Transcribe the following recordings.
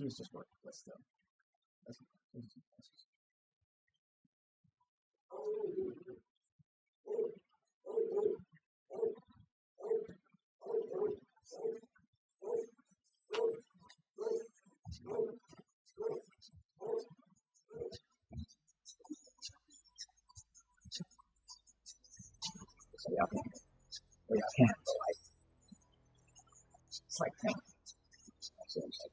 was just work, but still. So y'all can't, well, y'all can't, but like, it's like pink. So it's like,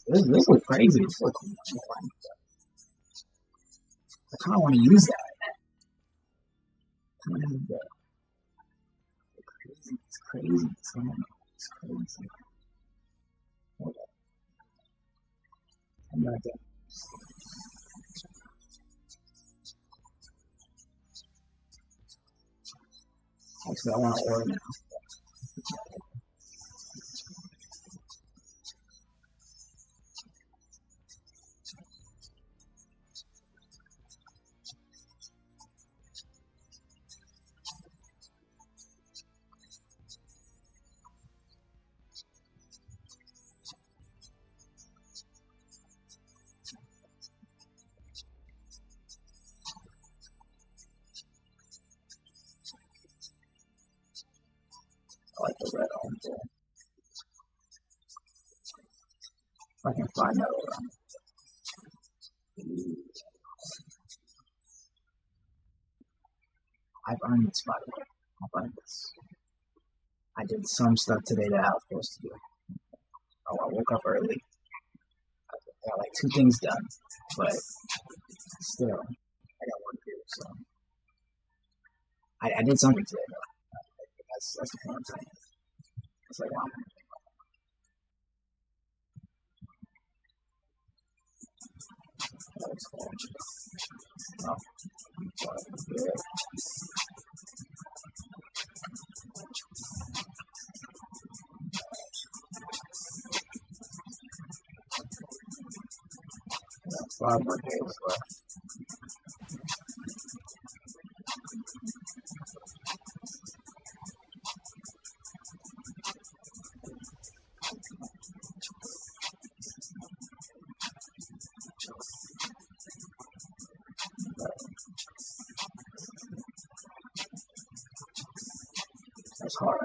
this looks crazy. This looks, I kind of want to use that. It's crazy. It's crazy. Hold up. I'm not done. Actually, I want to order now. I like the red on there. If I can find that around. I've earned this, by the way. I've earned this. I did some stuff today that I was supposed to do. Oh, I woke up early. I got like 2 things done, but still, I got work to do. So I did something today, though. That's the point I'm saying. It's like, wow. That's cool. Oh, yeah. That's 5 more days left. That's hard.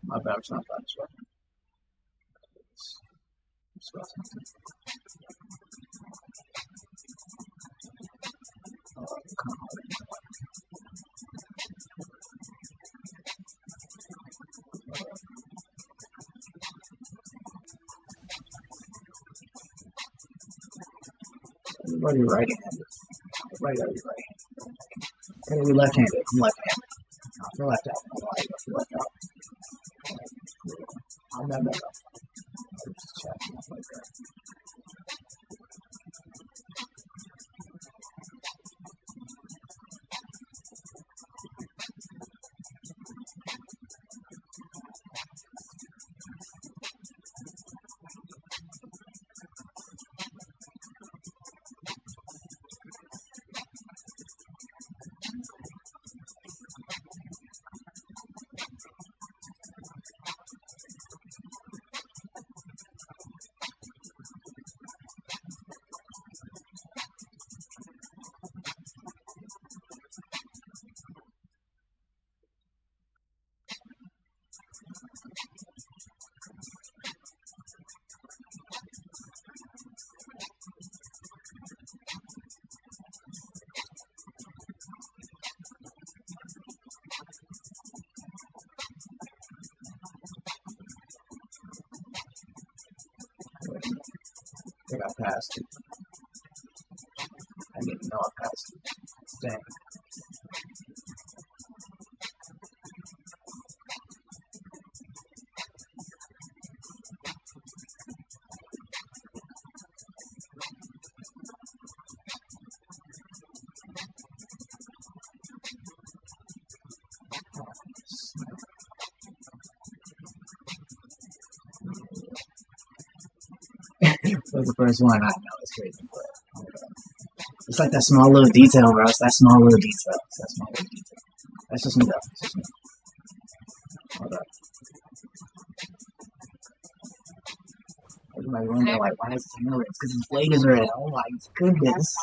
My bad, it's not bad. Everybody right-handed. Everybody gotta be right-handed. Gotta be left-handed. I'm left-handed. I feel left out. I don't like I feel left out. I'm not bad. Just check. Like that. I think I passed it. I didn't even know I passed it. Dang. That was the first one. I know it's crazy, but it's like that small little detail, bro. It's that small little detail. It's that small little detail. That's just me, though. That's just me. Hold up. Everybody wondering, like, why is it red? It's because his blade is red. Oh my goodness.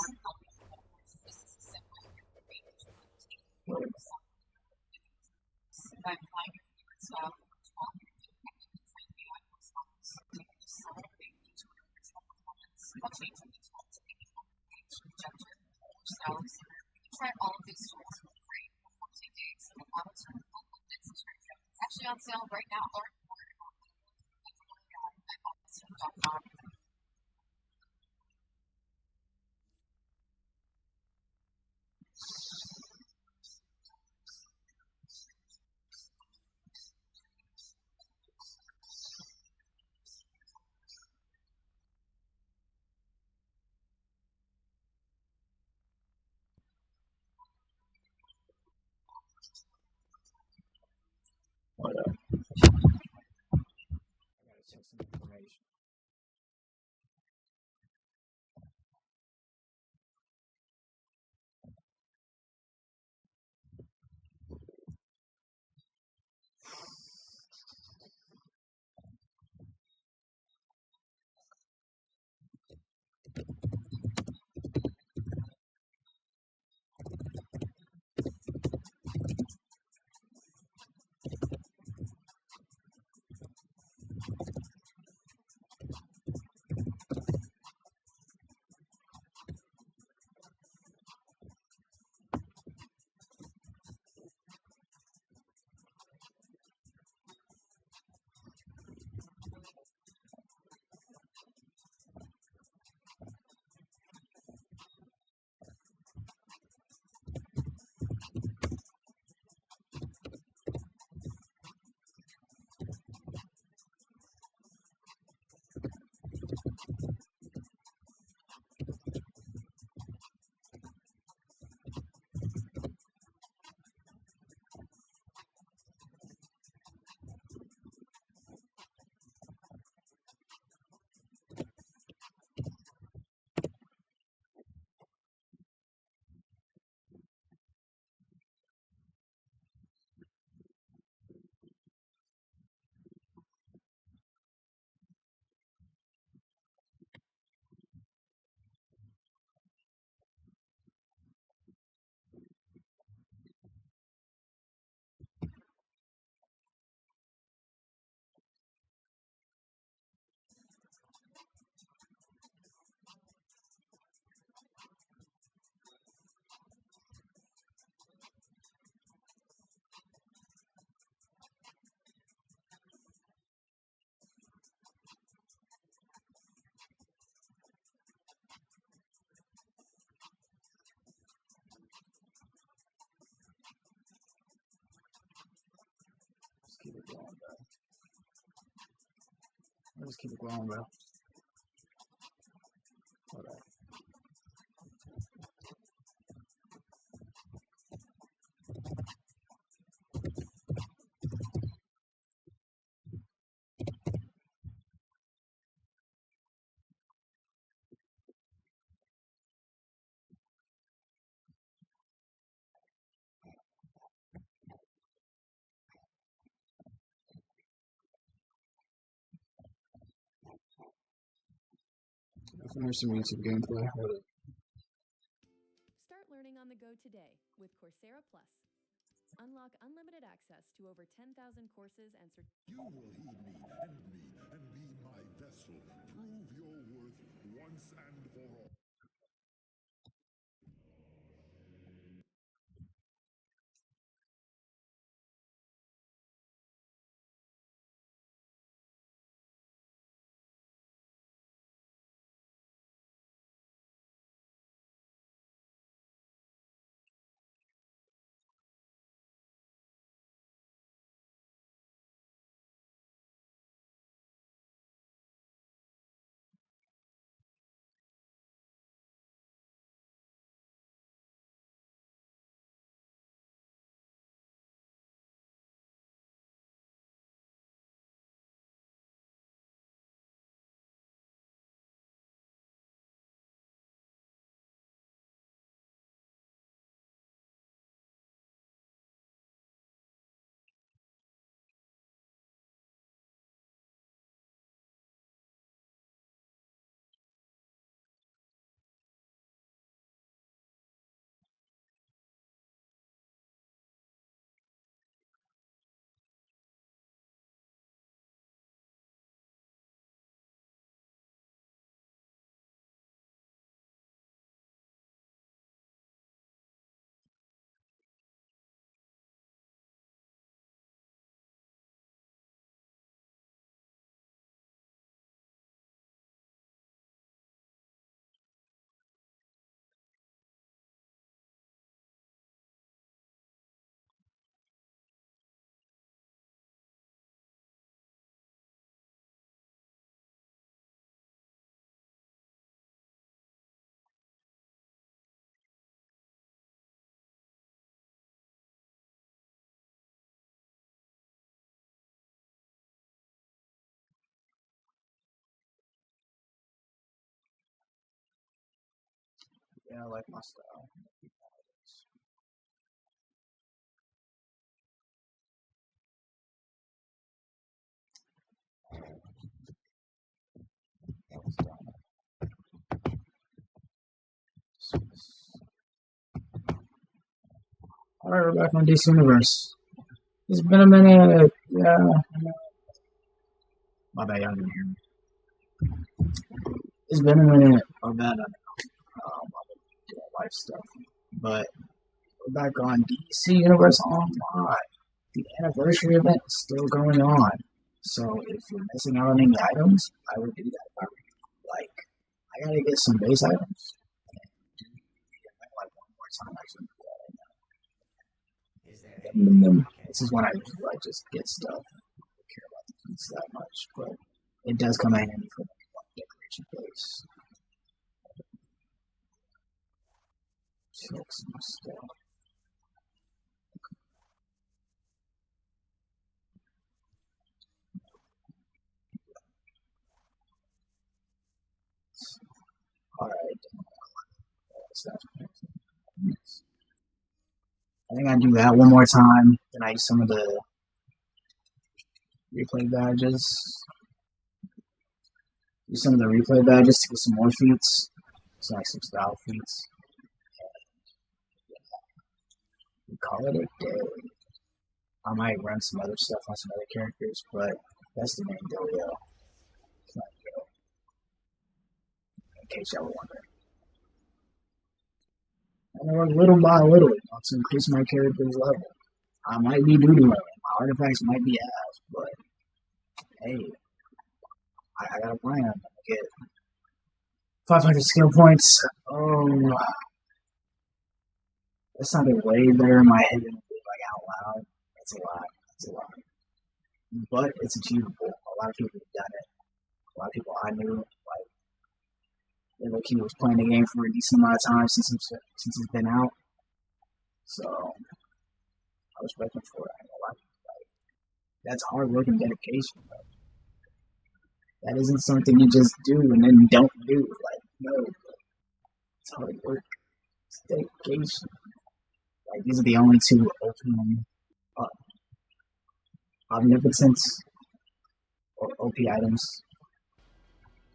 Hold up. I gotta check some information. keep it going, bro. Let's keep it going, bro. Alright. There's some YouTube gameplay. Start learning on the go today with Coursera Plus. Unlock unlimited access to over 10,000 courses and certificates. You will heed me and be my vessel. Prove your worth once and for all. Yeah, I like my style. Alright, we're back on dcuniverse. It's been a minute. Yeah. My bad, y'all didn't hear me. It's been a minute. My bad. I'm doing life stuff. But we're back on dcuniverse online. The anniversary event is still going on. So if you're missing out on any items, I would do that. Like, I gotta get some base items. Like one more time, actually. This is when I like just get stuff. I don't care about the piece that much, but it does come in handy for like decoration base. Check some stuff. Alright. I think I do that one more time. Then I use some of the replay badges. Use some of the replay badges to get some more feats. So like some style feats. We call it a day. I might run some other stuff on some other characters, but that's the main dealio. In case y'all were wondering. And I work little by little to increase my character's level. I might be doodling, my artifacts might be ass, but hey, I got a plan. I'm gonna get 500 skill points. Oh, that sounded way better in my head than it did like out loud. That's a lot. That's a lot. but it's achievable. A lot of people have done it. A lot of people I knew, like, he was playing the game for a decent amount of time since it's been out. So I respect him for it. Like, that's hard work and dedication. Bro. That isn't something you just do and then don't do. Like, no, it's hard work. It's dedication. Like, these are the only two open omnipotence or OP items.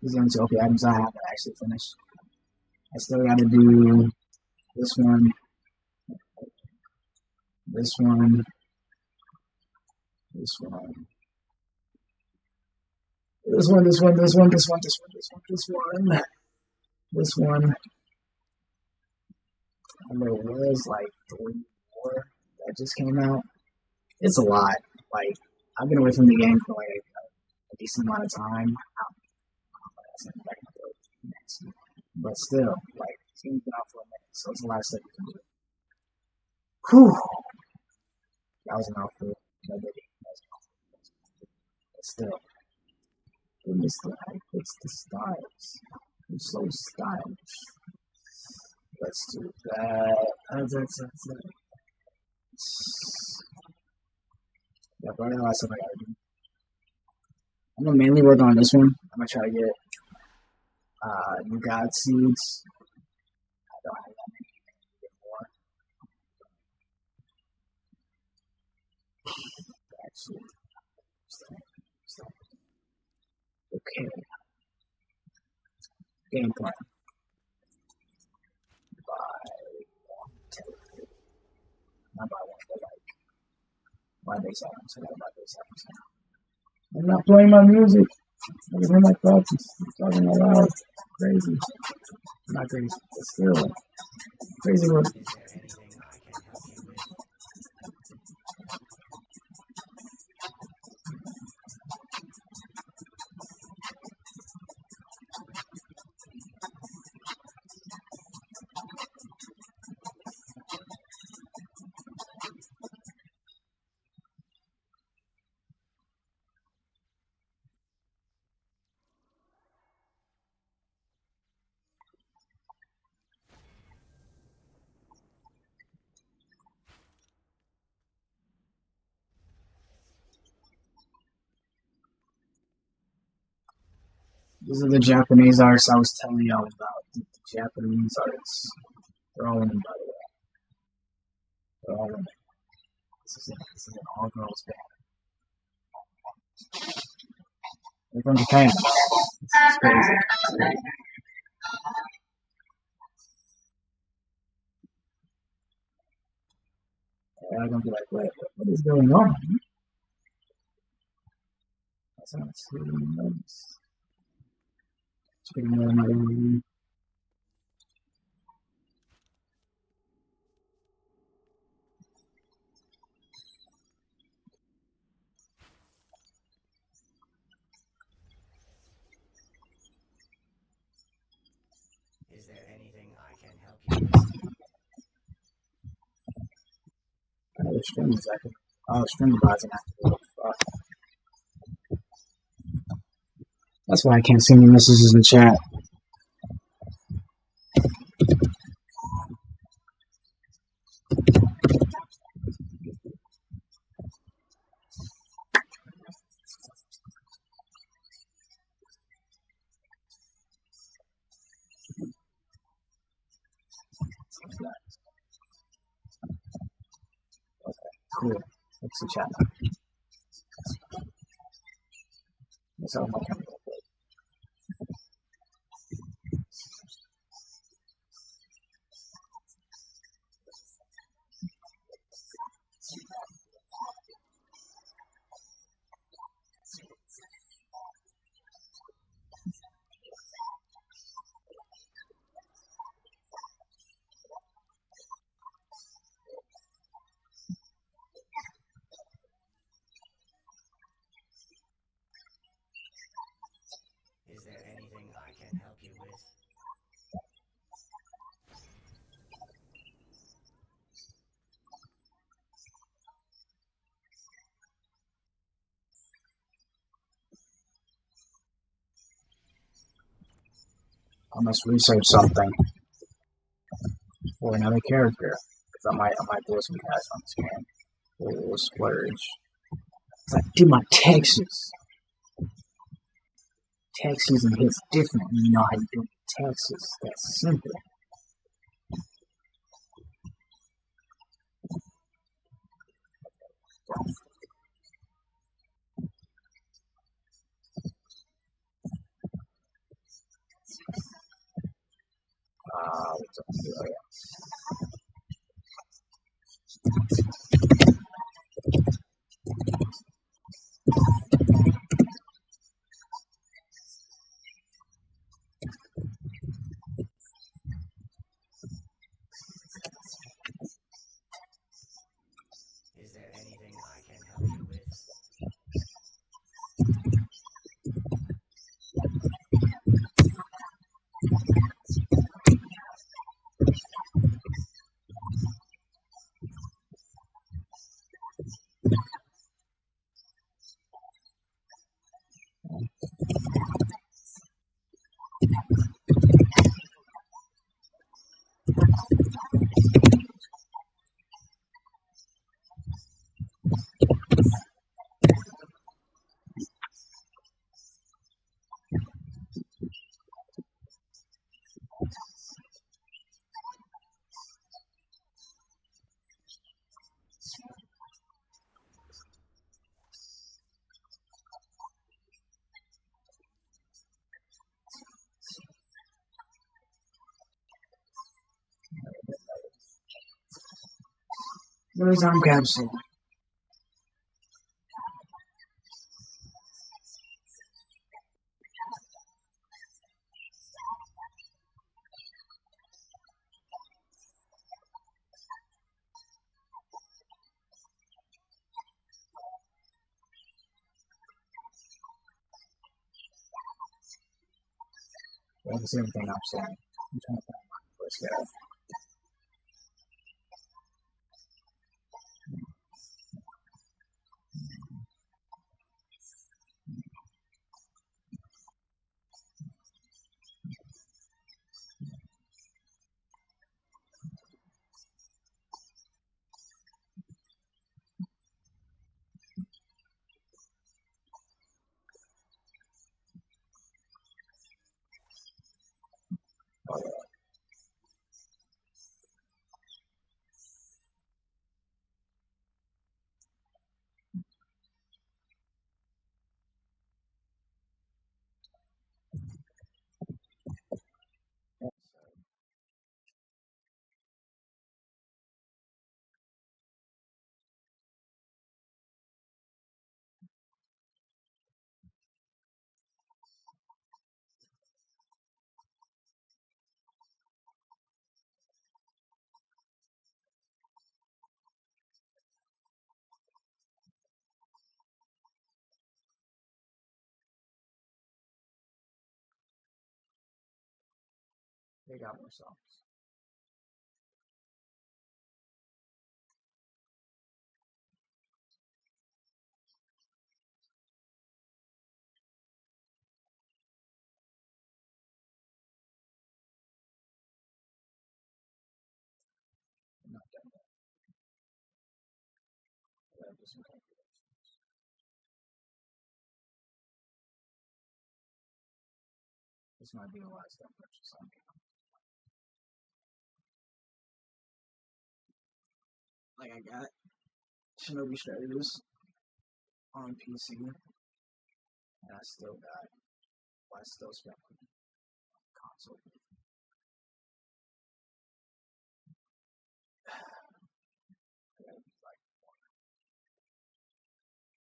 These are the only two OP items I haven't actually finished. I still gotta do this one, this one, this one, this one, this one, this one, this one, this one, this one, this one, this one. And there was like 3 more that just came out. It's a lot. Like, I've been away from the game for like a decent amount of time. But still, like, it's been out for a minute, so it's a lot of stuff you can do. Whew. That was an outfit. No biggie. But still, goodness, it's the styles. It's so stylish. Let's do that. Yeah, probably the last stuff I gotta do. I'm gonna mainly work on this one. I'm gonna try to get new God seeds. I don't have that many anymore. Actually, okay. Game plan. Not by one, but like my base items. I gotta buy base items now. I'm not playing my music. I can hear my thoughts. I'm talking out loud. Crazy. Not crazy, but still crazy work. These are the Japanese artists I was telling y'all about. The Japanese artists. They're all women, by the way. They're all women. This is an all-girls band. They're from Japan. This is crazy. It's crazy. I'm gonna be like, what is going on? That's not really nice. It's pretty more than my own. Is there anything I can help you with? The stream is active. Oh, stream bots active. Fuck. That's why I can't see any messages in chat. Okay, cool. Let's see chat now. That's all my camera. I must research something for another character. Because I might do some cash on this game. We'll splurge. So I did my taxes. Tax season hits different when you know how you do taxes. That's simple. What's up here? Oh, yeah. Is there anything I can help you with? Where's time capsule? That's the same thing I'm saying. I'm trying to find my first guy. Oh, yeah. They got more songs. I'm not done yet. I gotta do some calculations. This might be the last time purchase on game. Like I got Shinobi Strategist on PC, and I still got, well, I still spent on console. I gotta be like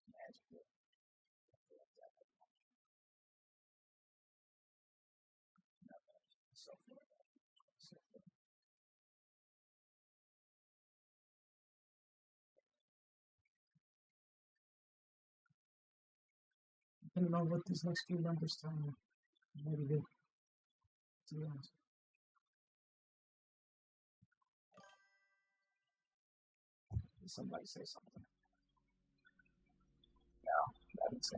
magical. So I don't know what these next few numbers tell me. Maybe good, to be honest. Did somebody say something? No, I didn't say.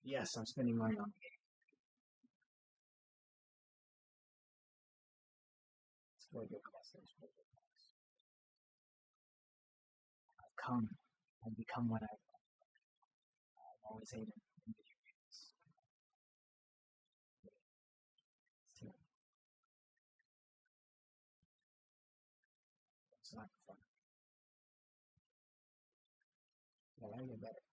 Yes, I'm spending money on for your message, for your message. I've become what I've always hated in video games. It's not fun. Yeah, I get better.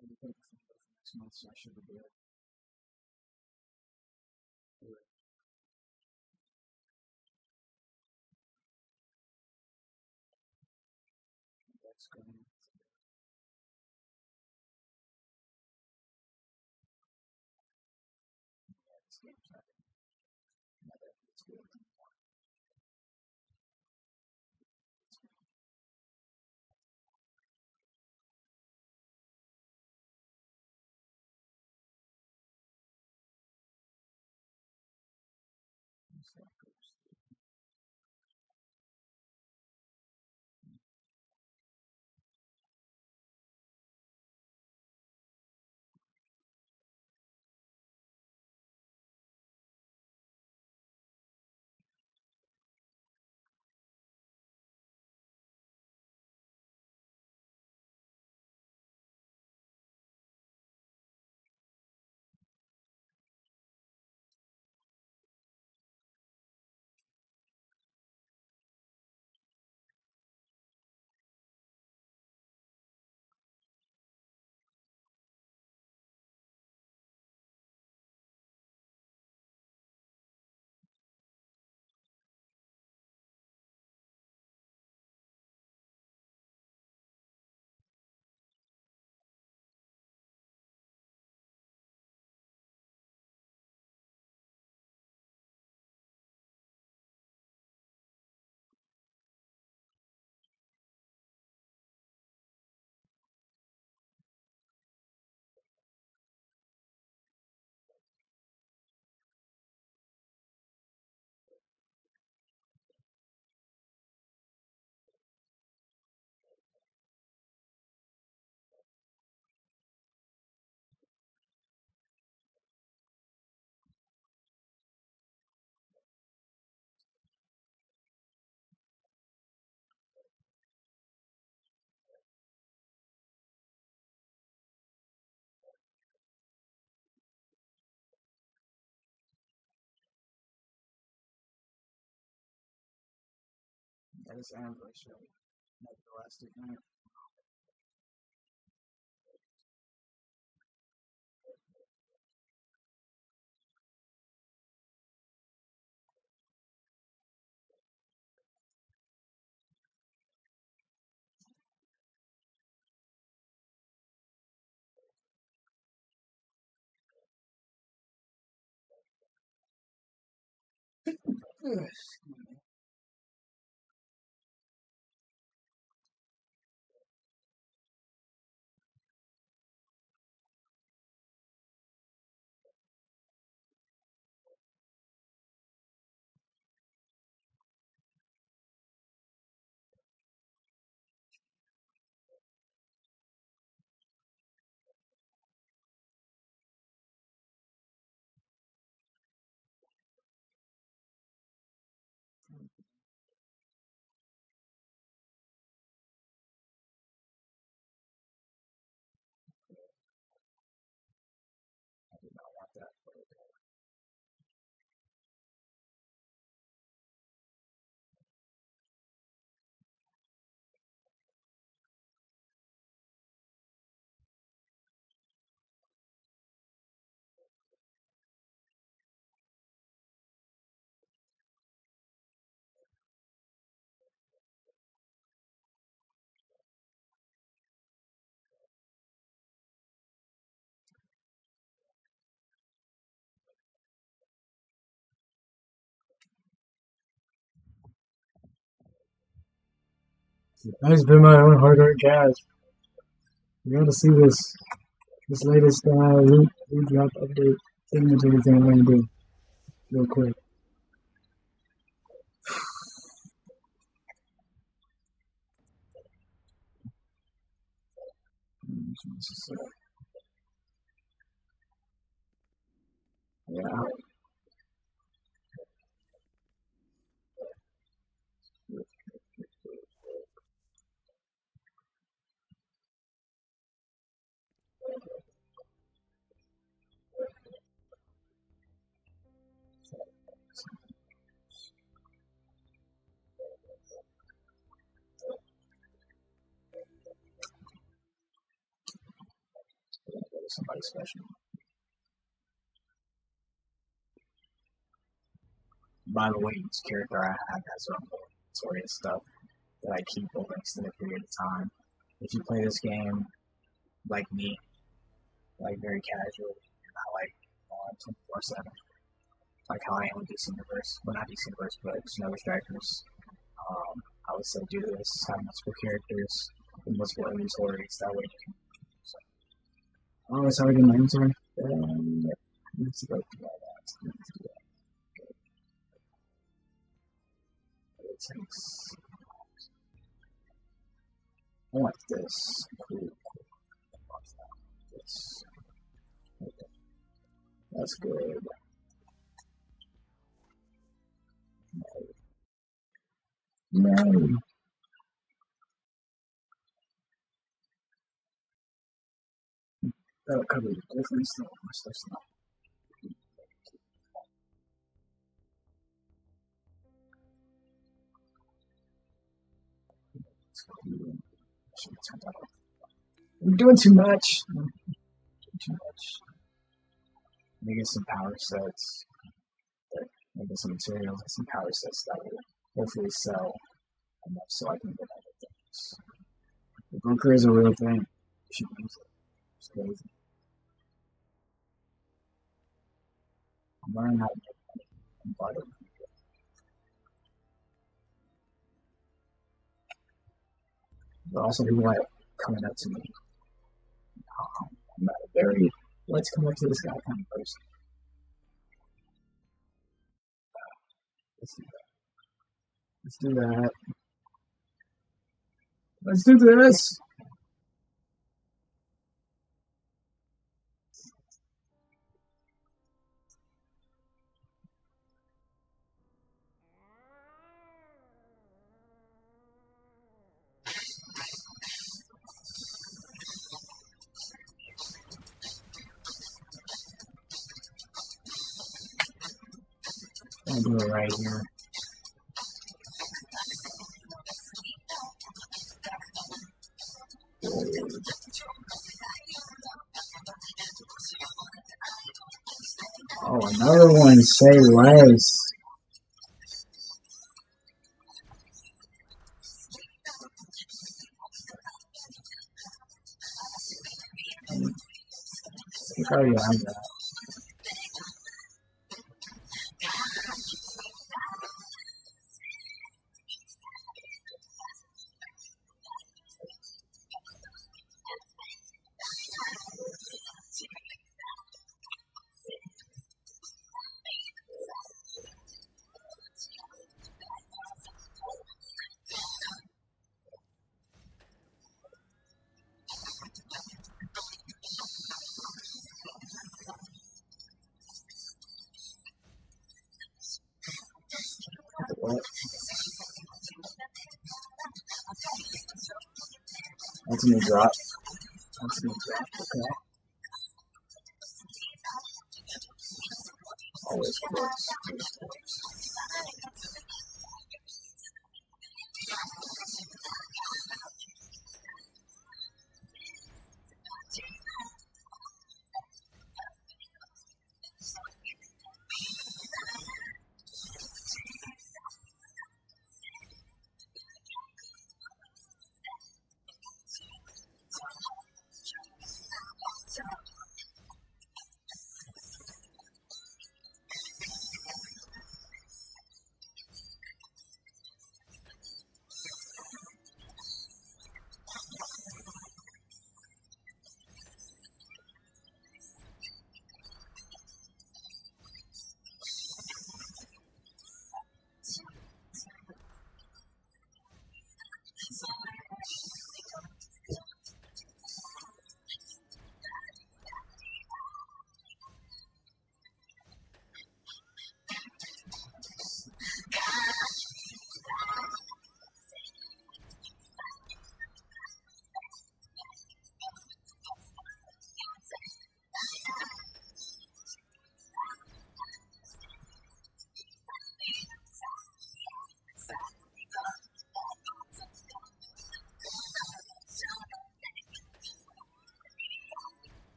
I think for next month, so I should be good. That's going. Yeah, this game's not another. It's good. So that goes. That is anniversary. Not the last event. I spend my own hard-earned cash. You gotta see this latest drop update thing and everything I'm gonna do real quick. Yeah. Somebody special. By the way, each character I have has their own inventory and stuff that I keep over an extended period of time. If you play this game like me, like very casually, and not like 24/7, like how I am with dcuniverse, well not dcuniverse, but Dcuniverse Strikers. I would say do this, have multiple characters with multiple inventories, that way you can. So. Oh, it's already in my inventory? Let's go through all that. It takes. I like this. Cool. This. Okay. That's good. No. That'll cover the difference though. My stuff's not. I'm doing too much. Too much. Let me get some power sets. Let me get some materials and some power sets that will hopefully sell enough so I can get other things. The broker is a real thing. You should use it. It's crazy. I'm learning how to make money and buy it. But also people like coming up to me. I'm not a very let's come up to this guy kind of person. Let's do that. Let's do that. Let's do this. I'll do it right here. Oh, another one. Say less. You probably have that. What? That's a new drop. That's a new drop. Okay. Always close.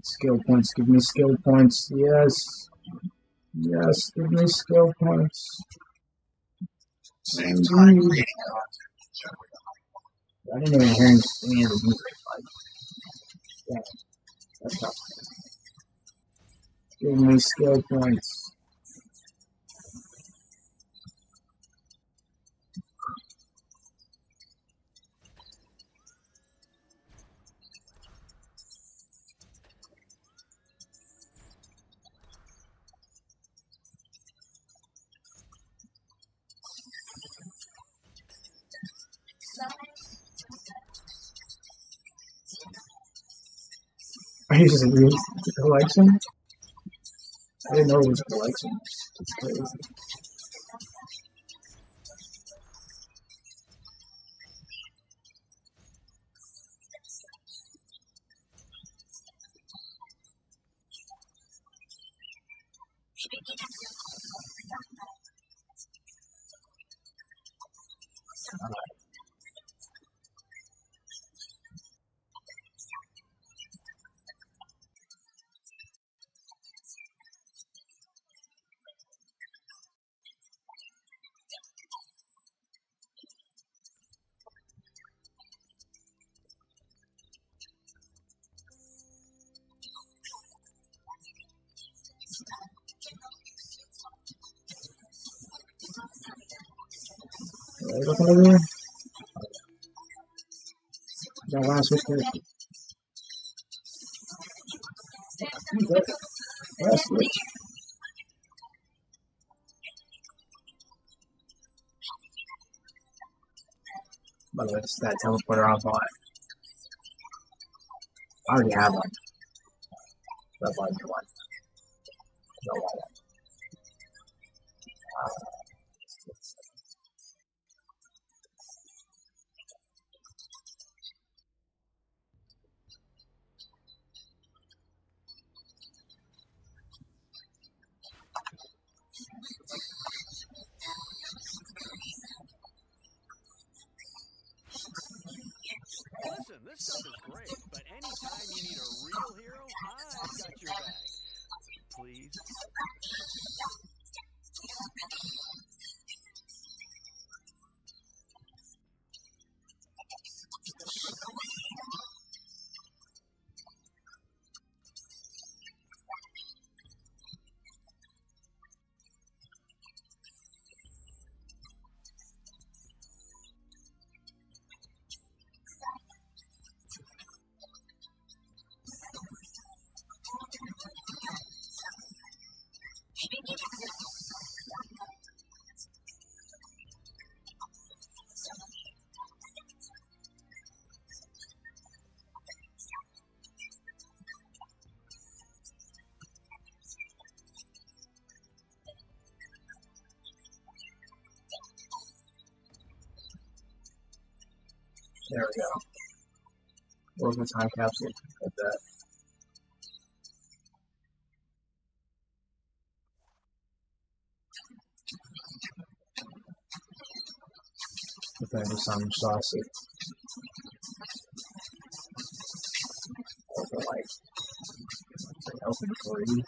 Skill points, give me skill points. Yes. Yes, give me skill points. I didn't even hear any of the music. Yeah, that's tough. Give me skill points. Are you just a collection? I didn't know it was a collection. It's crazy. Look over there. That last switch. Last switch. By the way, it's that teleporter I bought. I already have one. So I bought a new one. No one. Listen, this stuff is great, but anytime you need a real hero, I've got your back. Please? There we go. Or the time capsule like that. Depending on some saucy. Or like open for you.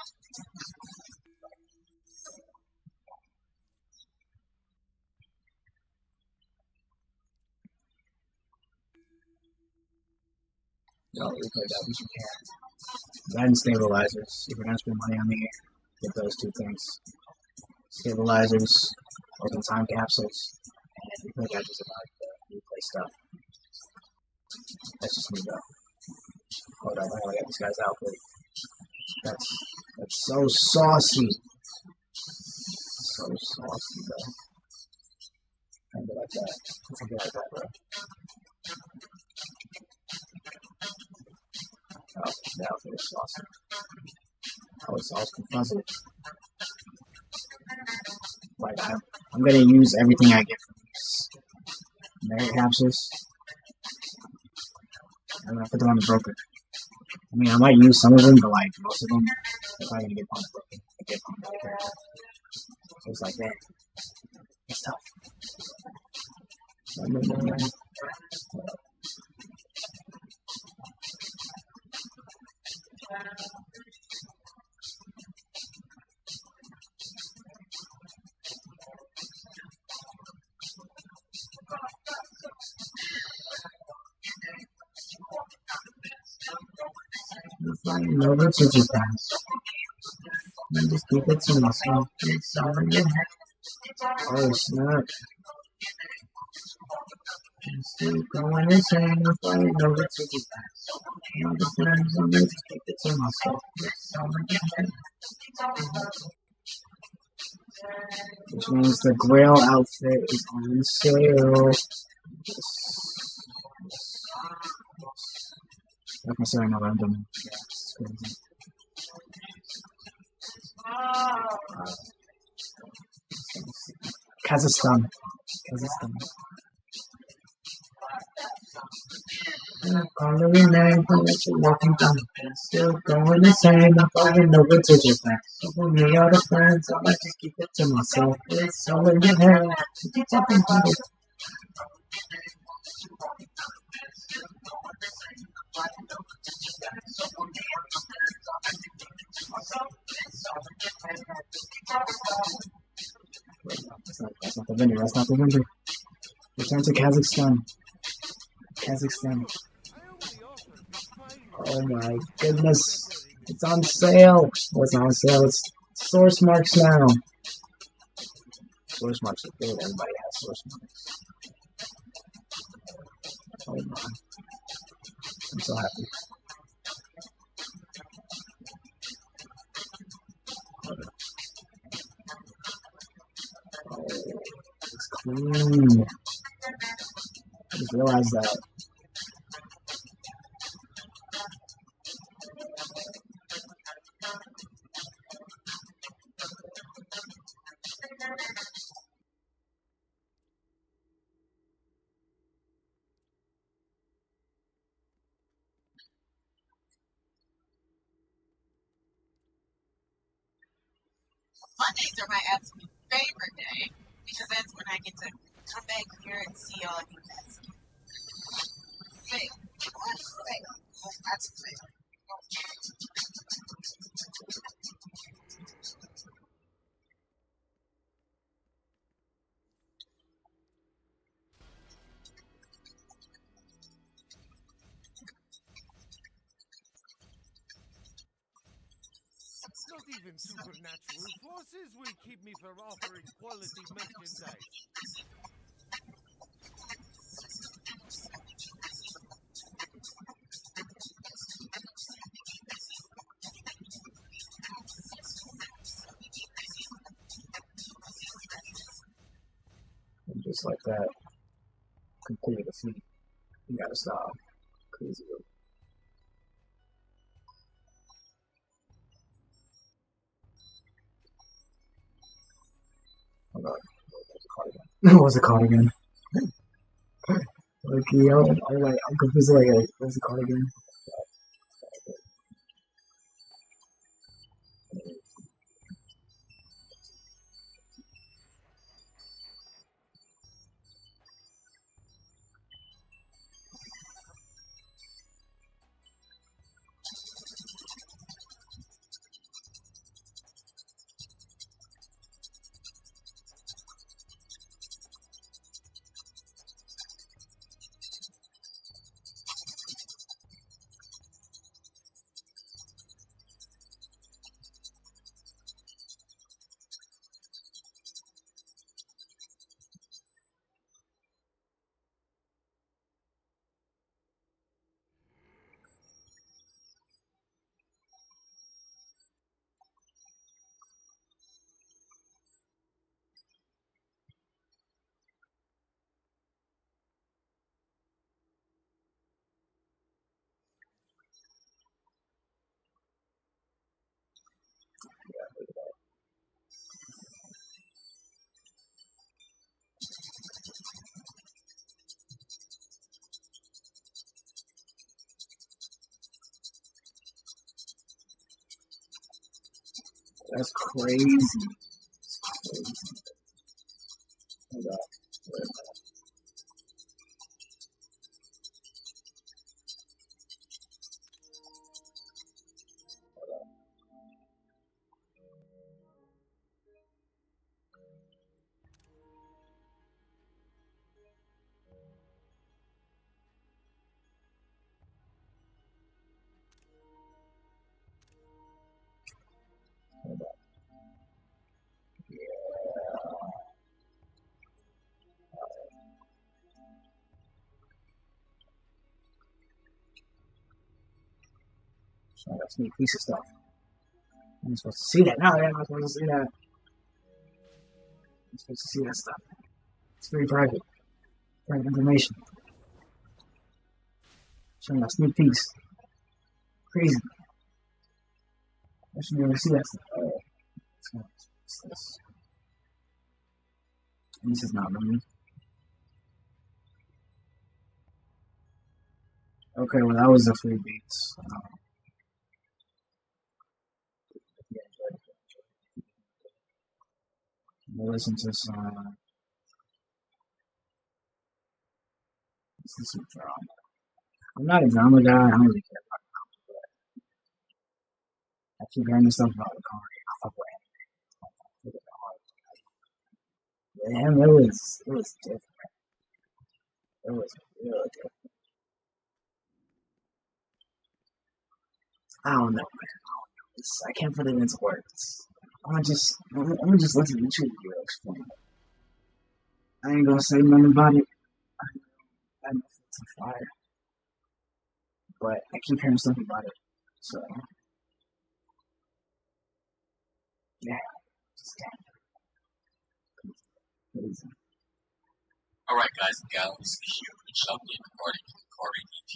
No, we play that if you can. That and stabilizers. If you're gonna spend money on me, get those two things. Stabilizers, open time capsules, and replay gadgets about the replay stuff. That's just me though. Hold on, I gotta get this guy's outfit. That's so saucy. So saucy though. Something like that. Something like that, bro. Oh, the outfit is saucy. I was confused. Like I'm gonna use everything I get from these merit capsules. I'm gonna put them on the broker. I mean, I might use some of them, but like most of them, I'm probably gonna get on the broker. Get on the broker. So it's like that. It's tough. No, that's what you pass. And just keep it to myself. It's all in your head. Oh, snap. Still going insane. No, that's what you pass. No, the plans on me, just keep it to myself. It's all in your head. Which means the Grail outfit is on sale. Like I said, I know what I'm doing. Yeah, it's crazy. Kazakhstan. I'm really mad, but you're walking down. Still going the same. I'm falling over to your back. So when we are the friends, I might just keep it to myself. It's all in your head. Keep talking about it. That's not the vendor. That's not the vendor. Return to Kazakhstan. Oh my goodness. It's on sale. Oh, it's not on sale. It's source marks now. Source marks are good. Everybody has source marks. Oh my. I'm so happy. Oh, it's clean. I just realized that. Mondays are my absolute favorite day because that's when I get to come back here and see all you guys. Fail. What? Fail. That's a fail. Not even supernatural forces will keep me from offering quality merchandise. And just like that, completed the feat. You gotta stop. Crazy. Hold on. What was it called again? Okay, I'm confused. Like, what's it called again? That's crazy. Hold up. So I got sneak piece of stuff. I'm supposed to see that. No, I'm not supposed to see that. I'm supposed to see that stuff. It's very private. Private information. Showing a sneak peeks. Crazy. I should never see that stuff. What's this? This is not me. Okay, well that was the free beats. We'll listen to some. Listen to some drama. I'm not a drama guy. I don't really care about drama, but I keep hearing this stuff about the comedy. I fuck with him. It was different. It was really different. I don't know, man. I can't put it into words. I'm gonna just let the YouTube video explain it. I ain't gonna say nothing about it. I know it's a fire, but I keep hearing stuff about it. So yeah, just crazy. Alright guys and gals, huge update regarding the Lucari EP,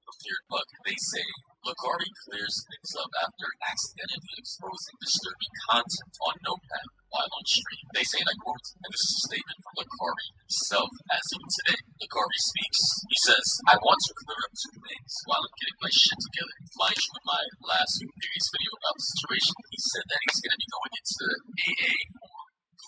the feared bug. They say Lucari clears things up after accidentally exposing disturbing content on Notepad while on stream. They say, and I quote, and this is a statement from Lucari himself as of today. Lucari speaks. He says, I want to clear up two things while I'm getting my shit together. Mind you, in my last previous video about the situation, he said that he's going to be going into AA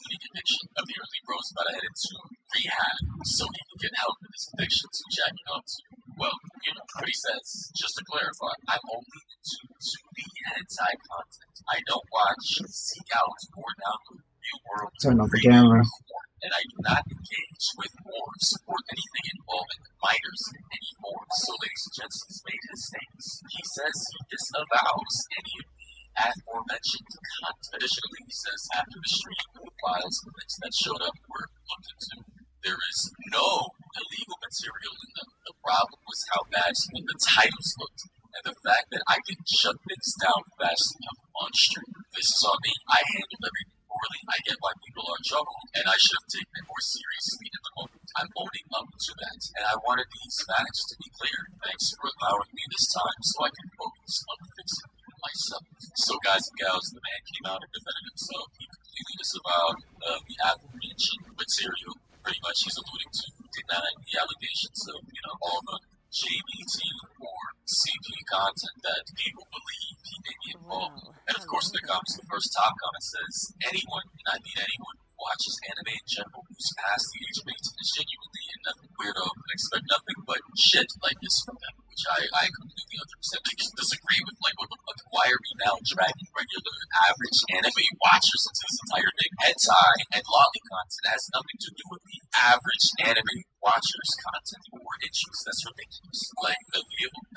addiction. Apparently, bro's about to head into rehab so he can get help with his addiction to jacking up to. Well, you know, what he says, just to clarify, I'm only into 2D hentai content. I don't watch, seek out, or download real world. Turn off the camera. And I do not engage with or support anything involving minors in any form. So, ladies and gents, he's made his statements. He says he disavows any of the aforementioned content. Additionally, he says after the stream, the files and links that showed up were looked into. There is no illegal material in them. The problem was how bad some of the titles looked, and the fact that I didn't shut things down fast enough on stream. This is on me. I handled everything poorly. I get why people are in trouble, and I should have taken it more seriously in the moment. I'm owning up to that, and I wanted these facts to be clear. Thanks for allowing me this time so I can focus on fixing myself. So guys and gals, the man came out and defended himself. He completely disavowed the aforementioned material. Pretty much he's alluding to denying the allegations of, all the JBT or CP content that people believe he may be involved in. And of course, there comes the first top comment says, anyone, and I mean anyone, who watches anime in general who's past the age of 18 is genuinely a weirdo and expect nothing but shit like this from them, which I completely 100% disagree with. Like, what the fuck? Why are we now dragging regular, average anime watchers into this entire thing? Hentai and lolly content has nothing to do with the average anime watchers' content or issues. That's ridiculous. Like, the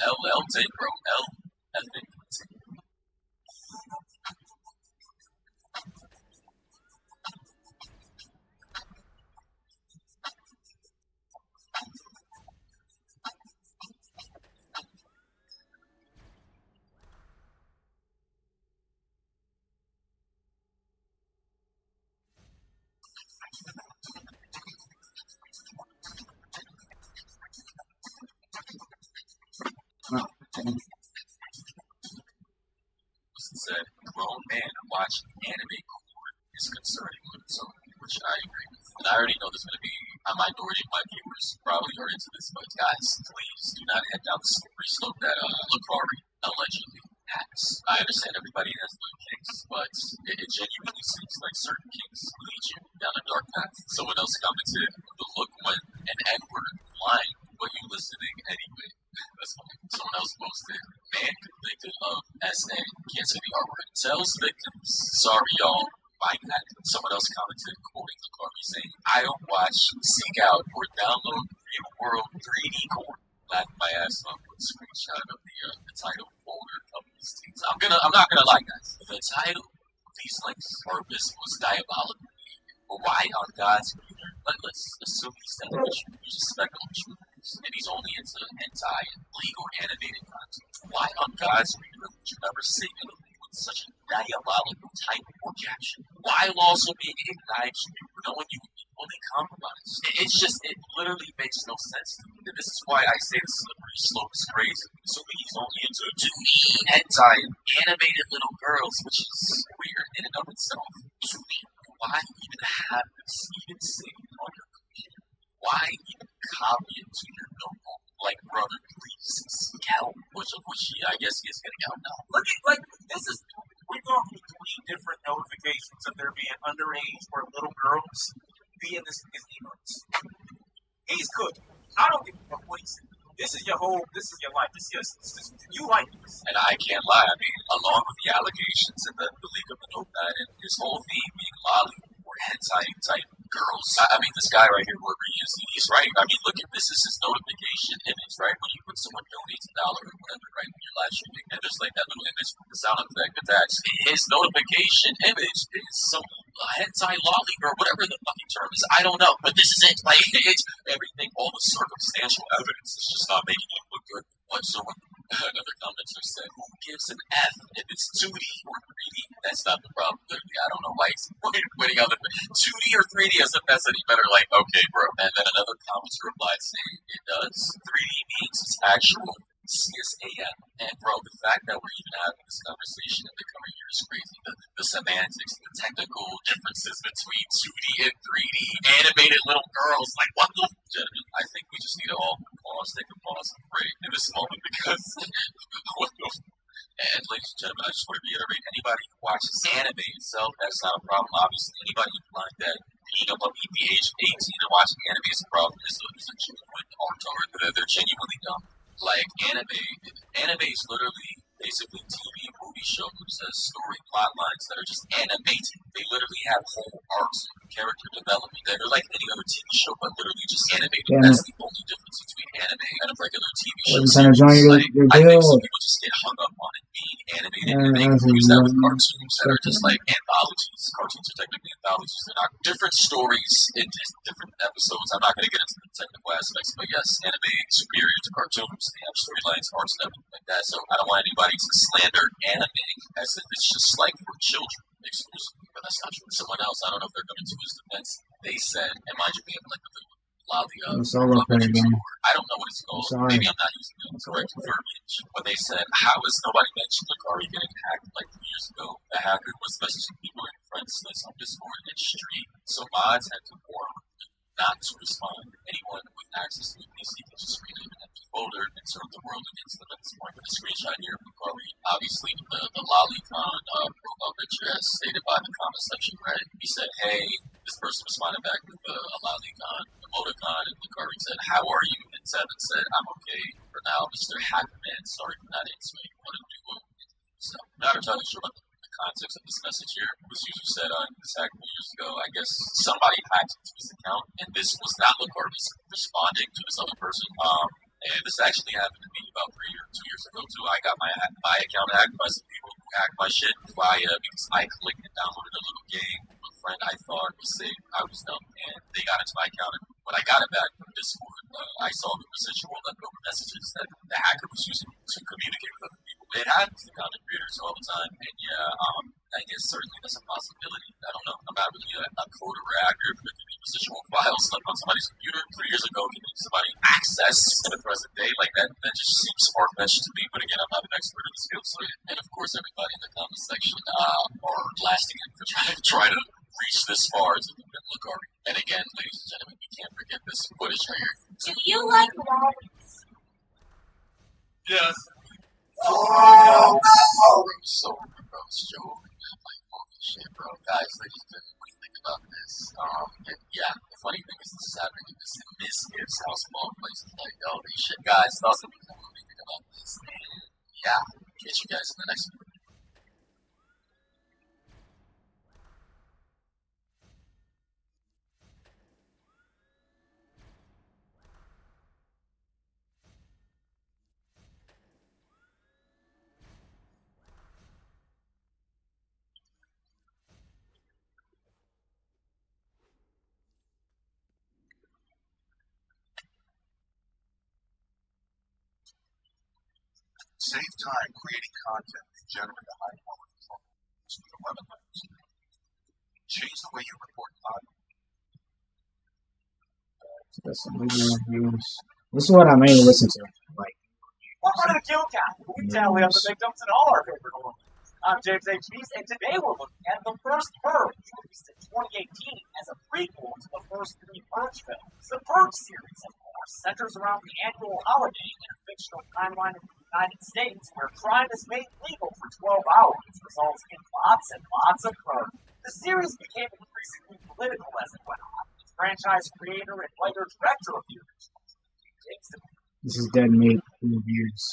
LL take, bro. L effing take. Said grown man watching anime porn is concerning on its own, which I agree with. And I already know there's going to be a minority of my viewers probably are into this, but guys, please do not head down the slippery slope that Lucari allegedly has. I understand everybody has little kinks, but it genuinely seems like certain kinks lead you down a dark path. Someone else commented, the look when an N-word lying, but you listening anyway. That's fine. Someone else posted, man convicted of SA, can't say the R word, tells victims, sorry y'all, my bad. Someone else commented, quoting the Carby, saying, I don't watch, seek out, or download real world 3D porn. Laughed my ass off with a screenshot of the title folder of these things. I'm not gonna lie, guys. The title of these links purpose was diabolical. But why on God's computer? Let's assume he's telling the truth. He's a speculative truth. And he's only into hentai and legal animated content. Why on God's computer would you ever say anything with such a diabolical title or caption? While also being a knife shooter, knowing you would be fully compromised. It literally makes no sense to me. And this is why I say the slippery slope is crazy. So he's only into 2D hentai and animated little girls, which is weird in and of itself. 2D. Why even have this even saved on your computer? Why even copy it to your notebook? Like, brother, please seek help. Which I guess he is getting out now. Look at, like, we're going through 3 different notifications of there being underage or little girls being this ignorance. He's cooked. I don't give a fuck what he said. This is your life. You like this. And I can't lie, I mean, along with the allegations and the leak of the notepad and his whole theme being lolly or hentai type girls. I mean, this guy right here, whoever he is, he's right. I mean, look at this is his notification image, right? When someone donates $1 or whatever, right, when you're live streaming, and there's like that little image with the sound effect attached. His notification image is some hentai lolly or whatever the fucking term is. I don't know, but this is it. Like, it's everything, all the circumstantial evidence is just not making it look good whatsoever. Another commenter said, who gives an F if it's 2D or 3D? That's not the problem. Literally, I don't know why he's waiting on the 2D or 3D as if that's any better. Like, okay, bro. And then another commenter replied saying, it does. 3D means it's actual. CSAM. And bro, the fact that we're even having this conversation in the coming year is crazy. The semantics, the technical differences between 2D and 3D, animated little girls, like what the gentlemen, I think we just need to all take a pause and pray in this moment because what the and ladies and gentlemen, I just want to reiterate, anybody who watches anime itself, that's not a problem. Obviously, anybody who finds that being above the age of 18 and watching anime is a problem is a genuine retard. They're genuinely dumb. Like, anime is literally basically TV movie shows as story plot lines that are just animated. They literally have whole arcs and character development. They're like any other TV show, but literally just animated. Yeah. That's the only difference between anime and a regular TV show. Trying to join your I think some people just get hung up on it being animated, and they confuse that with cartoons that are just like anthologies. Cartoons are technically anthologies. They're not different stories in just different episodes. I'm not going to get into the technical aspects, but yes, anime is superior to cartoons. They have storylines, arcs, and everything like that. So I don't want anybody to slander anime as if it's just like for children exclusively, but that's not true. Someone else, I don't know if they're coming to his defense, they said, and mind you, being like the lobby of I don't know what it's called. Maybe I'm not using the correct verbiage, but they said, how is nobody mentioned Lucari getting hacked like 2 years ago? The hacker was messaging people in friends lists on Discord and Stream, so mods had to warn not to respond. Anyone with access to a PC can just rename an empty folder and serve the world against them at this point. With a screenshot here from Corey, obviously the lolicon profile picture as stated by the comment section, right? He said, hey, this person responded back with a lolicon emoticon, and Corey said, how are you? And Seven said, I'm okay for now, Mr. Hackman. Sorry for not answering. What a duo. So, not entirely sure about the context of this message here. This user said this hacked years ago, I guess somebody hacked into his account, and this was not LaCarvis responding to this other person. And this actually happened to me about 3 or 2 years ago too. I got my account hacked by some people who hacked my shit because I clicked and downloaded a little game. A friend I thought was safe, I was dumb, and they got into my account. And when I got it back from Discord, I saw the residual leftover messages that the hacker was using to communicate with other people. It happens to content creators all the time, and I guess certainly that's a possibility. I don't know. I'm not really a coder or hacker, but the residual files left on somebody's computer 3 years ago can somebody access in the present day like that just seems far-fetched to me. But again, I'm not an expert in this field, so and of course everybody in the comment section are blasting it for trying to reach this far to look over. And again, ladies and gentlemen, we can't forget this footage right here. Do you like lollies? Yes. Oh, so gross, Joe. I'm like, holy shit, bro. Guys, ladies and gentlemen, what do you think about this? And yeah, the funny thing is this is happening in this gives how small places like, holy shit. Guys, thoughts on what do you think about this? And yeah, catch you guys in the next one. Save time creating content and generate a high quality content with a web language. Change the way you report content. That's some movie reviews. This is what I mainly listen to. Like, Welcome to the Kill Count. We tally up the victims in all our favorite horror. I'm James H. Beast, and today we're looking at The First Purge, released in 2018 as a prequel to the first 3 Purge films. The Purge series, of course, centers around the annual holiday in a fictional timeline of the United States where crime is made legal for 12 hours, results in lots and lots of murder. The series became increasingly political as it went on. Its franchise creator and writer-director of the original, Jason. this is Dead Meat reviews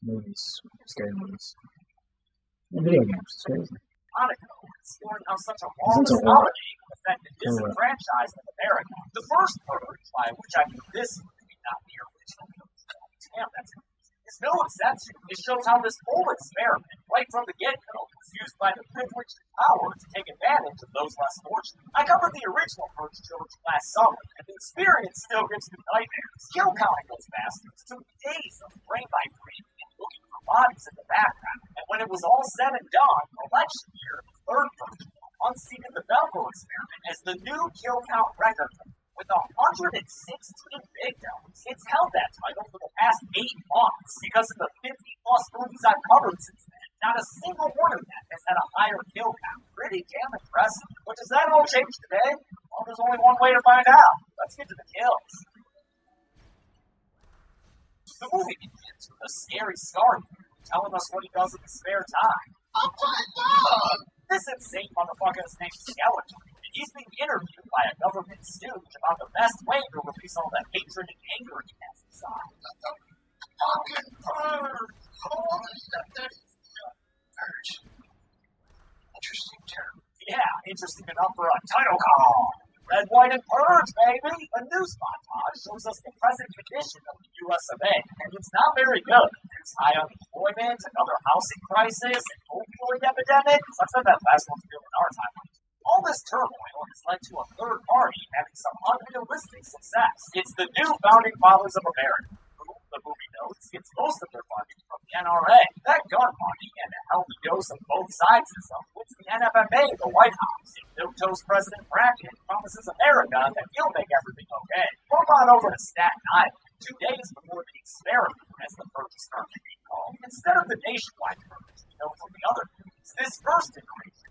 movies, scary movies, and video games. It's crazy. Monaco, exploring how such a lawless holiday can affect the Disney franchise in America. The First Purge, by which I mean this movie, not the original movie. Damn, that's is no exception. It shows how this whole experiment, right from the get-go, was used by the privileged and power to take advantage of those less fortunate. I covered the original Purge trilogy last summer, and the experience still gives me nightmares. Kill counting those bastards took days of brain by brain and looking for bodies in the background. And when it was all said and done, election year, the third Purge unseated the Belko experiment as the new kill count record. With 116 victims, it's held that title for the past 8 months. Because of the 50-plus movies I've covered since then, not a single one of them has had a higher kill count. Pretty damn impressive. But does that all change today? Well, there's only one way to find out. Let's get to the kills. The movie begins with a scary Scar telling us what he does in his spare time. Oh my god! This insane motherfucker is named Skeleton. He's being interviewed by a government stooge about the best way to release all that hatred and anger he has inside. Fucking purge! Holy shit! Purge. Interesting term. Yeah, interesting enough for a title call. Red, white, and purge, baby! A news montage shows us the present condition of the US of A, and it's not very good. There's high unemployment, another housing crisis, an opioid epidemic. Such that fast one's real in our time. All this turmoil has led to a third party having some unrealistic success. It's the new founding fathers of America, who, the movie notes, gets most of their funding from the NRA. That gun money and a healthy dose of both sides of them puts the NFMA in the White House. No-toast President Bracken promises America that he'll make everything okay. Come on over to Staten Island, 2 days before the experiment, as the purge is currently being called, instead of the nationwide purge we know from the other movies. This first iteration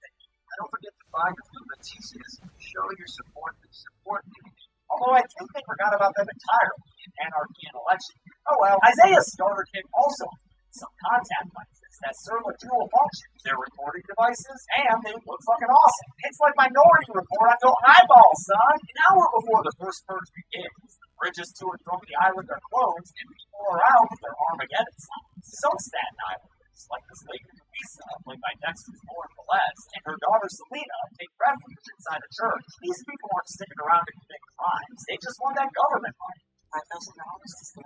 And don't forget to buy your food at TCS and show your support for the support community. Although I think they forgot about them entirely in Anarchy and Election. Oh well, Isaiah's starter kit also includes some contact lenses that serve a dual function. They're recording devices, and they look fucking awesome. It's like Minority Report on your eyeballs, son! An hour before the first purge begins, the bridges to and from the island are closed, and people are out with their Armageddon signs. Some Staten Islanders, like this lady Louisa, played by Dexter's Lauren Velez, and her daughter Selena, take refuge inside a church. These people aren't sticking around to commit crimes. They just want that government money. $5,000 to stay.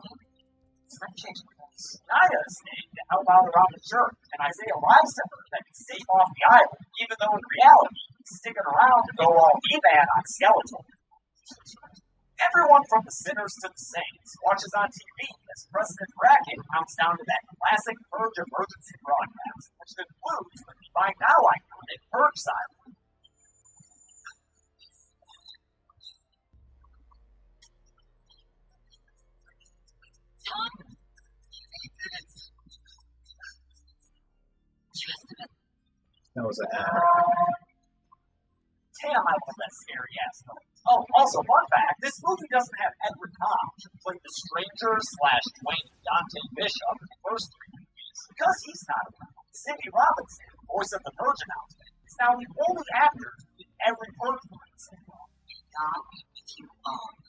It's not changing things. Naya is staying to help out around the church, and Isaiah lies to her that he's safe off the island, even though in reality, he's sticking around to go all He-Man on Skeletor. Everyone from the sinners to the saints watches on TV as President Brackett counts down to that classic Purge emergency broadcast, which concludes with the by now iconic Purge siren. That was an ad. Damn, I love that scary ass movie. Oh, also, fun fact, this movie doesn't have Edward Cobb, who played the stranger / Dwayne Dante Bishop in the first three movies. Because he's not around, Cindy Robinson, voice of the Purge announcement, is now the only actor in every Purge movie single.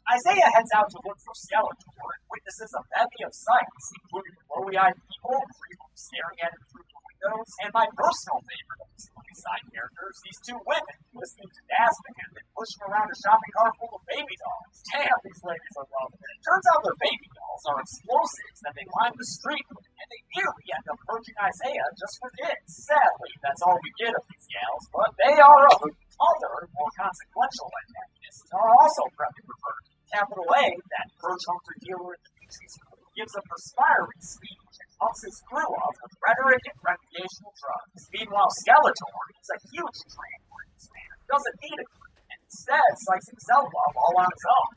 Isaiah heads out to look for Skeletor and witnesses a bevy of sights, including glowy-eyed people, 3 of them staring at him through the windows, and my personal favorite of this movie, side characters, these two women, listening to jazz band and pushing around a shopping cart full of baby dolls. Damn, these ladies are loving it. Turns out their baby dolls are explosives that they line the street with, and they nearly end up purging Isaiah just for kids. Sadly, that's all we get of these gals, but they are of other, more consequential antagonists are also prepping for purge. Capital A, that purge hunter dealer in the Petri school, gives a perspiring speech and pumps his crew up with rhetoric and recreational drugs. Meanwhile, Skeletor is a huge transporters man, doesn't need a crew, and instead psychs himself up all on his own.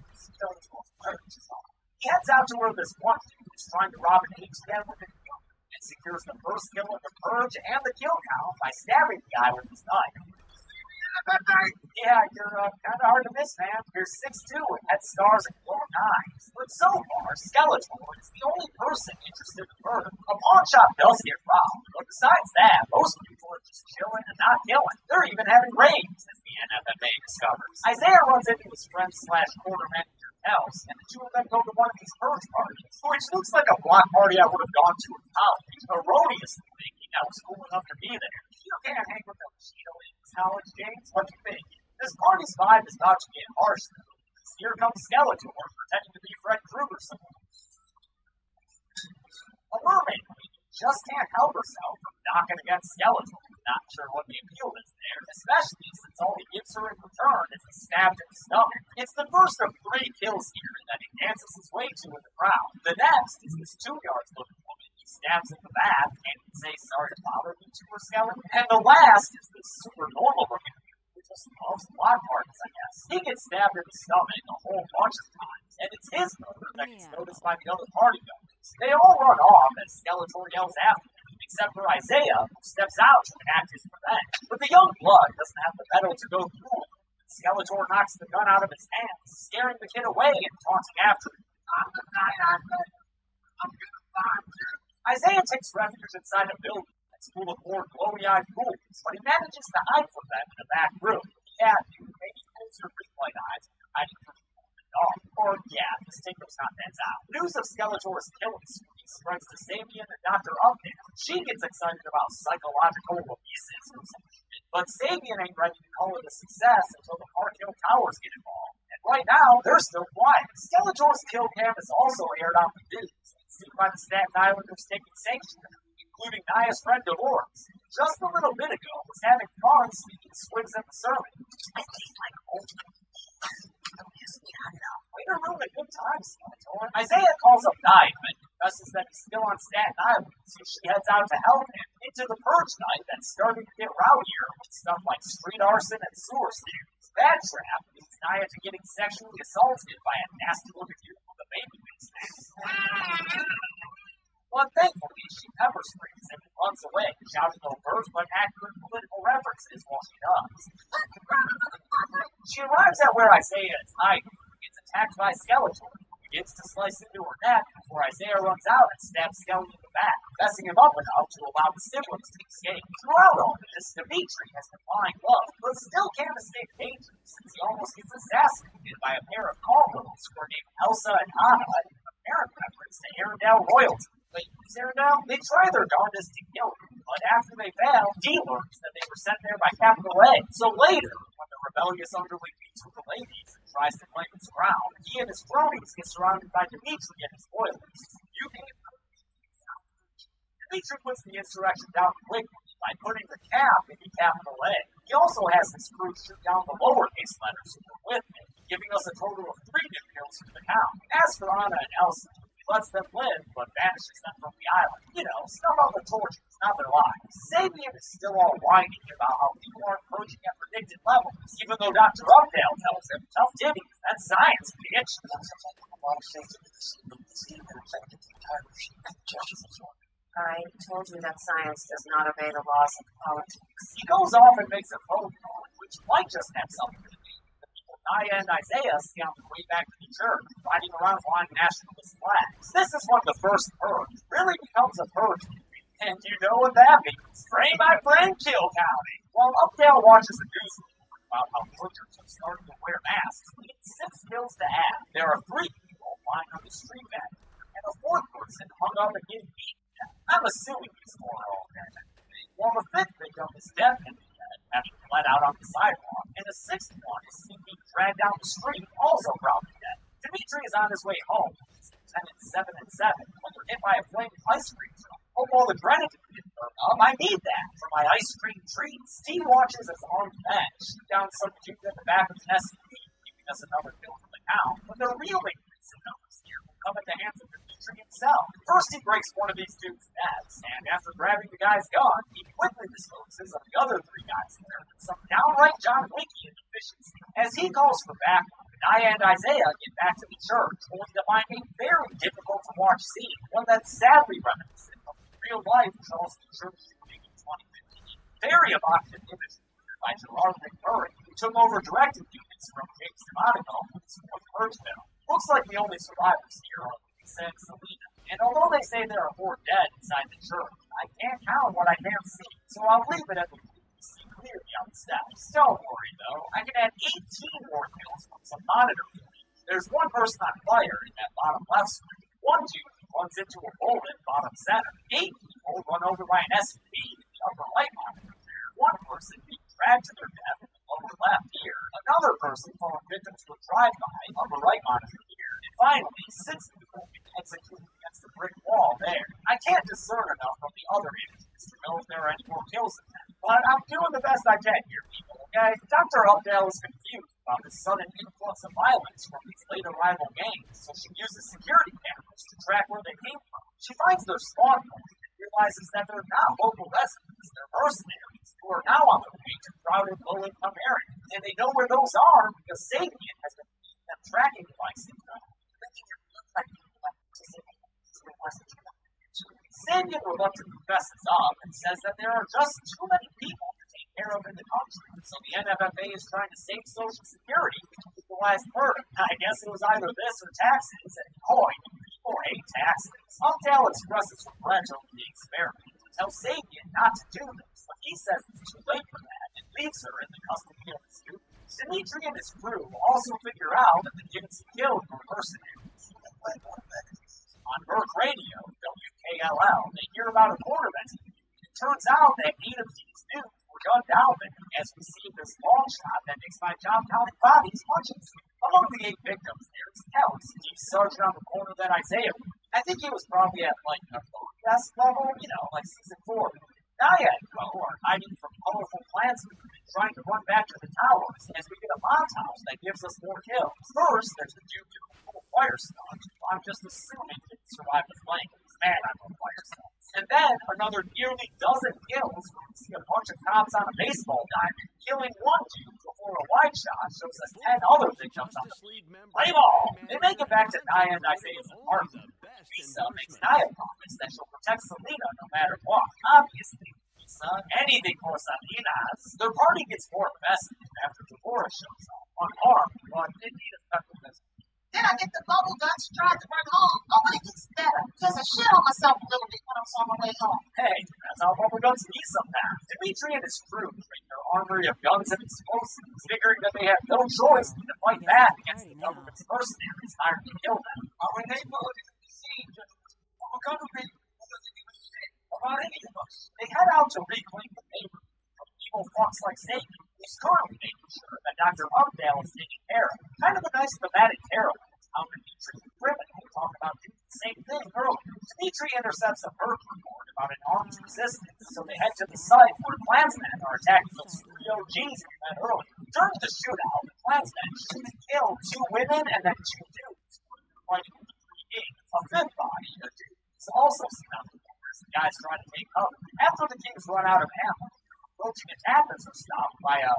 He heads out to where this one dude is trying to rob an ATM with a gun and secures the first kill of the purge and the kill count by stabbing the guy with his knife. Yeah, you're kind of hard to miss, man. You're 6'2" with head scars and glowing eyes. But so far, Skeletor is the only person interested in murder. A pawn shop does get robbed, but besides that, most people are just chilling and not killing. They're even having raids, as the NFFA discovers. Isaiah runs into his friend / quarter manager house, and the two of them go to one of these purge parties, which looks like a block party I would have gone to in college, erroneously thinking I was cool enough to be there. You can't hang with them Cheeto in college, James. What do you think? This party's vibe is about to get harsh, though. Here comes Skeletor, pretending to be Fred Krueger somewhere. A mermaid lady just can't help herself from knocking against Skeletor. Not sure what the appeal is there, especially since all he gives her in return is a stab to the stomach. It's the first of 3 kills here that he dances his way to in the crowd. The next is this 2-yard looking woman he stabs in the back and he says sorry to bother me to her skeleton. And the last is this super normal looking dude who just loves block parties, I guess. He gets stabbed in the stomach a whole bunch of times, and it's his murder that gets noticed by the other party members. They all run off as Skeletor yells after them, except for Isaiah, who steps out to enact his revenge. But the young blood doesn't have the mettle to go through him. Skeletor knocks the gun out of his hands, scaring the kid away and taunting after him. I'm gonna find you. Isaiah takes refuge inside a building that's full of more glowy-eyed ghouls, but he manages to hide from them in a back room. Yeah, dude, maybe close your big white eyes and hiding from the dog. Or, yeah, this tinker's not that's out. News of Skeletor's killing spree spreads to Sabian and Dr. Updale. She gets excited about psychological abuses or something. But Sabian ain't ready to call it a success until the Park Hill Towers get involved. And right now, they're still quiet. Skeletor's kill cam is also aired on the news, seen by the Staten Islanders taking sanctuary, including Naya's friend Dolores. Just a little bit ago, was having fun sneaking swigs in the sermon. I taste like old. Way to ruin a good time, Skeletor. Isaiah calls up Naya and confesses that he's still on Staten Island, so she heads out to help him into the purge night that's starting to get rowdier with stuff like street arson and sewer stairs. That trap leads Naya to getting sexually assaulted by a nasty looking dude with a baby face. But thankfully, she pepper sprays him and runs away, shouting overt but accurate political references while she does. She arrives at where Isaiah is hiding, gets attacked by Skeletor, begins to slice into her neck before Isaiah runs out and stabs Skeletor in the back, messing him up enough to allow the siblings to escape. Throughout all this, Dimitri has been lying low, but still can't escape danger since he almost gets assassinated by a pair of call girls who are named Elsa and Anna in apparent reference to Arendelle royalty. But Arendelle, they try their darndest to kill him, but after they fail, he learns that they were sent there by Capital A. So later, when the rebellious underling meets with the ladies and tries to claim his crown, he and his cronies get surrounded by Dimitri and his loyalists. Dimitri puts the insurrection down quickly by putting the cap into Capital A. He also has his crew shoot down the lowercase letters who were with him, giving us a total of 3 new kills for the count. As for Anna and Elsa, lets them live, but banishes them from the island. You know, stuff out the torches, not their lives. Sabian is still all whining about how people aren't purging at predicted levels, even though Dr. Updale tells him, tough titties, that's science, bitch. I told you that science does not obey the laws of politics. He goes off and makes a phone call, which might just have something to do. Naya and Isaiah stay on the way back to the church, riding around flying nationalist flags. This is when the first purge really becomes a purge movie. And you know what that means. Frame by frame kill counting. While Updale watches the news about how purgers are starting to wear masks, he needs 6 kills to add. There are 3 people lying on the street bed, and a 4th person hung up and getting beaten. I'm assuming he's more all dead. While the 5th victim is definitely dead, having bled out on the sidewalk, and the sixth one is seen being dragged down the street, also probably dead. Dimitri is on his way home. Lieutenants 7 and 7 when they're hit by a flaming ice cream truck. Hope all the grenades didn't burn up. I need that for my ice cream treats. Steve watches as armed men shoot down some dude at the back of an SUV, giving us another kill from the town. But the real increasing numbers here will come at the hands of Dimitri himself. First, he breaks one of these dudes' necks, and after grabbing the guy's gun, he quickly disposes of the other three guys there with some downright John Wickian efficiency. As he calls for backup, Naya and Isaiah get back to the church, only to find a very difficult to watch scene, one that's sadly reminiscent of the real life Charleston church shooting in 2015. Very evocative imagery by Gerard McMurray, who took over directing units from James Monaco with his fourth Purge film. Looks like the only survivors here are Lisa and Selena. And although they say there are 4 dead inside the church, I can't count what I can't see, so I'll leave it at the see clearly on the steps. Don't worry though, I can add 18 more kills from some monitor footage. There's one person on fire in that bottom left screen. One dude runs into a bullet bottom center. 8 people run over by an SUV in the upper right monitor there. One person being dragged to their death in the lower left here. Another person falling victim to a drive-by upper right monitor here. And finally, 6 people being executed against the brick wall there. I can't discern enough from the other images to know if there are any more kills in them. But I'm doing the best I can here, people, okay? Dr. Updale is confused about the sudden influx of violence from these late arrival gangs, so she uses security cameras to track where they came from. She finds their spawn point and realizes that they're not local residents, they're mercenaries who are now on their way to crowded low-income areas. And they know where those are because Sabian has been feeding them tracking devices. Sabian reluctantly fesses up and says that there are just too many people to take care of in the country, so the NFFA is trying to save Social Security to equalize murder. I guess it was either this or taxes, and boy, people hate taxes. Updale expresses regret over the experiment and tells Sabian not to do this, but he says it's too late for that and leaves her in the custody of the student. Dimitri and his crew also figure out that the kids killed were mercenaries. On Burke Radio, WKLL, they hear about a quarterback. It turns out that 8 of these dudes were gunned down there, as we see this long shot that makes my job counting bodies punches. Among the 8 victims, there's Kelly, Steve Sargent on the corner that Isaiah was. I think he was probably at like a best level, like season 4. Naya and Co are hiding from colorful Klansmen and trying to run back to the towers as we get a montage that gives us more kills. First, there's the dude who full fire stunt. I'm just assuming didn't survive the flames. Man, I love fire stunts. And then another nearly dozen kills where we see a bunch of cops on a baseball diamond killing one dude before a wide shot shows us 10 other victims on the field. Play ball! They make it back to Naya and Isaiah's apartment. Lisa makes Naya promise that she'll protect Selena no matter what. Obviously, Lisa, anything for Salinas. Their party gets more invested after Deborah shows up, unarmed, but in need of medical visit. Then I get the bubble guts, tried to run home. Oh, but it gets better because I shit on myself a little bit when I was on my way home. Hey, that's how bubble guts be sometimes. Dimitri and his crew bring their armory of guns and explosives, figuring that they have no choice but to fight back against the government's mercenaries hired to kill them. When they pull into the siege, the government doesn't give a shit about any of us. They head out to reclaim the neighborhood from evil fucks like Satan, who's currently making sure that Dr. Updale is taken care of. Kind of a nice thematic parallel to how Dimitri and Criminal talk about doing the same thing earlier. Dimitri intercepts a bird report about an armed resistance, so they head to the site where Klansmen are attacking those 3 OGs we met earlier. During the shootout, the Klansmen shoot and kill 2 women and then 2 dudes who are fighting with the 3 Kings. A 5th body, a dude, is also seen on the floor as the guys trying to take cover. After the Kings run out of ammo, approaching attackers are stopped by a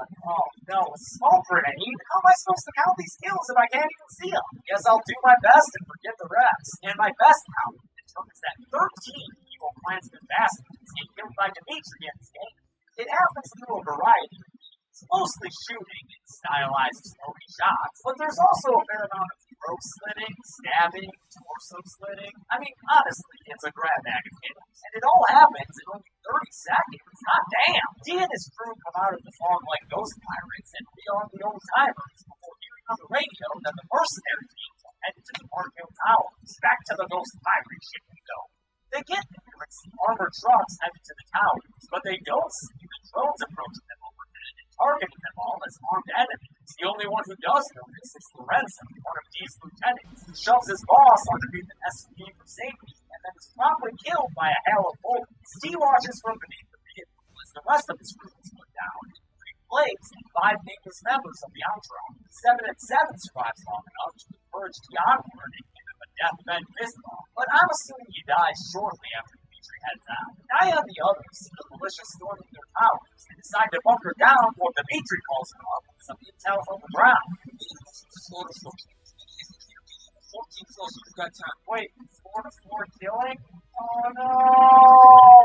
smoke grenade. How am I supposed to count these kills if I can't even see them? Guess I'll do my best and forget the rest. And my best count determines that 13 evil Klansmen bastards get killed by Dimitri in this game. It happens through a variety of means, mostly shooting and stylized smoky shots, but there's also a fair amount of throat slitting, stabbing, torso slitting. I mean, honestly, it's a grab bag of kills. And it all happens in only 30 seconds. Hot damn! D and his crew come out of the fog like ghost pirates and rearm the old timers before hearing on the radio that the mercenary teams are headed to the Park Hill Towers. Back to the ghost pirate ship we go. They get there and see armored trucks headed to the towers, but they don't see the drones approaching them overhead. targeting them all as armed enemies. The only one who does notice is Lorenzo, one of D's lieutenants, who shoves his boss underneath an SUV for safety and then is promptly killed by a hail of bullets. D watches from beneath the vehicle as the rest of his crew is put down. Blaze and 5 nameless members of the entourage. 7 and 7 survives long enough to encourage the onward and give him a deathbed fist bump, but I'm assuming he dies shortly after Dimitri heads out. I and the others see the militia storming their towers and decide to bunker down before Dimitri calls them up with some intel from the ground. 14 kills, you got time. Wait, 4 to 4 killing? Oh no!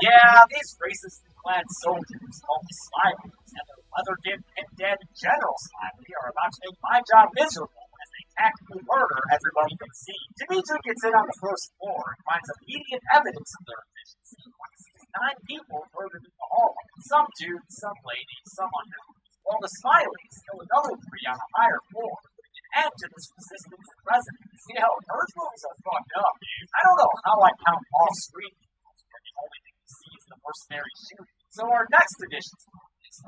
Yeah, these racist-clad soldiers, called the Smileys, and their leather-dipped and dead General Smiley are about to make my job miserable as they tactically murder everybody can see. Dimitri gets in on the first floor and finds immediate evidence of their efficiency when he sees 9 people murdered in the hallway. Some dudes, some ladies, some unknown. While the Smileys kill another 3 on a higher floor. Add to this resistance and resonance. You know, Purge movies are fucked up, dude. I don't know how I count off-screen kills where the only thing you see is the mercenary shooting. So our next edition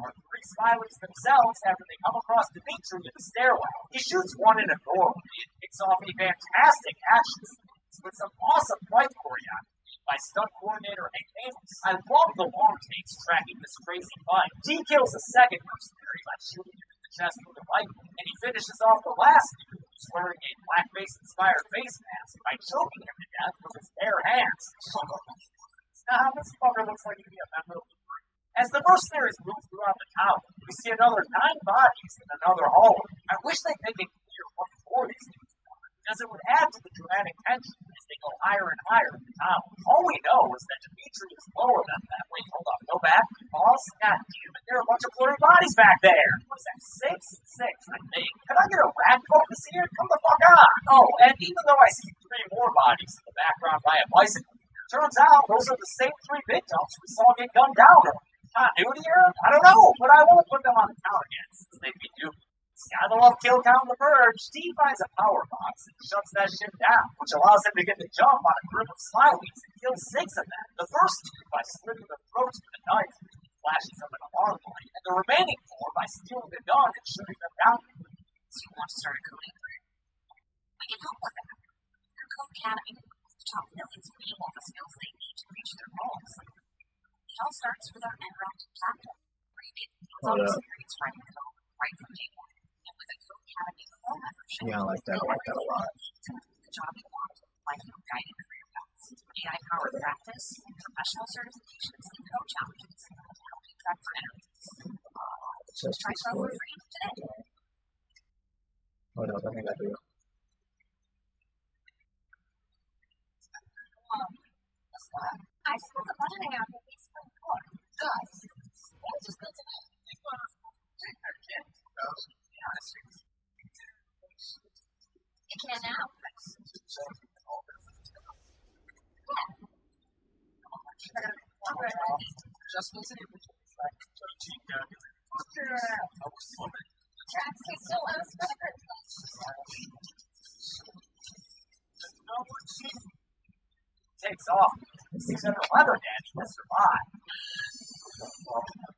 are the 3 Smileys themselves after they come across Dimitri in the stairwell. He shoots one in a doorway and kicks off a fantastic action sequence with some awesome fight choreography by stunt coordinator Hank Amos. I love the long takes tracking this crazy fight. D kills a second mercenary by shooting him in the chest with a rifle, and he finishes off the last dude who's wearing a blackface-inspired face mask by choking him to death with his bare hands. This fucker looks like he'd be a member of the group. As the mercenaries move throughout the tower, we see another 9 bodies in another hallway. I wish they'd make it clear what floor these dudes are, because it would add to the dramatic tension as they go higher and higher in the tower. All we know is that Dimitri is lower than that. Wait, hold up, go back. Pause. God damn it, there are a bunch of blurry bodies back there. What is that, 6? 6, I think. Can I get a rat focus here? Come the fuck on. Oh, and even though I see 3 more bodies in the background by a bicycle, turns out those are the same 3 victims we saw get gunned down earlier. Continuity here? I don't know, but I won't put them on the count again, since they'd be duped. Gotta love kill count the Verge. Steve finds a power box and shuts that shit down, which allows him to get the jump on a group of Smileys and kill 6 of them. The first 2 by slitting their throats with a knife, which flashes them an alarm light, and the remaining 4 by stealing the gun and shooting them down. So you want to start a coding career? We can help with that. Your Code Academy will taught millions of people the skills they need to reach their goals. It all starts with our interactive platform, where you get hands-on experience writing code right from day one. And with a Code Academy Core membership, Yeah, I like that a lot. The job you want, lifelong guided career paths, AI-powered practice, professional certifications, and code challenges to help you prep for interviews. Try Code for free today. What else? I think I do. I saw the budgeting app in this report. Does. That's just good to know. It can now. Just listen to takes off. 600 leather daddy will survive.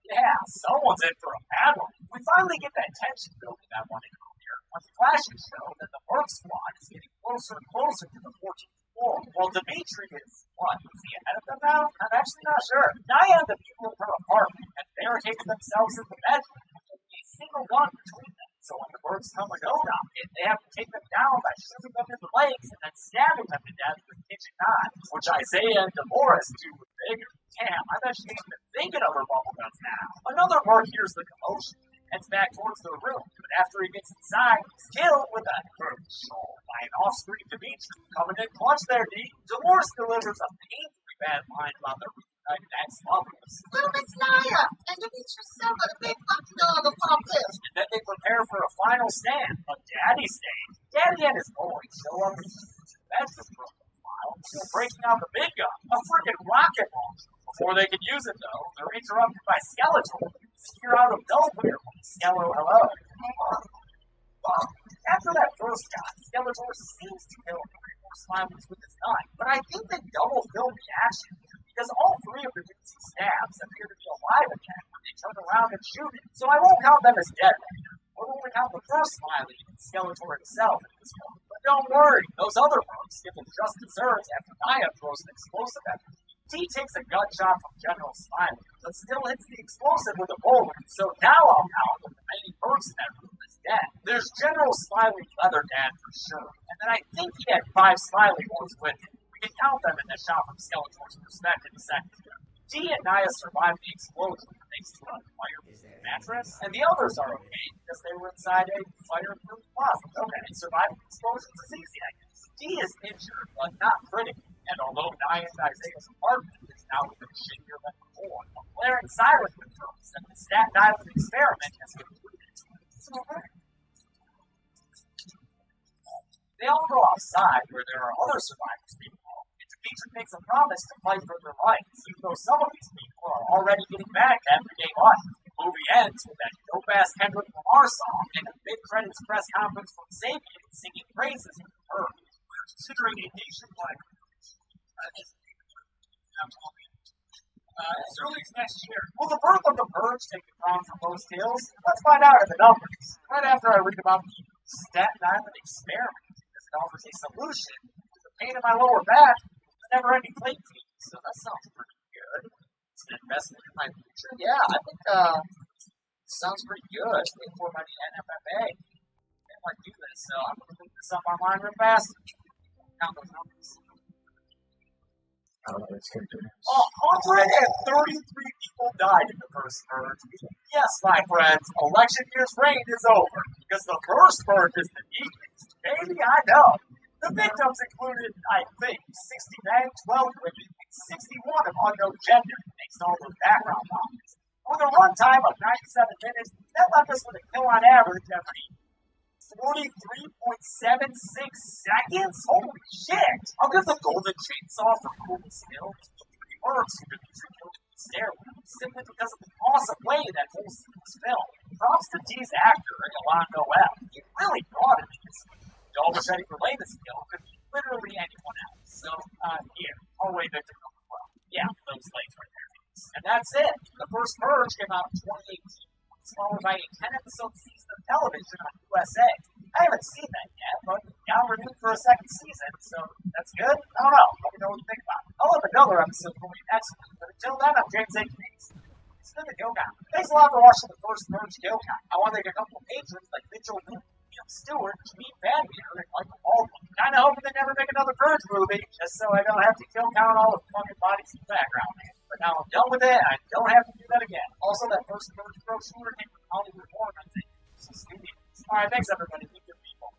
Yeah, someone's in for a bad one. We finally get that tension building I wanted earlier when flashes show that the work squad is getting closer and closer to the 14th floor. Well, Dimitri is, what, is he ahead of them now? I'm actually not sure. Naya and the people in her apartment have barricaded themselves in the bedroom with a single gun between them. So when the birds come and go down, they have to take them down by shooting them in the legs and then stabbing them to death with kitchen knives, which Isaiah and Dolores do with vigor. Damn, I bet she ain't even thinking of her bubble guns now. Another mark hears the commotion and heads back towards the room, but after he gets inside, he's killed with a curveball by an off-screen Dimitri. Coming in clutch there, D. Dolores delivers a painfully bad line about their reunited ex-lovers. Little Miss Naya and Dimitri Silva, the big fucking dog of Pompous. And then they prepare for a final stand, a daddy stand. Daddy and his boys show up in the bedroom for a while, still breaking out the big gun, a freaking rocket launcher. Before they can use it, though, they're interrupted by Skeletor, here out of nowhere when Skeletor, hello. After that first shot, Skeletor seems to kill 3 more Smileys with his knife, but I think they double-film the action, because all 3 of the dudes he stabs appear to be alive again when they turn around around and shoot it. So I won't count them as dead right now. We'll only count the first Smiley and Skeletor himself at this point. But don't worry, those other ones get them just deserved after Naya throws an explosive at them. T takes a gunshot from General Smiley, but still hits the explosive with a bullet, so now I'll count the remaining birds in that room as dead. There's General Smiley Leatherdad for sure, and then I think he had 5 Smiley ones with him. We can count them in the shot from Skeletor's perspective a second ago. T and Naya survived the explosion thanks to a fire mattress, and the others are okay because they were inside a fireproof closet. Okay, surviving explosions is easy, I guess. T is injured, but not critically. And although Naya and Isaiah's apartment is now even shadier than before, a flaring siren controls and the Staten Island experiment has concluded. They all go outside where there are other survivors being held, and Dimitri makes a promise to fight for their lives, even though some of these people are already getting back to everyday life. The movie ends with that dope-ass Kendrick Lamar song and a mid-credits press conference from Sabian singing praises for her. We're considering a nationwide as early as next year. Will the birth of the Purge take the crown from most hills? Let's find out in the numbers. Right after I read about the Staten Island experiment, because it offers a solution to the pain in my lower back and the never-ending plate feet. So that sounds pretty good. It's an investment in my future. Yeah, I think sounds pretty good. Waiting for my NFFA. I might do this, so I'm going to look this up online real fast. Count those numbers. I don't know this character. 133 people died in the first purge. Yes, my friends, election year's reign is over because the first purge is the deepest. Baby, I know. The victims included, I think, 60 men, 12 women, and 61 of unknown gender, thanks to all those background knowledge. With a runtime of 97 minutes, that left us with a kill on average every 43.76 seconds? Holy shit! I'll give the golden chainsaw for cool skill to the 3 birds who did these killed in the stairwell, simply because of the awesome way that whole scene was filmed. Props to T's actor, Elon Noel. He really brought it in this scene. Y'all wish I could relay the skill could be literally anyone else. So, here, I'll wait victim number 12. Yeah, those legs right there. And that's it. The first purge came out in 2018. Followed by a 10-episode season of television on USA. I haven't seen that yet, but got renewed for a second season, so that's good? I don't know. Let me know what you think about it. I'll have another episode for you next week, but until then, I'm James H. It's been the Gilcon. Thanks a lot for watching the first Purge Gilcon. I want to thank a couple of patrons like Mitchell Newton, Neil Stewart, Janine Van Meter, and Michael Baldwin. Kinda hoping they never make another Purge movie, just so I don't have to kill count all the fucking bodies in the background. But now I'm done with it, and I don't have to do that again. Also, that first Purge brochure came from Hollywood Horror, I think. Alright, thanks everybody. Be good people.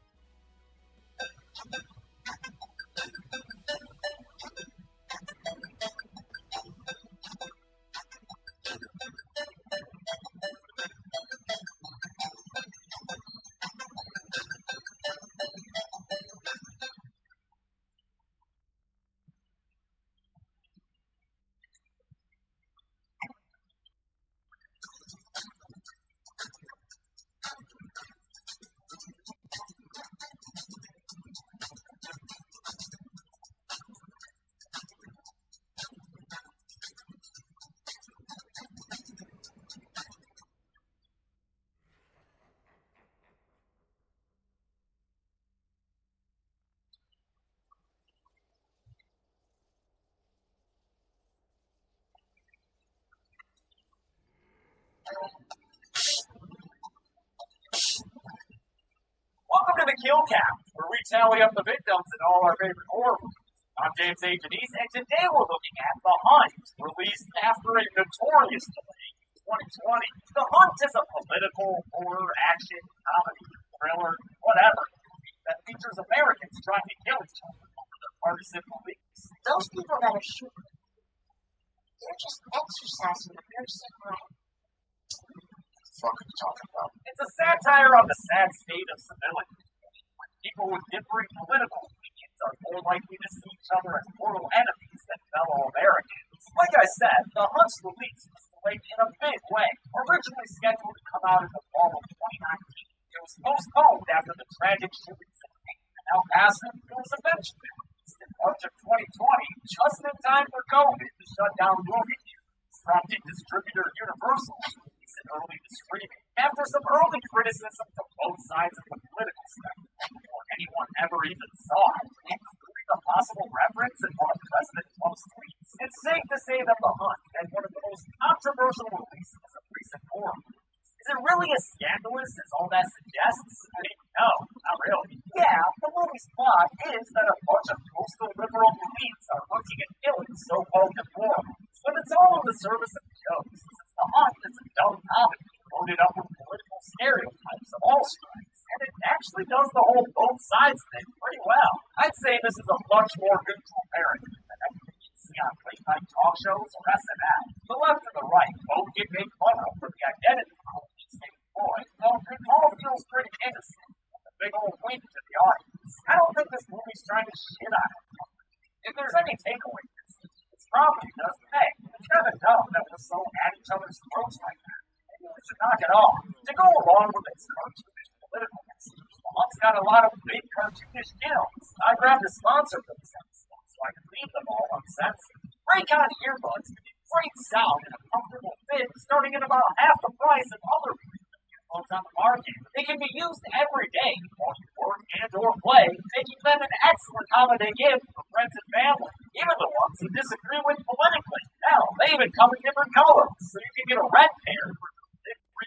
Welcome to the Kill Count, where we tally up the victims in all our favorite horror movies. I'm James H. Denise, and today we're looking at The Hunt, released after a notorious delay in 2020. The Hunt is a political, horror, action, comedy, thriller, whatever, that features Americans trying to kill each other over their partisan beliefs. Those people that are shooting, they're just exercising the nursing right. What are you talking about? It's a satire on the sad state of civility. When people with differing political opinions are more likely to see each other as mortal enemies than fellow Americans. Like I said, The Hunt's release was delayed in a big way. Originally scheduled to come out in the fall of 2019, it was postponed after the tragic shootings in Maine and El Paso. It was eventually released in March of 2020, just in time for COVID to shut down movie theaters, prompting distributor Universal to release in early streaming after some early criticism from both sides of the political spectrum before anyone ever even saw it, including a possible reference in one of President Trump's tweets. It's safe to say that The Hunt had one of the most controversial releases of recent horror movies. Is it really as scandalous as all that suggests? I mean, no, not really. Yeah, the movie's plot is that a bunch of coastal liberal elites are looking at killing so-called deplorers, but it's all in the service of jokes, since The Hunt is a dumb comedy loaded up with political stereotypes of all stripes, and it actually does the whole both sides thing pretty well. I'd say this is a much more neutral parody than anything you'd see on late-night talk shows or SNL. The left and the right both get made fun of for the identity politics they employ, though it all feels pretty innocent, with a big old wink to the audience. I don't think this movie's trying to shit on it. If there's any takeaway from this, it's probably just, hey, it's kind of dumb that we're so at each other's throats like that. Maybe we should knock it off. To go along with its cartoonish political message, The Hunt's got a lot of big cartoonish kills. I grabbed a sponsor for this episode so I can leave them all uncensored. Raycon earbuds can get great sound in a comfortable fit starting at about half the price of other earbuds on the market. They can be used every day while you work and or play, making them an excellent holiday gift for friends and family, even the ones you disagree with politically. Hell, they even come in different colors, so you can get a red pair for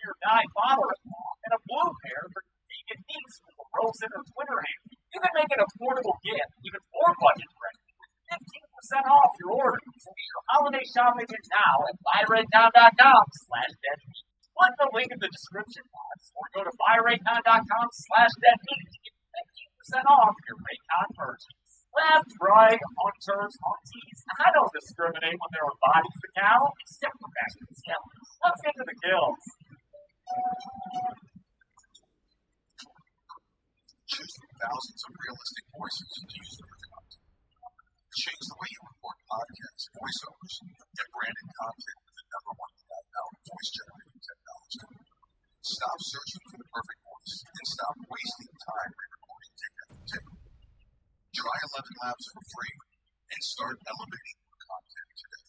your dying father-in-law and a blue pair for your vegan niece with a rose in her Twitter handle. You can make an affordable gift even more budget-friendly with 15% off your order. So get your holiday shopping in now at buyraycon.com/deadmeat. Click the link in the description box or go to buyraycon.com/deadmeat to get 15% off your Raycon purchase. Left, right, hunters, hunties. I don't discriminate when there are bodies to count, except for bashing skeletons. Let's get to the kills. Choosing thousands of realistic voices to use for content. Change the way you record podcasts, voiceovers, and branded content with the #1 out voice-generating technology. Stop searching for the perfect voice and stop wasting time re-recording take after take. Try 11 Labs for free and start elevating your content today.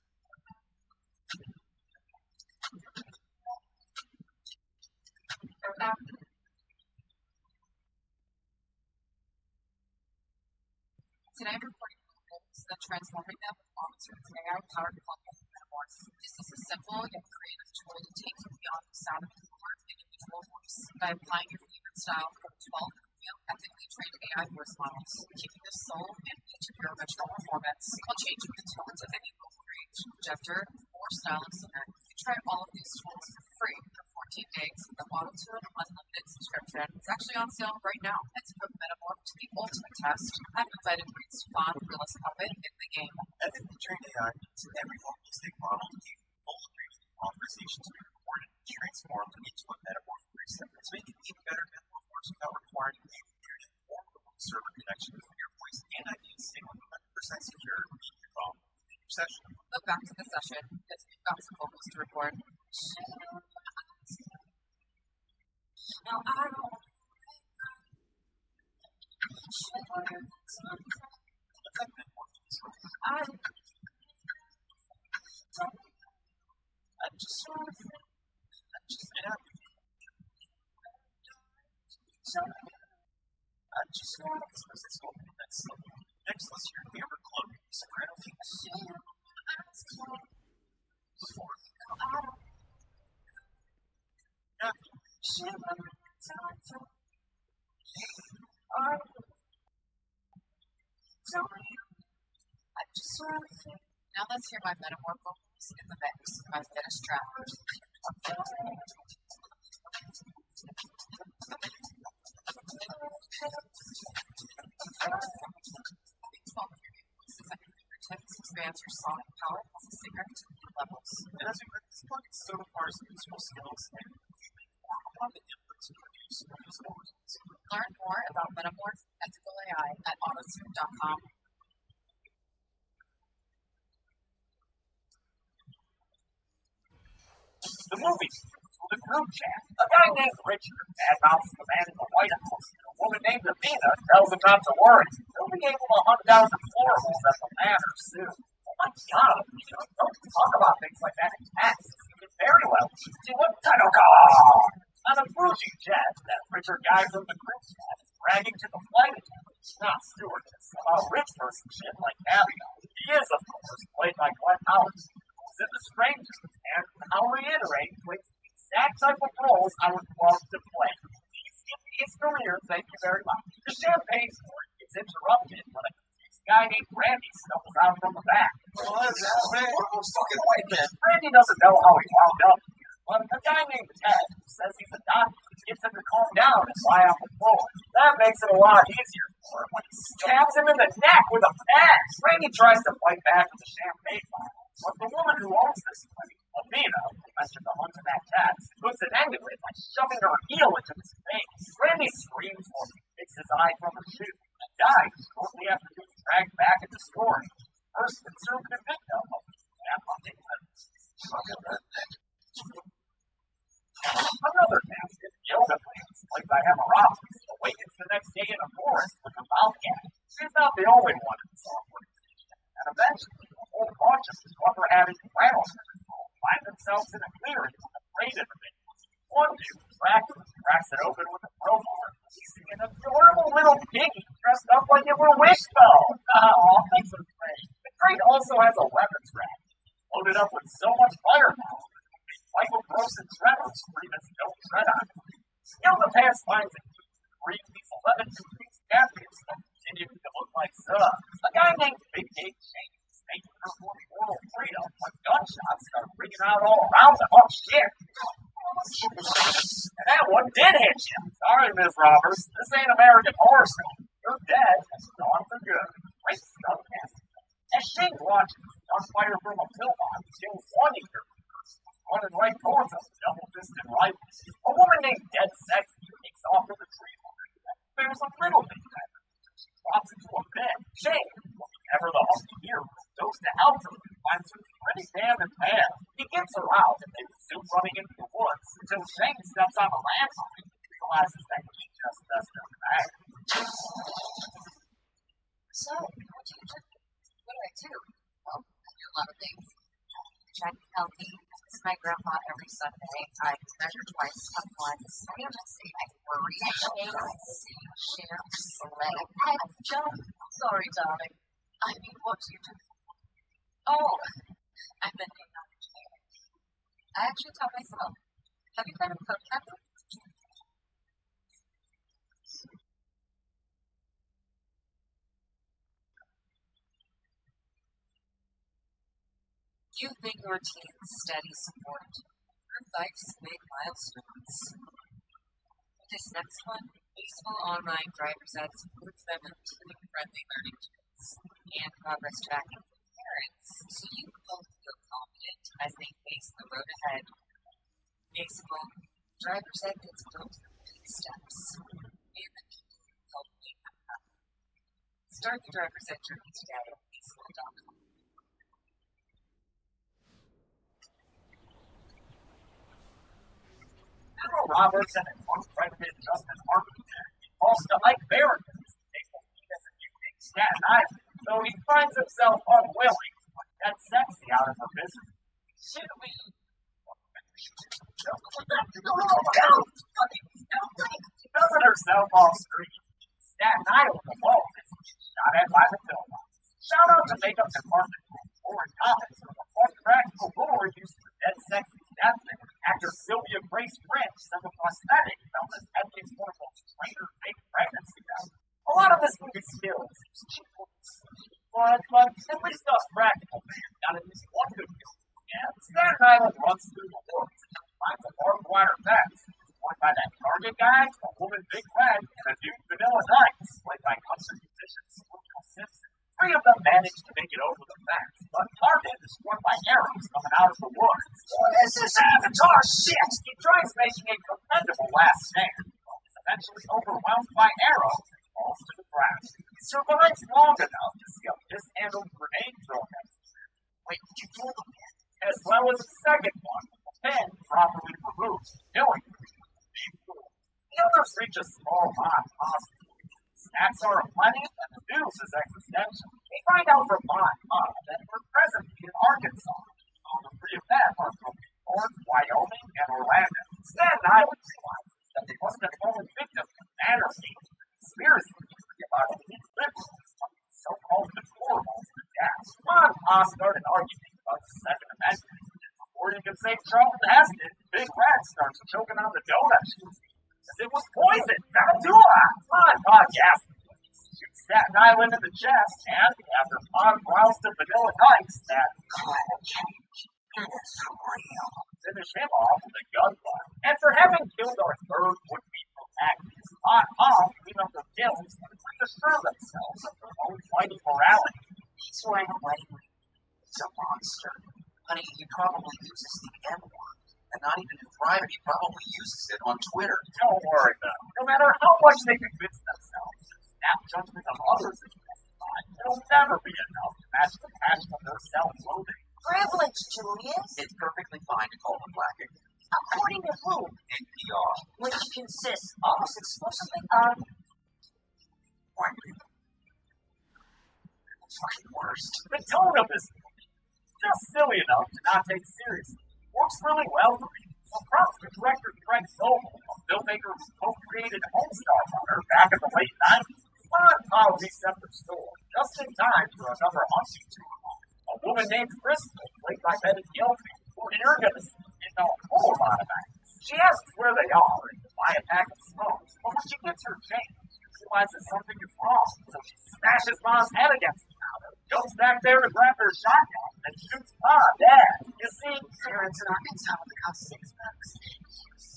Today I'm reporting rules that transforming them with monsters and AI-powered content metamorphs. This is a simple yet creative tool to take you beyond the sound of your individual voice by applying your favorite style from 12 real ethically trained AI voice models, keeping the soul in each of your original performance while changing the tones of any vocal range, gender, or style of singer. You try all of these tools for free for 14 days with the Auto-Tune Unlimited subscription. It's actually on sale right now. Let's put Metamorph to the ultimate test. I've invited Reed's fond realist puppet in the game. Ethically trained AI means every vocalistic model to keep full agreement with authorizations to be recorded and transformed into a metamorph preset. Let's make it even better metamorphs without requiring a internet or remote server connection for your voice and ideas stay 100% secure in your phone in your session. Go back to the session because we've got some vocals to record. Now I don't Next, let's hear Amber Cloak, soprano female. Now let's hear my metamorph vocals in the mix, my finished track. Expands your sonic palette as a singer to new levels. And as we work this book, it so requires musical skills and how the inputs to produce musical results. Learn more about Metamorph Ethical AI at autotune.com. The movie, the group chat. A guy named Richard badmouths the man in the White House. A woman named Athena tells him not to worry. He'll be able to hunt down the deplorables at the manor soon. Oh my God, don't talk about things like that in text. You can Very well. See what Tanoka! On a cruising jet, that richer guy from the cruise jet is bragging to the flight attendants, not stewardess, about rich person shit like caviar. He is, of course, played by Glenn Howard, who's in The Stranger, and I'll reiterate, plays the exact type of roles I would love to play. He's in his career, thank you very much. The champagne story gets interrupted when a guy named Randy stumbles out from the back. What is that, man? Who's fucking white man? Randy doesn't know how he wound up here, but a guy named Ted, who says he's a doctor, gets him to calm down and lie on the floor. That makes it a lot easier for him when he stabs him in the neck with a bat. Randy tries to fight back with a champagne bottle, but the woman who owns this place, Avina, who mentioned the hunt of that cat, puts an end to it by shoving her heel into his face. Randy screams for him, takes his eye from her shoe, and dies shortly after being dragged back into storage. First conservative victim of that hunting methods. Fucking redneck. Another captain, Yoga Pants, played by Emma Roberts, awakens the next day in a forest with a wildcat. She's not the only one in the software station, and eventually, a whole bunch of rubber-having flannel find themselves in a clearing with a freight intervention. One dude cracks it open with a crowbar, releasing an adorable little piggy dressed up like it were Wishbone. Aw, thanks for the crate. The crate also has a weapons rack, loaded up with so much firepower. Michael Gross and Trevor scream as don't tread on it. Yoga Pants finds a key to read these 11 complete champions that continue to look like subs. A guy named Big Dave Shane is making her for moral freedom when gunshots start ringing out all around them. Oh shit! And that one did hit you. Sorry, Ms. Roberts. This ain't American Horror Story. You're dead and gone for good. Great stuff, man. As Shane watches gunfire from a pillbox kills one eager running right towards us, double-fisted rifles. A woman named Dead Sexy takes off with a tree line. There's a little bit better. She drops into a bed. Shane, looking ever the husky hero, goes to help her and finds her pretty damn impaled. He gets her out and they resume running into the woods until Shane steps on a landmine and realizes that he just messed up bad. So, what do you do? What do I do? Well, I do a lot of things. I try to be healthy. I visit my grandma every Sunday. I measure twice, cut once. I don't say I worry. I share, slay. I jump. Sorry, darling. I mean, what do you do? Oh, I'm a engineer. I actually taught myself. Have you heard of code captain? You've been your team's steady support through life's big milestones. This next one, useful online driver's eds includes them intuitive-friendly learning tools and progress tracking for parents, so you both feel confident as they face the road ahead. Baseball, driver's ed gets built through big steps, and the people who help make them happen. Start the driver's ed journey today at baseball.com. Emma Roberts and an uncredited Justin Harpington falls to Ike Barrington, able to meet as a unique Staten Island, though he finds himself unwilling to put that sexy out of her business. Should we? Doesn't herself off screen. Staten Island alone is shot at by the film. Shout out to makeup department or comments for the fun practical lore used for Dead Sexy Death. Actor Sylvia Grace French said the prosthetic felt as heavy as one of those trainer fake pregnancy tests. A lot of this movie still seems cheap, but at least us practical fans got at least one good film. And Staten Island runs through the woods and finds a barbed wire fence, joined by that Target guy, a woman Big Red, and a dude Vanilla Nice, played by country musician Samuel Simpson. Three of them manage to make it over the fence, but Target is struck by arrows coming out of the woods. This is Avatar shit! He tries making a commendable last stand, but is eventually overwhelmed by arrows and falls to the ground. He survives long enough to see a mishandled grenade thrown at him. Wait, did you kill the pen? As well as a second one, with the pen properly removed, killing him. The others reach a small mod hospital. Snacks are aplenty, and the news is existential. They find out from Mom that we're presently in Arkansas. All the three of them are from North White St. Charles tested, Big Rat starts choking on the donut shoes. As it was poison. Garadula! On podcast. Shoots Staten Island in the chest, and after Pond growls to Vanilla Nights that climate change is real. Finish him off with a gunfire. After having killed our third would-be protagonist, Pond clean up their kills and reassure themselves of their own fighting morality. He's wearing a wedding ring. He's a monster. Honey, he probably uses the N-word. And not even in private, he probably uses it on Twitter. Don't worry, though. No matter how much they convince themselves that snap judgment of others is justified, it'll never be enough to match the passion of their self-loathing. Privilege, Julius. It's perfectly fine to call them black. According to who? NPR. Which consists almost exclusively of white people. Fucking worst. The tone of this movie is just silly enough to not take seriously. Works really well for me. So props to director Greg Sobel, a filmmaker who co-created Homestar Runner back in the late 90s. Fun how he set the store just in time for another hunting tour. A woman named Crystal, played by Betty Gilpin, who you're going to see in a whole lot of acts. She asks where they are and to buy a pack of smokes, but when she gets her change, she realizes something is wrong, so she smashes Mom's head against the counter, goes back there to grab her shotgun, and shoots Mom dead. You see, parents in Arkansas with got $6.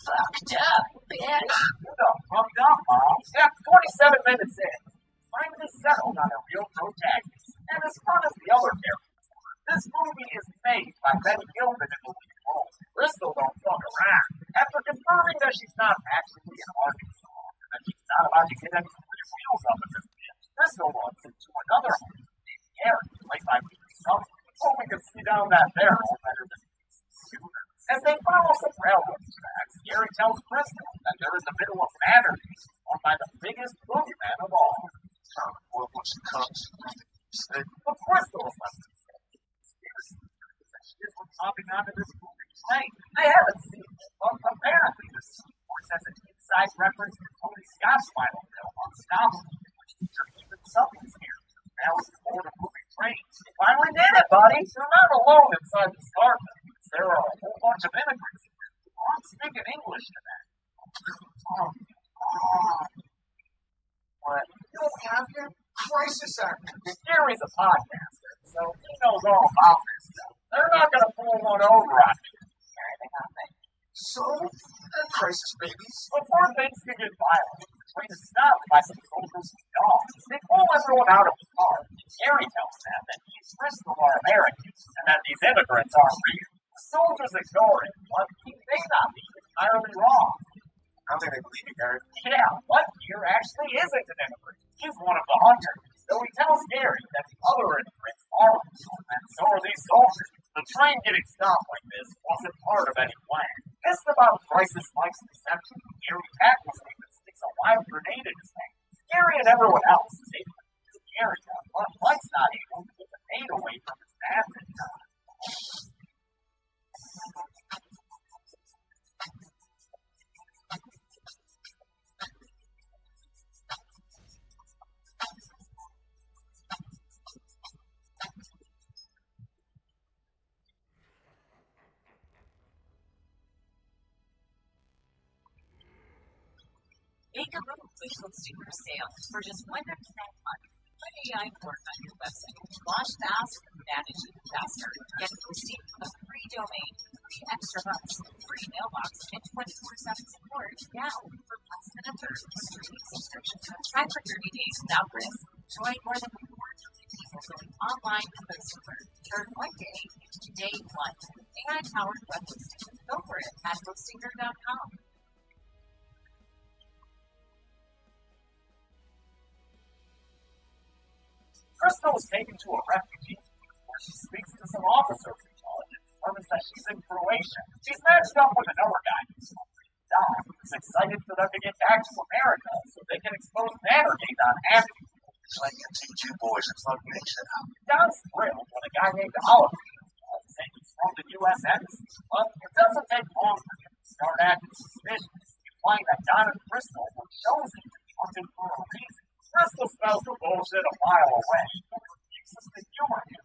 Fucked up, bitch. You done fucked up, Mom. Yeah, 27 minutes in. Finally settled on a real protagonist, and as fun as the other characters. This movie is made by Betty Gilpin in the lead role. Crystal don't fuck around. After confirming that she's not actually in Arkansas, and that she's not about to get any free wheels up in this bitch, Crystal runs into another hunter named Gary, played by Peter Summer. So we can see down that barrel better than sooner. As they follow some railroad tracks, Gary tells Crystal that they're in the middle of Matters, run by the biggest boogeyman of all. What was the cops? But Crystal is left is what's hopping onto this movie train. I haven't seen it, but apparently this sequence has an inside reference to Tony Scott's final film, Unstoppable, which featured even Summer's character. Now it's board of moving trains. You finally did it, buddy! You're not alone inside the Scarlet. There are a whole bunch of immigrants here who aren't speaking English to that. What? You don't have your crisis actor. Gary's a podcaster, so he knows all about this stuff. They're not going to pull one over on me. Anything on me. So, crisis babies. Before things can get violent, the train is stopped by some soldiers and dogs. They pull everyone out of the car. Gary tells them that these Bristol are Americans and that these immigrants aren't real. The soldiers ignore it, but he may not be entirely wrong. I don't think they believe you, Gary. Yeah, but here actually isn't an immigrant. He's one of the hunters. So he tells Gary that the other immigrants are real, and so are these soldiers. The train getting stopped like this wasn't part of any plan. Pissed about Crisis Mike's deception, Gary tackles him and sticks a live grenade in his hand. Gary and everyone else is able to use Gary down, but Mike's not able to get the grenade away from his hand in time. Make a move with consumer sales for just $109 a month. Put AI work on your website. Launch fast, manage it faster. Get receipt of free domain, free extra months, free mailbox, and 24/7 support now for less than a third of the streaming subscription. Try for 30 days without risk. Join more than 4 million people going online with consumer. Turn one day into day one. AI-powered web hosting. Go for it at hostinger.com. Crystal is taken to a refugee camp where she speaks to some officers and determines that she's in Croatia. She's matched up with another guy who's Don, who's excited for them to get back to America so they can expose Bannergate on Happy. It's like two boys and plug mix it up. Don's thrilled when a guy named Oliver saying he's from the U.S. Embassy, but it doesn't take long for him to start acting suspicious, implying that Don and Crystal were chosen to be hunted for a reason. Crystal smells the bullshit a mile away, but refuses to humor him.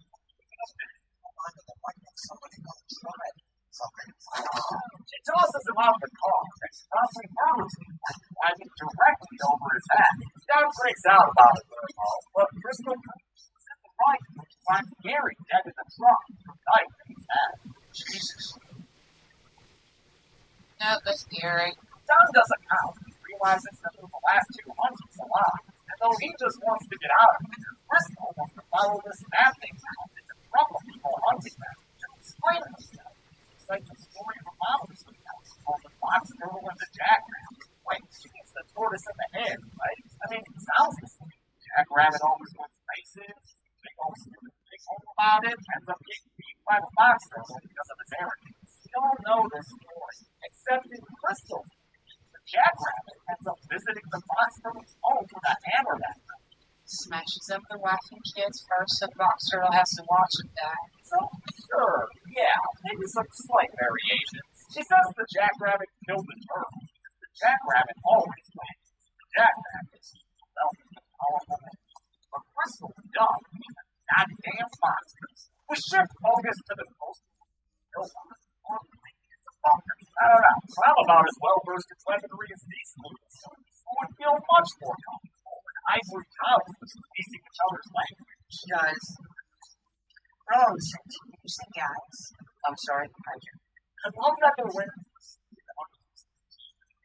Somebody will try. So something. She tosses him out the car and promptly murders him, driving directly over his head. Don freaks out about it, but Crystal is in the right when she finds Gary dead in the truck, with a knife in his head. Jesus. No, that's scary. Don doesn't count. He realizes that they're the last two hunters alive, and though he just wants to get out of it, Crystal wants to follow this mad thing out and confront the people hunting them to explain themselves. It's like the story of a monster called the fox turtle and the jackrabbit. Wait, she gets the tortoise in the head, right? I mean, it sounds the same. Jackrabbit always wins races. Big old stupid big hole about it. Ends up getting beat by the fox turtle because of his arrogance. We all know this story, except in Crystal. The jackrabbit ends up visiting the fox turtle's home with a hammer that night. Smashes up the wife and kids first, so Fox Turtle has to watch him die. So, sure, yeah, maybe some slight variations. She says the jackrabbit killed the turtle. The jackrabbit always wins. The jackrabbit is powerful man. But Crystal is dumb. Not damn monsters. We shift focus to the coast. I don't know. I'm about as well versed in weaponry as these movies, so I would feel much more comfortable when ivory towers was speaking each other's language. Guys. Rose, guys. I'm sorry, I do. I love that they're wearing this.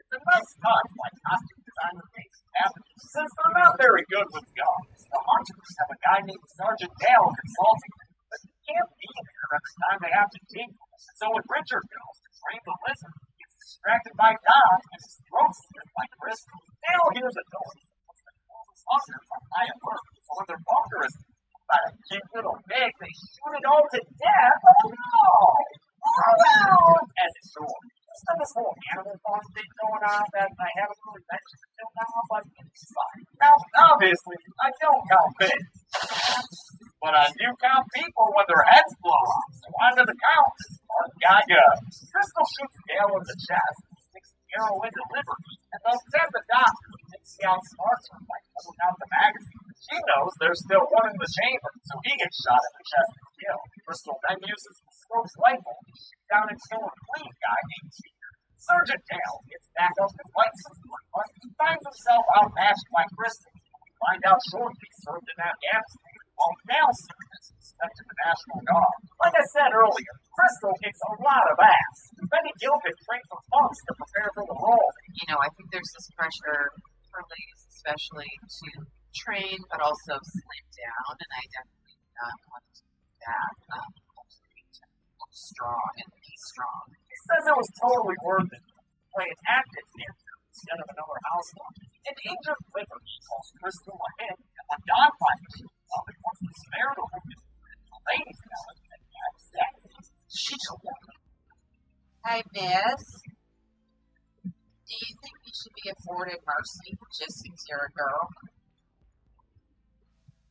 It's a nice touch, like costume designer makes happen. Since they're not very good with guns, the hunters have a guy named Sergeant Dale consulting them, but he can't be there every time they have to dig. So when Richard goes to train the lizard, he gets distracted by Don and his throat slit by Crystal. Dale hears a noise. Hunters are high alert, so when their bunker is about a cute little pig, they shoot it all to death. Oh no! Oh no! As it's short. There's this whole animal farm thing going on that I haven't really mentioned until now, but it's fine. Now, obviously, I don't count pigs. But I do count people when their heads blow off. So onto the count. Our guy goes. Crystal shoots Dale in the chest, sticks the arrow into Liberty, and they'll send the doctor and see how smart her by pulling out the magazine. She knows there's still one in the chamber, so he gets shot in the chest and killed. Crystal then uses the scope's rifle to shoot down and kill a clean guy named Peter. Sergeant Dale gets back up and fights him, but he finds himself outmatched by Crystal. We find out shortly served in Afghanistan, while Dale served sent to the National Guard. Like I said earlier, Crystal kicks a lot of ass. Benny Gilpin trained for months to prepare for the role. You know, I think there's this pressure for ladies, especially to train, but also slim down, and I definitely do not want to do that. Look strong and be strong. He says it was totally worth it to play an active character instead of another housewife. An injured Liberty calls Crystal ahead on dogfight while he wants to spare the woman. The ladies know it and have sex. She's a woman. Hi, Miss. Do you think you should be afforded mercy just because you're a girl?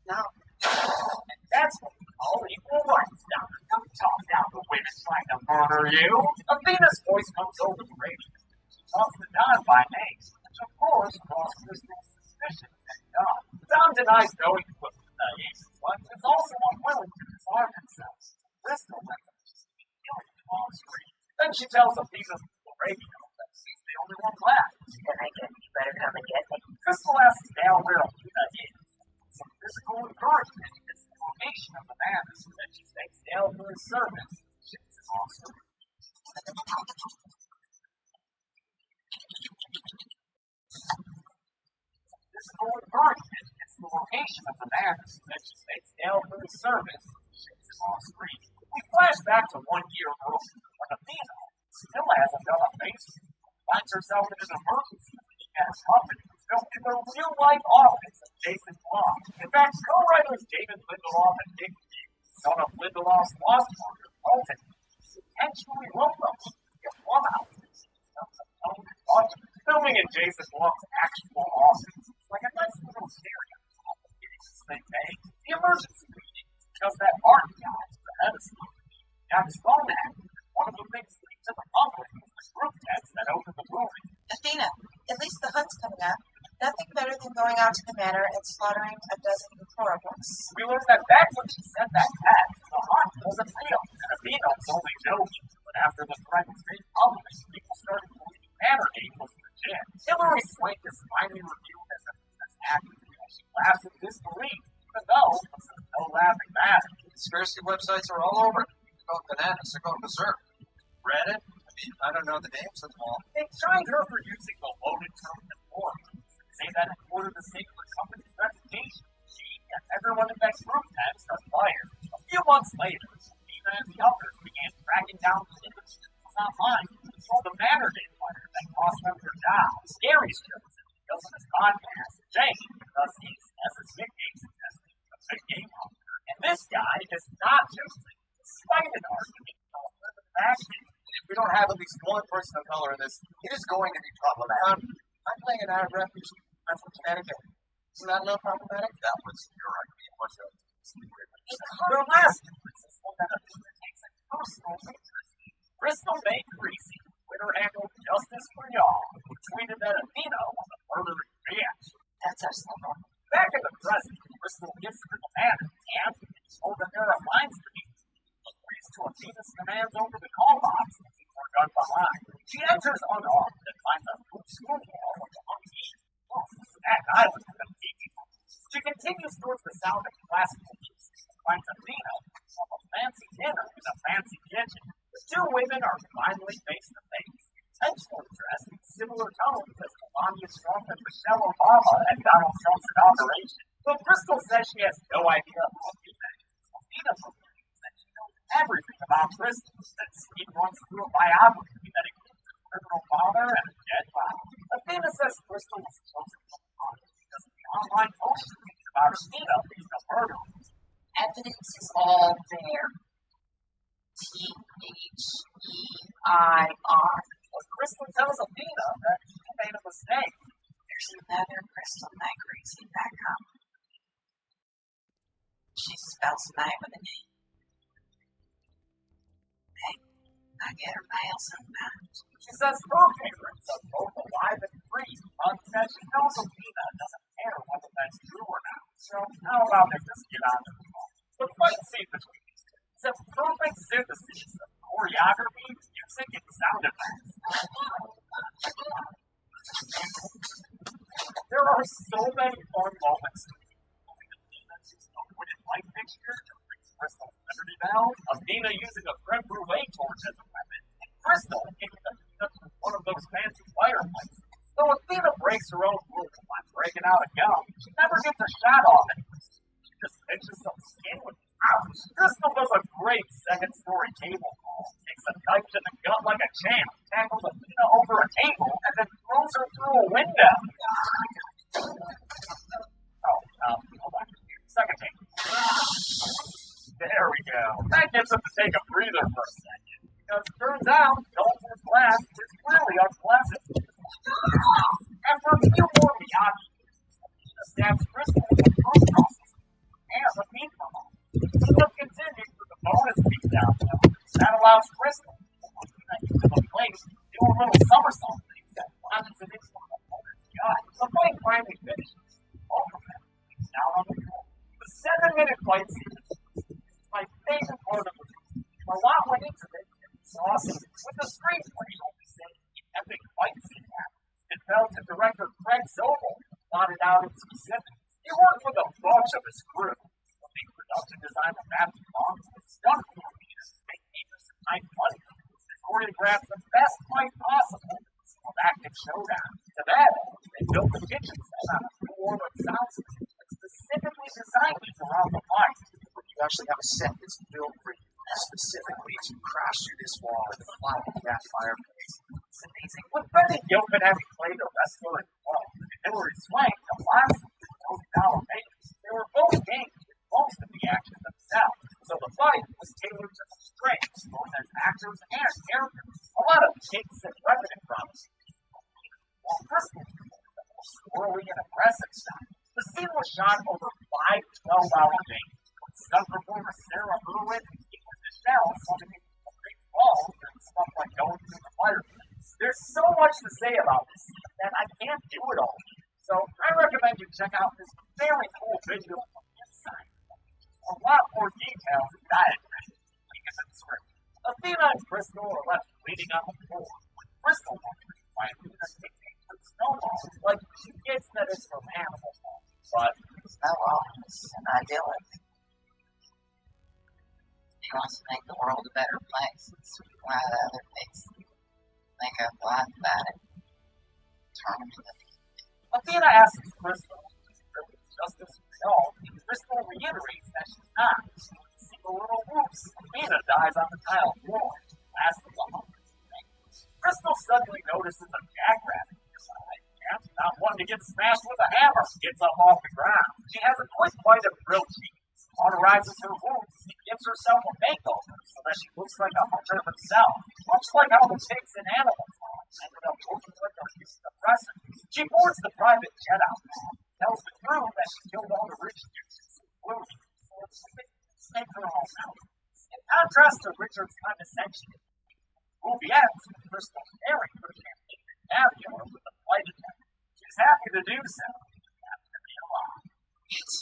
No. And that's what we call equal rights, Doctor. Don't talk down to women trying to murder you. Athena's voice comes over the radio. She talks to Don by name, which of course draws Crystal's suspicions at Don. Don denies knowing what Ace was, but is also unwilling to disarm himself. Crystal lets him just keep killing him on screen. Then she tells Athena through the radio that she's the only one left. Can I get you better come and get me? Crystal asks Dale where Athena is. Some physical encouragement is the location of the man so that she thanks Dale for his service. She is awesome. Physical encouragement is the location of the man so that she thanks Dale for his service. She is on screen. We flash back to 1 year earlier when Athena still hasn't done a face, finds herself in an emergency as company. Filmed in the real-life office of Jason Blum. In fact, co-writers David Lindelof and Dick King, son of Lindelof's lost partner, Colton, intentionally wrote them in Blumhouse's filming in Jason Blum's actual office. Like a nice little stereotype of getting this thing made. The emergency meeting is because that art guy is the head of something. Got his phone hacked. One of the things leaked to the public was the group text that opened the movie. Athena, at least the hunt's coming up. Nothing better than going out to the manor and slaughtering a dozen chloroplasts. We learned that back when she said that text, the hunt wasn't real, and Athena was only joking. But But after the threat was made public, people started believing Bannergate was legit. Hillary Swank is finally reviewed as active. She laughs at disbelief, even though this is no laughing matter. Conspiracy websites are all over. They're going bananas. They're going berserk. Reddit? I mean, I don't know the names of them all. They tried her for using the loaded term informed. Say that in order to save the company's reputation. She and everyone in that group had are fired. A few months later, Nina and the others began tracking down the industry online and told the Bannergate fire that cost them their jobs. Gary's chosen because of his podcast, Jane, because he's, as his nickname suggests, a big game hunter. And this guy is not choosing, despite an argument called action. If we don't have at least one person of color in this, it is going to be problematic. I'm playing an Arab refugee. I'm from Connecticut. Isn't that a little problematic? That was your idea. What's up? Their last difference is one that Athena takes a personal interest in. Crystal May Greasy, Twitter handle Justice for Y'all, who tweeted that Athena was a murdering bitch. That's our slogan. Back in the present, Crystal gets to the matter and told that there are lines to be agrees to Athena's commands over the call box or gun behind. She enters unarmed and finds a school wall with a monkey. Staten Island is a beachy. She continues towards the sound of classical music and finds Athena of a fancy dinner in a fancy kitchen. The two women are finally face to face, intentionally dressed in similar tones as Melania Trump and Michelle Obama at Donald Trump's inauguration. But Crystal says she has no idea who Athena is. Athena believes that she knows everything about Crystal, that Steve runs through a biography that includes a criminal father and a dead father. Athena says Crystal was chosen for the honor because of the online postings about Athena being a murderer. Evidence is all there. T-H-E-I-R. But Crystal tells Athena that she made a mistake. There's another Crystal Magazine.com. She spells night with an A. Hey, I get her mail sometimes. She says her favorites are both alive and free, but that she knows Athena doesn't care whether that's true or not. So how about they just get on with it? The fight scene between these two is a perfect synthesis of choreography, music, and sound effects. There are so many fun moments. Athena using a wooden light fixture to bring Crystal's liberty down, Athena using a creme brulee torch as a weapon, and Crystal taking Athena to one of those fancy fireplaces. Though Athena breaks her own rules by breaking out a gun, she never gets a shot off it. She just pinches some skin with it. Ouch! Crystal does a great second-story table fall, takes a knife to the gut like a champ, tackles Athena over a table, and then throws her through a window. Hold on. Second take. There we go. That gets him to take a breather for a second. Because it turns out, going through glass is really unpleasant. After a few more Miyagi, Athena stabs Crystal with a throat process and a beat from her. Athena continues with the bonus beatdown. That allows Crystal to the place do a little somersault thing that launches it into her opponent's gut. The fight finally finishes. Both of them down on the floor. The 7-minute fight scene is my favorite part of the movie. A lot went into it. It's awesome. With the screenplay only saying the epic fight scene happens, it fell to director Craig Zobel, plotted out in specifics. He worked with a bunch of his crew. The production designer Matthew Long was stunned for me to make Anderson night money. They choreographed the best fight possible for an active showdown. To that end, they built the kitchen set on a New Orleans sound system that specifically designed it around the fight. You actually have a set that's built for you specifically to crash through this wall and fly into that fireplace. It's amazing. With Brendan Gilpin having played a wrestler in Rome, and Hillary Swank, the last $1,000 makers, they were both games with most of the action themselves. So the fight was tailored to the strengths, both as actors and characters. A lot of kicks and weapon promises. While Crystal was the most swirly and aggressive style, the scene was shot over 5 12-hour days. Stunt performer Sarah Irwin and Michelle summoning a big fall and stuff like going through the fireplace. There's so much to say about this scene that I can't do it all. So I recommend you check out this very cool video from inside. A lot more details and diagrams. Link is in the description. Athena and Crystal are left bleeding on the floor, with Crystal wondering why Athena's nickname with snowballs, like she gets that it's from Animal Farm. But Snowballs and idyllic. He wants to make the world a better place. While the other thinks think up life about it. Turn him into Athena asks Crystal if she's really just as resolved, and Crystal reiterates that she's not. She sees a little whoops. Athena dies on the tile floor. Last of the hunger. Crystal suddenly notices a jackrabbit nearby, and not one to get smashed with a hammer, gets up off the ground. She has a quick bite of grilled cheese, cauterizes her wounds, and gives herself a makeover so that she looks like a hunter herself. Much like how the pigs in Animal Farm ended up looking like a suppressor. She boards the private jet out now, tells the crew that she killed all the rich dudes in blue so they can snake her home out. In contrast to Richard's condescension, the movie ends with Crystal sharing her champagne and caviar with the flight attendant. She's happy to do so. Happy to be alive. It's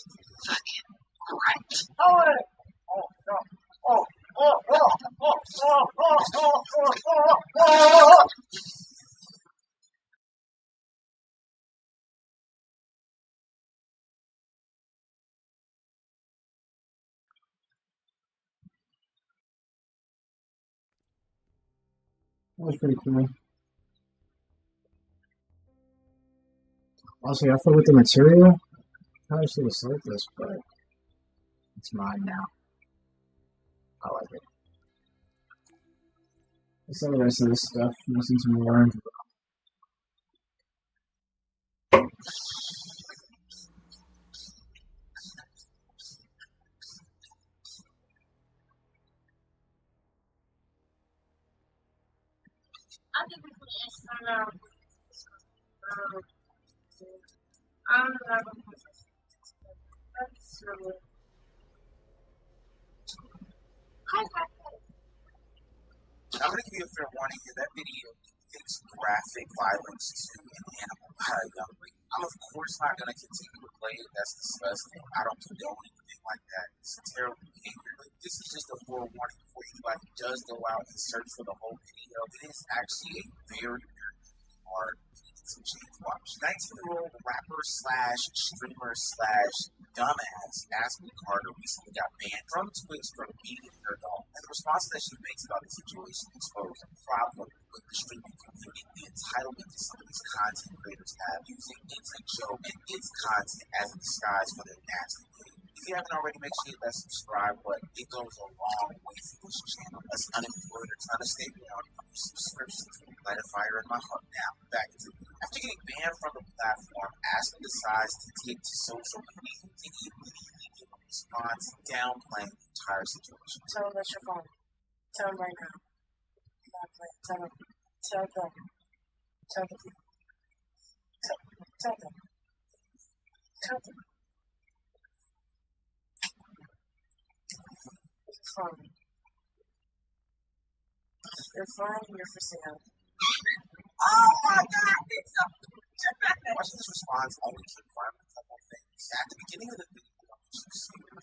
fucking great. Oh, no. That was pretty cool. Also, I thought with the material, I should have sold this, but it's mine now. I like it. Let's sell the rest of this stuff. Listen to more. I'm going to give you a fair warning here. That video depicts graphic violence to an animal by a young lady. I'm of course not going to continue to play it. That's disgusting. I don't condone anything like that. It's terrible behavior. But this is just a forewarning before anybody does go out and search for the whole video. It is actually a very, very hard piece of change watch. 19-year-old rapper slash streamer slash dumbass Ashley Carter recently got banned from Twitch for beating her dog. And the response that she makes about the situation exposed a problem with the streaming community, the entitlement that some of these content creators have using it's a joke and its content as a disguise for their nasty game. If you haven't already, make sure you hit that subscribe button. It goes a long way for this channel. As unemployed or trying to stay warm, subscriptions will light a fire in my heart. Now, back to the video. After getting banned from the platform, Ashley decides to take to social media and immediately give a response downplaying the entire situation. Tell them that's your phone. Tell them right now. Tell them. Tell them. Tell them. Tell them. Tell them. You're fine. You're fine. You're for sale. Oh my god, it's so Watching this response only confirmed a couple of things. At the beginning of the video,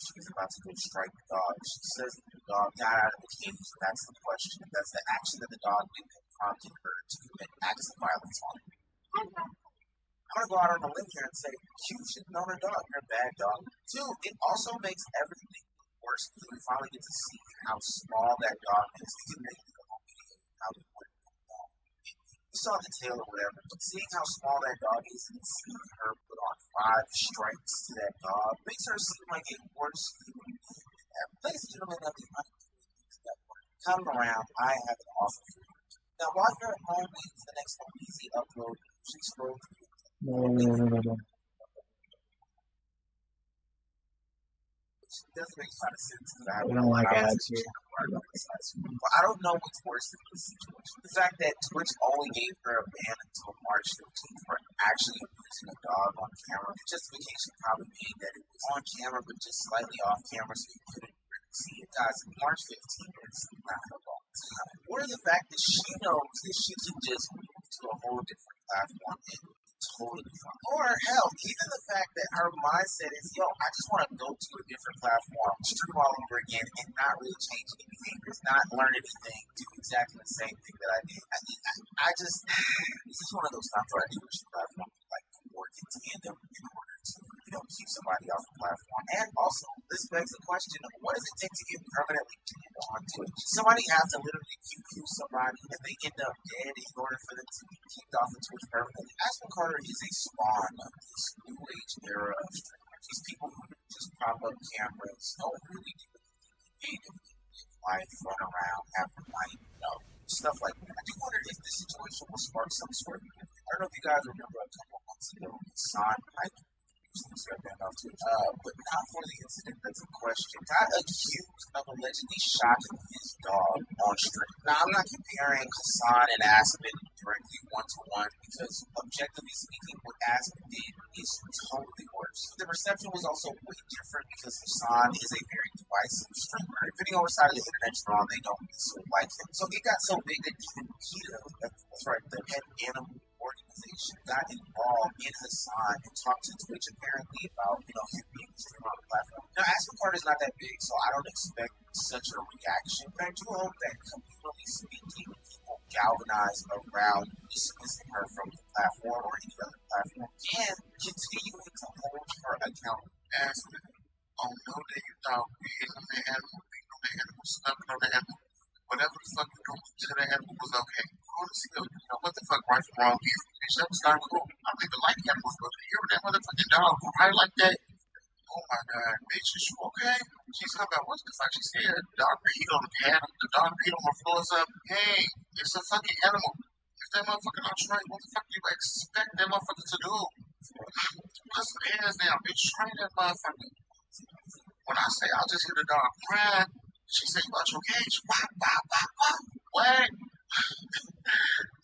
she's about to go strike the dog. She says that the dog got out of the cage. That's the question. That's the action that the dog did that prompted her to commit acts of violence on him. I'm going to go out on a limb here and say, you shouldn't own a dog. You're a bad dog. Two, it also makes everything worse because we finally get to see how small that dog is. We can make the whole video how it would. You saw the tail or whatever, but seeing how small that dog is and seeing her put on 5 strikes to that dog makes her seem like a worse human being. Ladies and gentlemen, of the unemployed network, come around, I have an offer for you. Now, while you're at home waiting for the next easy upload, you should scroll through. No. It doesn't make a lot of sense because I don't like ads here. But I don't know what's worse than this situation. The fact that Twitch only gave her a ban until March 15th for actually abusing a dog on camera. The justification probably being that it was on camera but just slightly off camera so you couldn't really see it. Guys, March 15th is not a long time. Or the fact that she knows that she can just move to a whole different platform and totally fine. Or hell, even the fact that her mindset is, yo, I just want to go to a different platform, stream all over again, and not really change any behaviors, not learn anything, do exactly the same thing that I did. I just, this is one of those times where I do wish the platform could like work in tandem in order to, keep somebody off the platform. And also, this begs the question, what does it take to get permanently banned on Twitch? Somebody has to literally QQ somebody and they end up dead in order for them to be kicked off of Twitch permanently. Aspen Carter is a spawn of this new age era of streamers. These people who just prop up cameras, don't really do anything creative, life, run around, have a life, stuff like that. I do wonder if this situation will spark some sort of, I don't know if you guys remember a couple of months ago, Son Mike but not for the incident that's in question, got accused of allegedly shocking his dog on stream. Now, I'm not comparing Hassan and Aspen directly one-to-one because, objectively speaking, what Aspen did is totally worse. The reception was also way different because Hassan is a very divisive streamer. Depending on which side of the internet you're on, they don't necessarily like him. So it got so big that even PETA, that's right, the pet animal organization, got involved in Hassan and talked to Twitch apparently about, him being a streamer on the platform. Now, Aspen Carter is not that big, so I don't expect such a reaction, but I do hope that, communally speaking, people galvanize around dismissing her from the platform or any other platform and continuing to hold her accountable. Aspen, on no day you thought being on the animal, stuck on the animal, whatever the fuck you doing to the animal was okay. What the fuck right from wrong is. Bitch, that was not cool. I don't even like animals, but you hear that motherfucking dog go right like that? Oh my god, bitch, is you okay? She's talking about what the fuck she said. The dog peed on the pad, the dog peed on the floor or something. Hey, it's a fucking animal. If that motherfucker not trained, what the fuck do you expect that motherfucker to do? Put some hands down, bitch, train that motherfucker. When I say I'll just hear the dog cry, she said, you got your cage. What?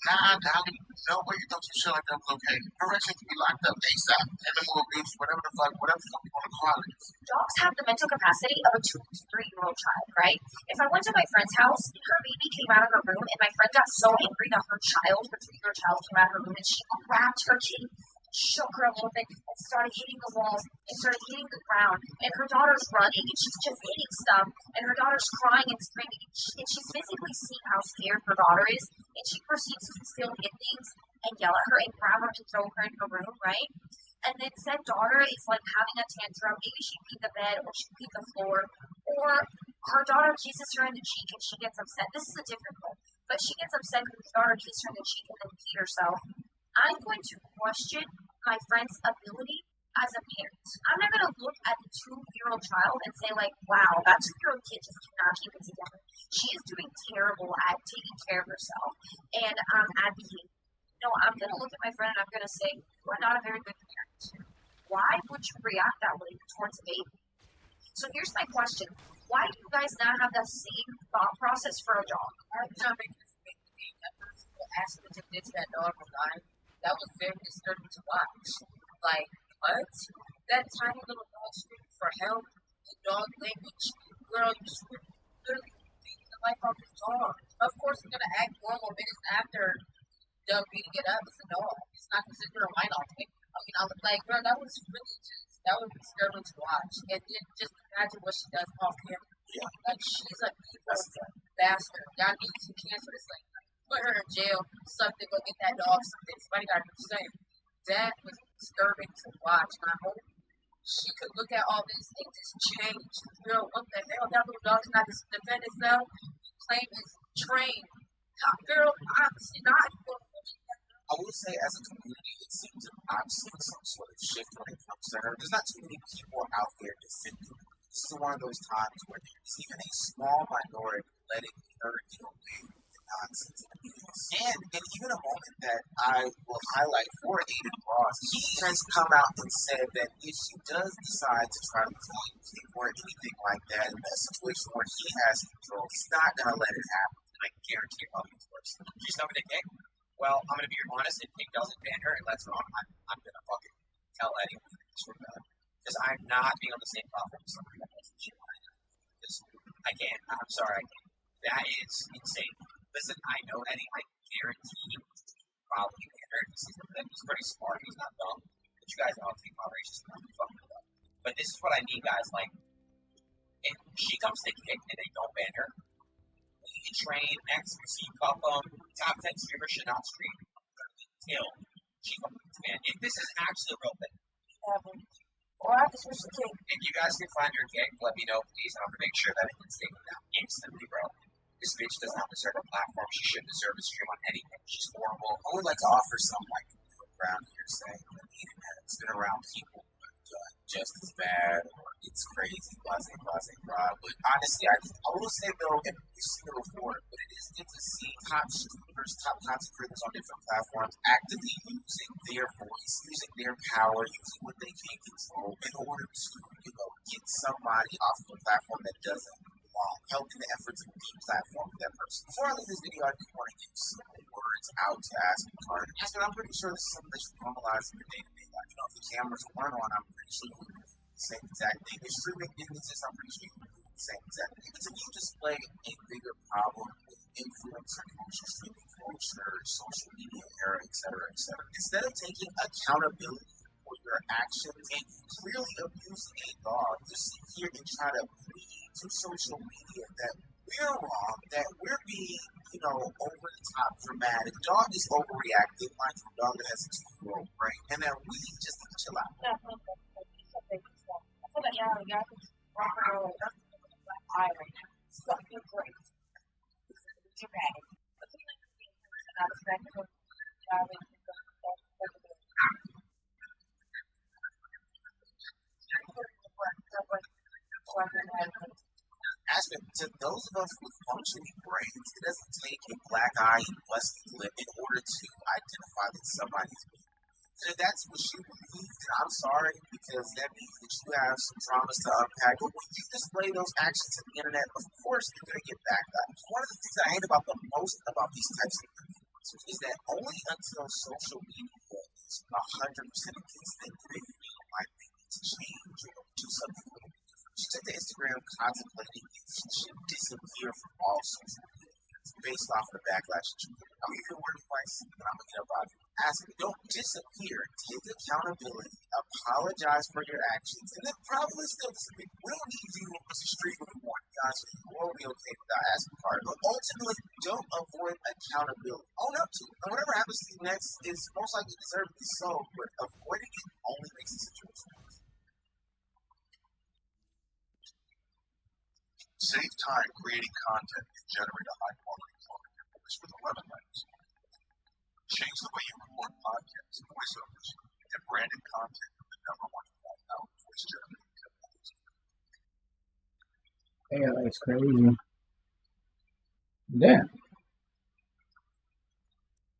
Nah, Dolly, no way you thought some shit like that was okay. Her ass should be locked up ASAP. Animal abuse, whatever the fuck you want to call it. Dogs have the mental capacity of a 2 to 3-year-old child, right? If I went to my friend's house, her baby came out of her room, and my friend got so angry that her 3-year-old child came out of her room, and she grabbed her kitty, shook her a little bit, and started hitting the walls, and started hitting the ground, and her daughter's running, and she's just hitting stuff, and her daughter's crying and screaming, and she's physically seeing how scared her daughter is, and she proceeds to still hit things and yell at her and grab her and throw her in her room, right? And then said daughter is like having a tantrum. Maybe she peed the bed or she peed the floor, or her daughter kisses her in the cheek and she gets upset. This is a different one, but she gets upset because her daughter kissed her in the cheek and then peed herself. I'm going to question my friend's ability as a parent. I'm not going to look at the 2-year-old child and say like, wow, that 2-year-old kid just cannot keep it together. She is doing terrible at taking care of herself and at behaving. No, I'm going to look at my friend and I'm going to say, you are not a very good parent. Why would you react that way towards a baby? So here's my question. Why do you guys not have that same thought process for a dog? Every time they make the game, that person will ask them to ditch that dog or die. That was very disturbing to watch. Like, what? That tiny little dog screaming for help in dog language. Girl, you literally beating the life off this dog. Of course, it's going to act normal minutes after Doug beating it up. It's a dog. It's not considered a mind off thing. I mean, I was like, girl, that was really that was disturbing to watch. And then just imagine what she does off camera. Yeah. Like, she's a evil bastard. Y'all need to cancel this thing. Put her in jail, something, go get that dog, something. Somebody got to do the same. That was disturbing to watch. And I hope she could look at all this and just change. Girl, what the hell? That little dog's not just defend itself. Claim is trained. Girl, honestly, not. I will say, as a community, it seems that I'm seeing some sort of shift when it comes to her. There's not too many people out there defending her. This is one of those times where there's even a small minority letting her get away with the nonsense and abuse. And in even a moment that I will highlight for Aiden Ross, he has come out and said that if she does decide to try to join Kick or anything like that, in that situation where he has control, he's not going to let it happen. And I guarantee it probably gets worse. She's not going to Kick. Well, I'm going to be honest, if Kick doesn't ban her and lets her on, I'm going to fucking tell anyone in this room about it. Because I'm not being on the same platform as somebody that doesn't shit like that. Because I can't. I'm sorry, I can't. That is insane. Listen, I know Eddie, I guarantee you probably ban her. This is the He's pretty smart. He's not dumb. But you guys know how to take moderation is not fucking up. But this is what I mean, guys. Like, if she comes to kick and they don't ban her, we can train X, C, cup top 10 streamers should not stream until she comes to ban. If this is actually a real thing. Or I just wish the kick. If you guys can find your kick, let me know, please. I'm gonna make sure that it gets taken down instantly, bro. This bitch does not deserve a platform. She shouldn't deserve to stream on anything. She's horrible. I would like to offer some like around here saying that the internet has been around people just as bad or it's crazy, blah, blah. But honestly, I will say though, and we've seen it before, but it is good to see top streamers, top content creators on different platforms actively using their voice, using their power, using what they can control in order to, get somebody off of a platform that doesn't belong, helping the efforts of the platform of that person. Before I leave this video, I do want to give some words out to Aspen Carter. Aspen, I'm pretty sure this is something that you normalize in your day-to-day life. If the cameras weren't on, I'm pretty sure you would do the same exact thing. If streaming didn't exist, I'm pretty sure you would do the same exact thing. But if you display a bigger problem with influencer culture, streaming culture, social media era, etc., instead of taking accountability for your actions and clearly abusing a dog, you sit here and try to plead to social media that we're wrong, that we're being, over the top dramatic. The dog is overreacting, like a dog that has a 2-year-old brain, and that we just need to chill out. I feel like y'all got this rock and roll eye right now. It's fucking great. Too bad. But you know, I respect him. Aspen, to those of us with functioning brains, it doesn't take a black eye and busted lip in order to identify that somebody's being. So if that's what you believe, then I'm sorry, because that means that you have some traumas to unpack. But when you display those actions to the internet, of course you're going to get backlashed. One of the things I hate about the most about these types of influencers is that only until social media is 100% against them do they feel like they need to change or do something a little bit different. She took to Instagram contemplating if she should disappear from all social media based off of the backlash that you get. I'm gonna give you a word of advice, but I'm gonna get up out of it. Ask me, don't disappear. Take accountability. Apologize for your actions, and then probably still disappear. We don't need you to was a stream if we want. Guys, we'll be okay without asking hard. But ultimately, don't avoid accountability. Own up to it. And whatever happens to you next is most likely deserved to be so, but avoiding it only makes the situation worse. Save time creating content and generate a high-quality clothing and voice with 11 items. Change the way you record podcasts, voiceovers, and branded content with the #1 voice generating technology. Yeah, that's crazy. Damn.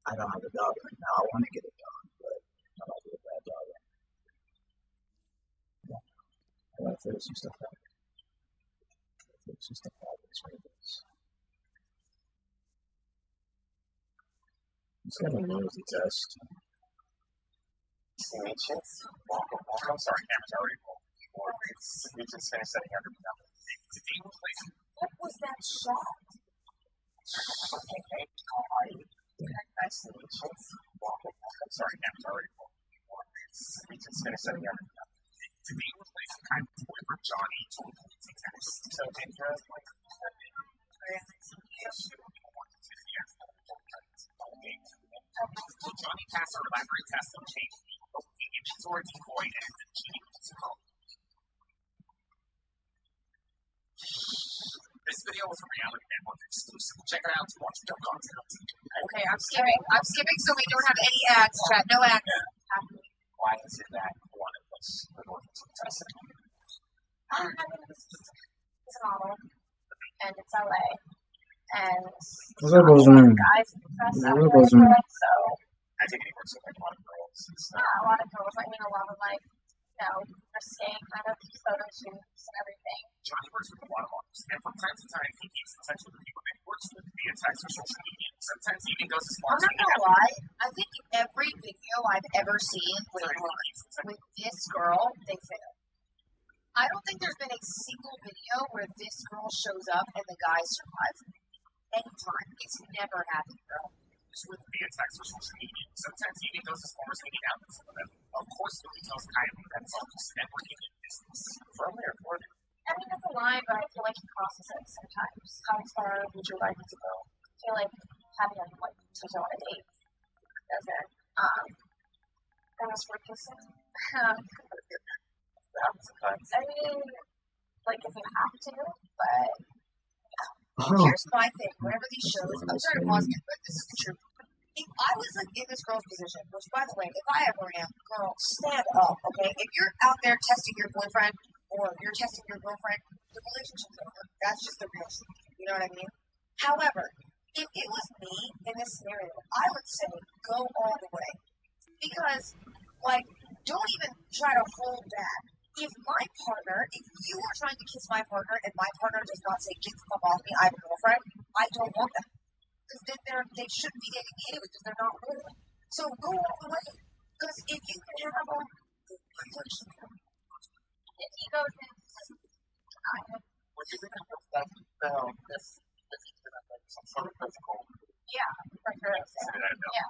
I don't have a dog right now. I want to get a dog, but I might get a bad dog right now. I gotta figure some stuff out. Just a it's got a nosy test. I'm sorry, camera's already full. We just finished setting up. What was that shot? Okay, how are you? Nice to meet you. I'm sorry, camera's already full. We just finished setting up. To be replaced kind of with Johnny told me to tennis. So dangerous. So Johnny passed our library test and changed the inventory decoy and the cheating physical. This video was a reality network exclusive. Check it out to watch no content on TV. Okay, I'm skipping so we don't have any ads, chat. No ads. Why is it that one of us would want to test it? It's a model, and it's LA, and What's up, Bozeman? guys in the press What's out up, there, Bozeman? so I think it works with like a lot of girls. yeah, a lot of girls. I mean, a lot of like, risque kind of photo shoots and everything. Johnny works with a lot of artists, and from time to time, he keeps in touch with the people that he works with via text or social media. Sometimes he even goes as far as I'm not gonna lie, I think every video I've ever seen with this girl, they fail. I don't think there's been a single video where this girl shows up and the guy survives. Anytime. It's never happened, bro. just with the attacks for social media. Sometimes even those as far as hanging out with some of them. Of course, nobody tells Kylie that's all just networking and business. From there, for them. I mean, that's a lie, but I feel like it crosses it sometimes. How far would you like to go? I feel like having a take you on a date doesn't. As for kissing, I mean, like if you have to, but here's my thing. Whenever these shows, I'm sorry to pause, but this is the truth. If I was like in this girl's position, which by the way, if I ever am, girl, stand up, okay? If you're out there testing your boyfriend or you're testing your girlfriend, the relationship's over. That's just the real truth. You know what I mean? However, if it was me in this scenario, I would say go all the way. Because, like, don't even try to hold back. If my partner, if you are trying to kiss my partner and my partner does not say, get the fuck off me, I have a girlfriend, I don't want that. Because then they shouldn't be dating me anyway because they're not real. So go all the way. Because if you can have them, if he goes in, I have. What do you think of that? Some sort of physical. Yeah, for sure. Yeah.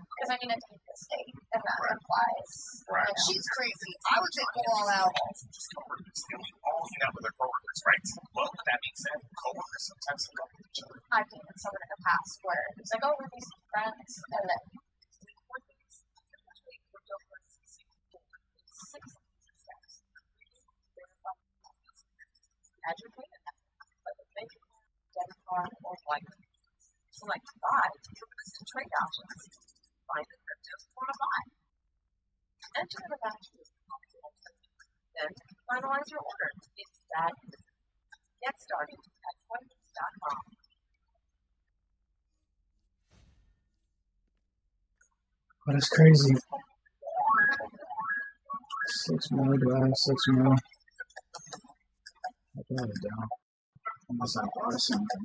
Because I mean, it's a state, and that implies. Right. You know, She's crazy. I would say go all out. Just coworkers. They all hang out with their coworkers, right? Well, with that being said, coworkers sometimes go with each other. I've dated someone in the past where it's like, oh, we're these friends, and then educated them, but they can identify or like, so like buy, some trade options, find the cryptos you want to buy, enter the batch, then finalize your order. It's that get started at coinbase.com. But it's crazy. 6 more, do I have 6 more? I got it down. Unless I bought something.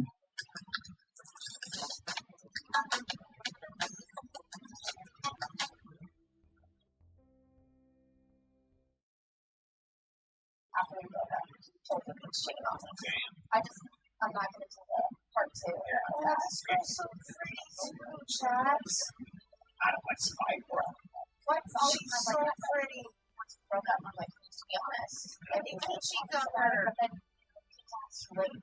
After we go back to the exchange office. I'm not going to do the part 2. Oh, that's so pretty. Chats. I don't like spy girl. What's all she's so pretty. Once we broke up, I'm like, to be honest, I think he cheated on her, but then he's late.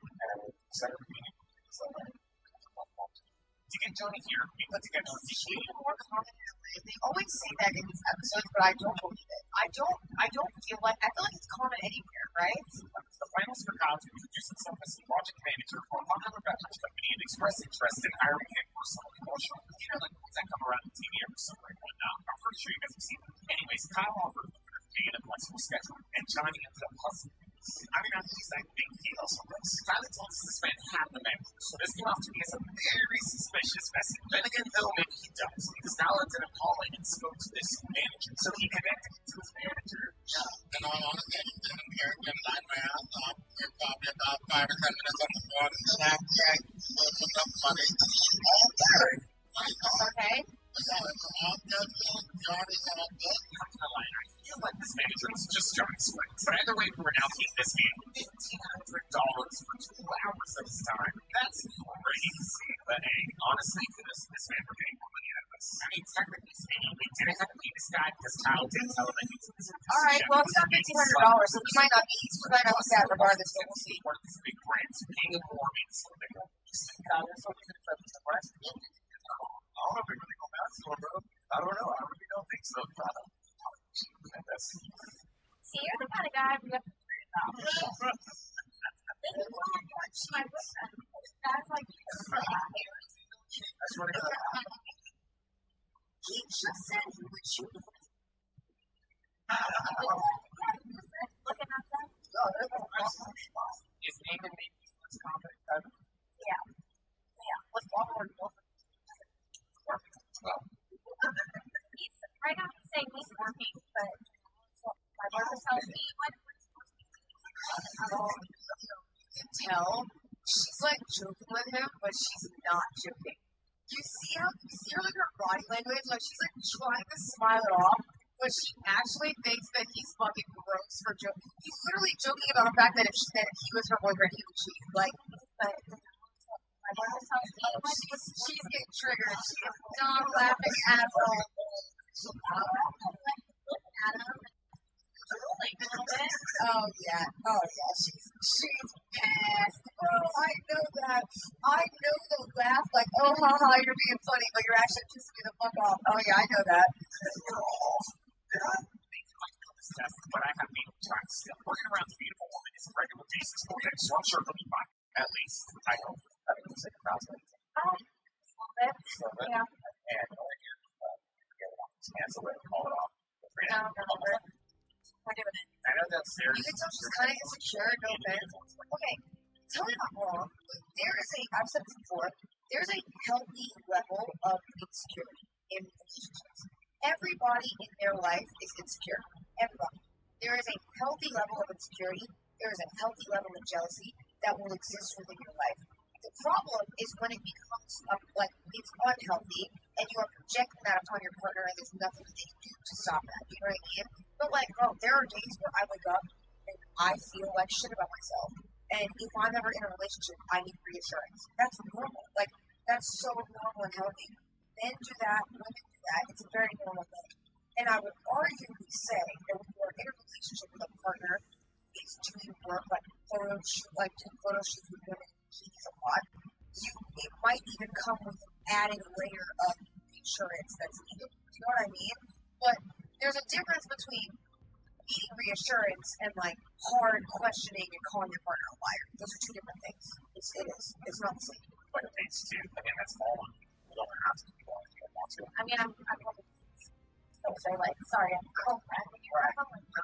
To get Joni here, we put together a She's more common in LA. They always say that in these episodes, but I don't believe it. I don't feel like it's common anywhere, right? The finals for Cobbs introduced itself as a project manager for a popular beverage company and expressed interest in hiring him for some promotion. You know, like ones that come around on TV every summer and whatnot. I'm pretty sure you guys have seen them. Anyways, Kyle offered him a pay and a flexible schedule, and Johnny ended up hustling. I mean, at least I think he hustled this. Tyler told us this man had the manager, so this came off to me as a very suspicious message. Then again, though, maybe he does, because Tyler ended up calling and spoke to this manager, so he connected to his manager. Yeah, and all honesty, I didn't hear it in line my ass off. We're probably about 5 or 10 minutes on the phone, and after I with enough money, all there. Okay. All good, Johnny's all good. I feel like this manager was just Johnny's friend. But either way, we're now paying this man $1,500 for 2 hours of his time. That's crazy. But hey, honestly, this man for getting more money out of us. I mean, technically speaking, we didn't have to pay this guy because Kyle did tell him that he was Alright, well, it's not $1,500, so we might not be sad regardless, but we'll see. One of these big brands paying more means something. Kyle, so we can put the rest of it. I don't know if we really go back to it, bro. I don't know. I really don't think so. See, you're the kind of guy we have to worry about. This is why I watch my boyfriend. Guys like you. That's what it is. He just said he would shoot me. Looking at that? Is Nathan maybe less confident? Yeah. What's Walmart? He's right now he's saying he's working, but my brother tells me what You can tell she's like joking with him, but she's not joking. You see her like her body language, like she's like trying to smile it off, but she actually thinks that he's fucking gross for joking. He's literally joking about the fact that if he was her boyfriend, he would cheat. Like, but She's getting triggered. She is dog laughing asshole. Oh yeah. She's pissed, bro. I know that. I know the laugh, like, oh haha, you're being funny, but you're actually pissing me the fuck off. Oh yeah, I know that. But I have been trying to still working around the beautiful woman is a regular basis. Okay, so I'm sure it'll be fine. At least, I hope. I mean, it's like a thousand. Yeah. And over here, the other one, cancel it, call it off. No, we're doing it. I know that's serious. You can tell she's kind of insecure, no offense. Okay, tell me if I'm wrong. I've said this before, there's a healthy level of insecurity in relationships. Everybody in their life is insecure. Everybody. There is a healthy level of insecurity. There is a healthy level of jealousy that will exist within your life. The problem is when it becomes like it's unhealthy and you are projecting that upon your partner and there's nothing that they can do to stop that. You know what I mean? But like, bro, there are days where I wake up and I feel like shit about myself. And if I'm ever in a relationship, I need reassurance. That's normal. Like, that's so normal and healthy. Men do that, women do that. It's a very normal thing. And I would arguably say that when you are in a relationship with a partner who is doing work like doing photo shoots with women in bikinis a lot, it might even come with an added layer of reassurance that's needed. You know what I mean? But there's a difference between needing reassurance and like hard questioning and calling your partner a liar. Those are two different things. It is. It's not the same. But it's too. Again, that's all. You don't have to do all you don't want to. I mean, I'm so like, sorry, I'm cold. I think you're right. I don't think play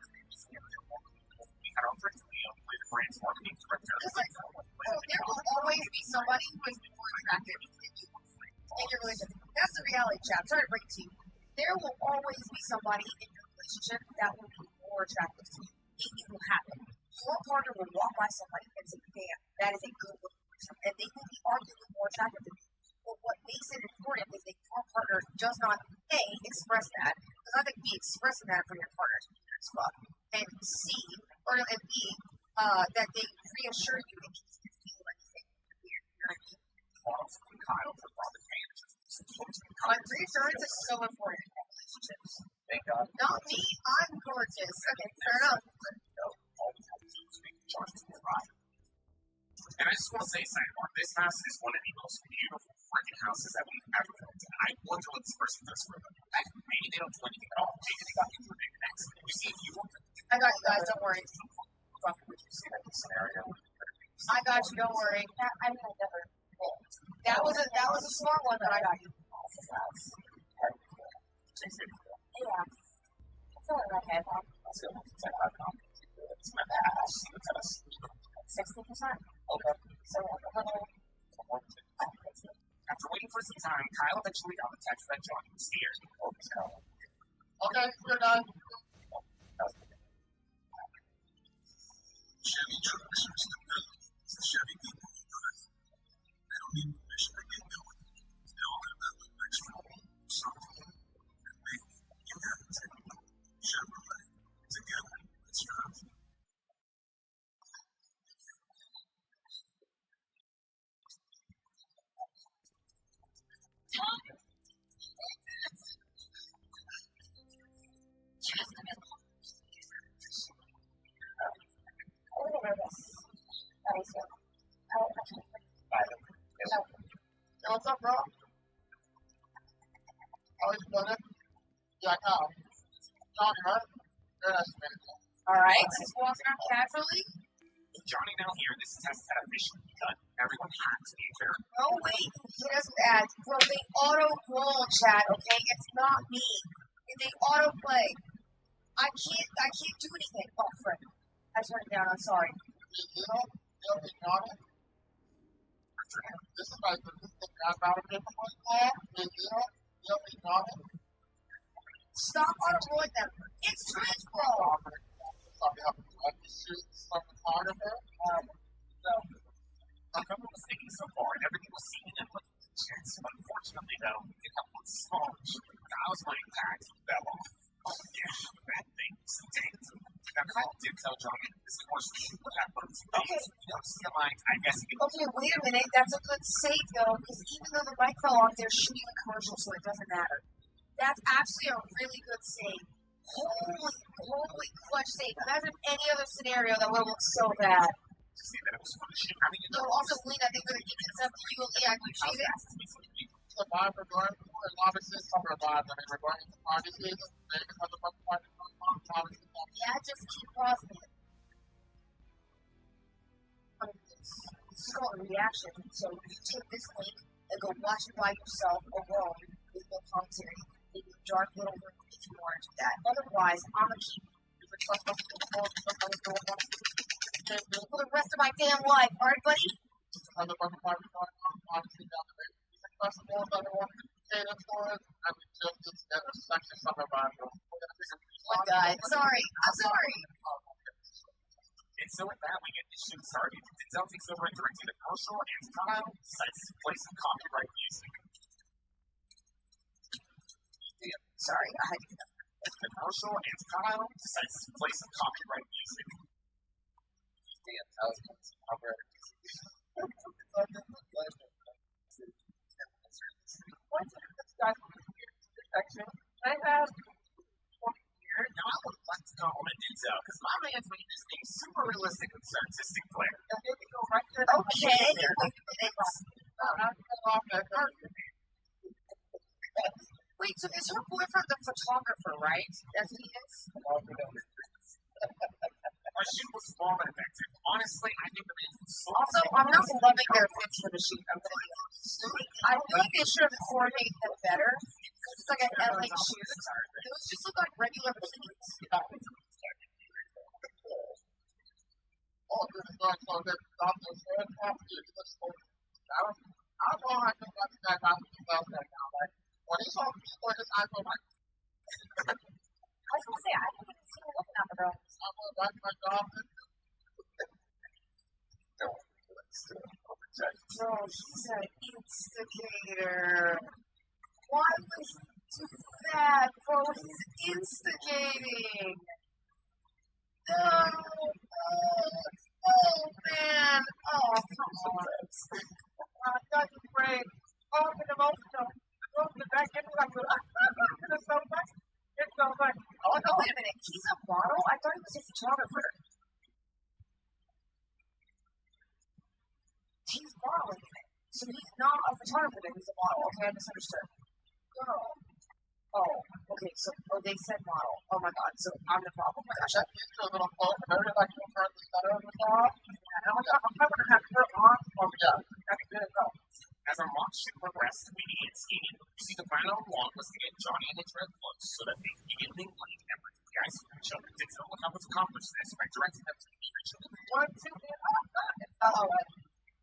the brand's marketing director. There will always be somebody who is more attractive than you in your relationship. That's the reality, chat. I'm trying to break it to you. There will always be somebody in your relationship that will be more attractive to you. It will happen. Your partner will walk by somebody and say, damn, that is a good looking person. And they will be arguably more attractive than you. But what makes it important is that your partner does not, A, express that, does not be expressing that for your partner to be as fuck. And C, and B, that they reassure you in case you feel anything weird. You know what I mean? Reassurance is so important in relationships. Thank God. Not me, I'm gorgeous. Okay, fair enough. And I just want to say, sidebar, this house is one of the most beautiful freaking houses that we've ever built. And I wonder what this person does for them. Maybe they don't do anything at all. Maybe they got into an accident. You see, if you look at I got you guys, don't worry. would you see that scenario? I got you, don't worry. That was a smart one that I got you. Yeah. It's all in my head. It's my ass. 60%. Okay. So, after waiting for some time, Kyle eventually got the text that Johnny was here. okay, we're done. Chevy trucks are still good. The Chevy people who drive. They don't need permission to get going. They all have that little extra something that maybe you haven't taken. Chevrolet. Together. Let's drive. What's up, bro? How you doing? Yeah, Kyle. Johnny, right? Alright, just walking out casually. Johnny now here, this test had officially begun. Everyone has to be fair. No, wait, he doesn't add. Bro, they auto-roll, Chad, okay? It's not me. They auto-play. I can't do anything. Oh, friend. I turned it down, I'm sorry. This is like the thing about a different one. Stop auto-rolling them. It's transfer. Everyone was thinking so far, and everything was seeming and looking legit. Unfortunately, though, it got one small issue. I was playing tags with Bella. Oh, yeah, that thing stinks. That's all dibs out, Johnny. This is more shoot what happens. Okay. You don't see a line, I guess you can. Okay, wait a minute. That's a good save, though, because even though the mic fell off, they're shooting the commercial, so it doesn't matter. That's actually a really good save. Holy clutch save. Imagine any other scenario that would look so bad. To see that it was fun shit. I mean, you know, Also, Lena, I think we're going to get some you and Leah cheated. Survive, we're going to, and obviously some revive. I mean, we're going into party season. Maybe because of the party season. Yeah, just keep pausing it. This is called a reaction. So you take this link and go watch it by yourself alone with no commentary. In your dark little room if you want to do that. Otherwise, I'm going to keep for the rest of my damn life. Alright, buddy? Oh, God. Sorry. I'm sorry. And so with that, we get the shoot started. Denzel takes over and directing the commercial, and Kyle decides to play some copyright music. Sorry, I had to get The commercial, and Kyle decides to play some copyright music. Dan, how's it? Copyright music. I have here. Now I would like to compliment Denzel because my man's made this thing super realistic with his artistic flair. okay. Wait, so is her boyfriend the photographer, right? That's who he is? Our shoot was small and effective. Honestly, I think the man's Also, I'm not loving their fits for the shoot. I'm going to be honest. I think they should have coordinated them better because it's like an LA shoot. Those just look like regular bikinis. Oh, this is going so good. Doctor said, I don't know how I think that's that about himself right now. Like, when he saw people in his eyes, I'm like, I was going to say, I didn't even see her looking at the girl. I'm going back to my job. Bro, he's an instigator. Why would he do that, bro? He's instigating. No. Oh, man. Oh, come on. That's great. Oh, the emotional. Oh, the back end was like, it's so much. It's so much. Oh, no, wait a minute. He's a model? I thought he was a photographer. He's modeling it. So he's not a photographer, then he's a model. Okay, I misunderstood. Girl. Oh, okay, so they said model. Oh my god, so I'm the problem. Oh my gosh, I'm used to a little close, and every like you turn the center of the job. And I'm like, I'm going to have her on. Oh, yeah, that's good enough. As our mock shoot progressed, we began skating. You see, the plan all along was to get Johnny and his red clothes so that they could begin mingling and bringing the guys from each other. Denzel will help us accomplish this by directing them to meet each other. 1, 2, and oh,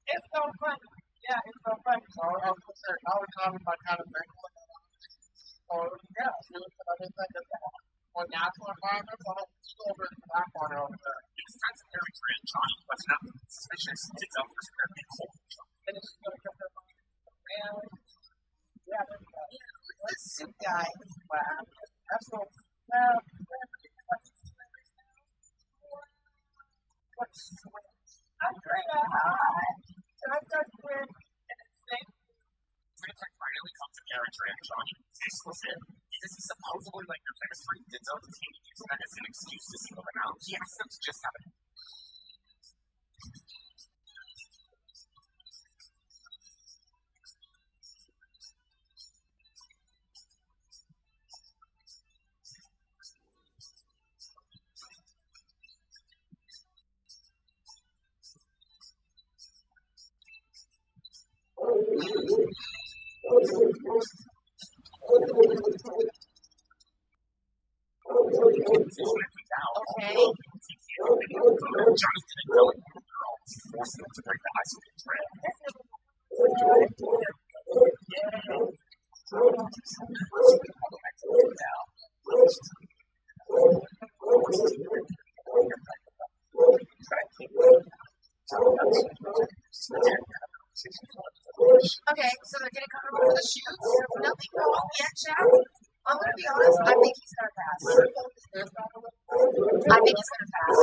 it's so fun. Yeah, it's so fun. So I was going to say, now we're talking about kind of things. So, yeah, really put everything in the more natural environment. So I'll go over to the back corner over there. It's time to carry Trey and Johnny, but not suspicious. Denzel first prepared to be cold. And it's just going to get their man. Yeah, this suit guy. Wow. That's so. Andrea, hi. I'm just with. It's like finally come together, Trey and Johnny. This was it. This is supposedly like their chemistry. Denzel continued using that as an excuse to single them out. He asked them to just have it. Okay. Johnny didn't know it. Girl forcing him to break the ice with his red. Okay, so they're getting comfortable for the shoots. Nothing wrong yet, Chad? I'm gonna be honest. I think he's gonna pass. I think he's gonna pass.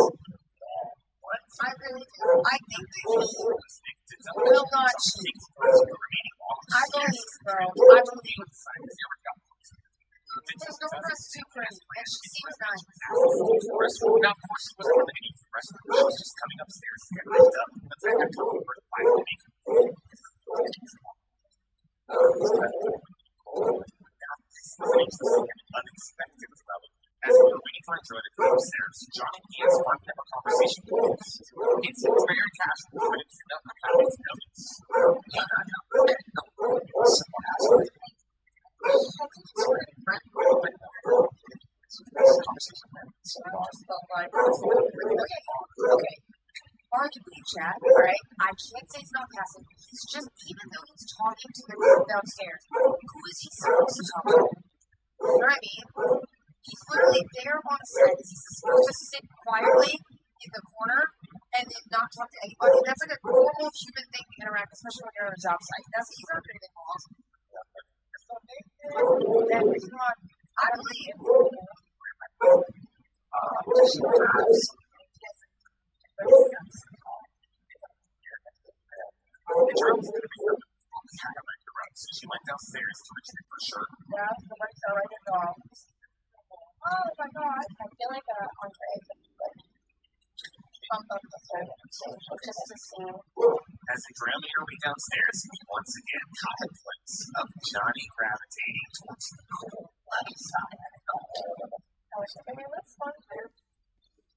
I really do. I think that he will not cheat. I believe, bro. I believe. There's no rest too crazy, and she seems nice. Now, of course, she wasn't really any rest. She was just coming upstairs to get lift up. That's like I told her to find me. Unexpected development. As we were waiting for Joy to come upstairs, Johnny and Ian sparked up a conversation with us. It seemed very casual, but it turned out to have its notes. Someone asked me. Okay. Arguably, Chad, alright? I can't say he's not passive. He's just, even though he's talking to the group downstairs, who is he supposed to talk to? You know what I mean? He's literally there on set. Is he supposed to sit quietly in the corner and then not talk to anybody? That's like a normal human thing to interact, especially when you're on a job site. He's not doing anything wrong. Then he's not, I believe. She went downstairs to retrieve her shirt. Yeah, the lights are right at all. Oh my god, I feel like Andre bump up the service just to see. As the drill made her way downstairs, we once again caught a glimpse of Johnny gravitating towards the cool left side of the hole. I wish I could be less fun there.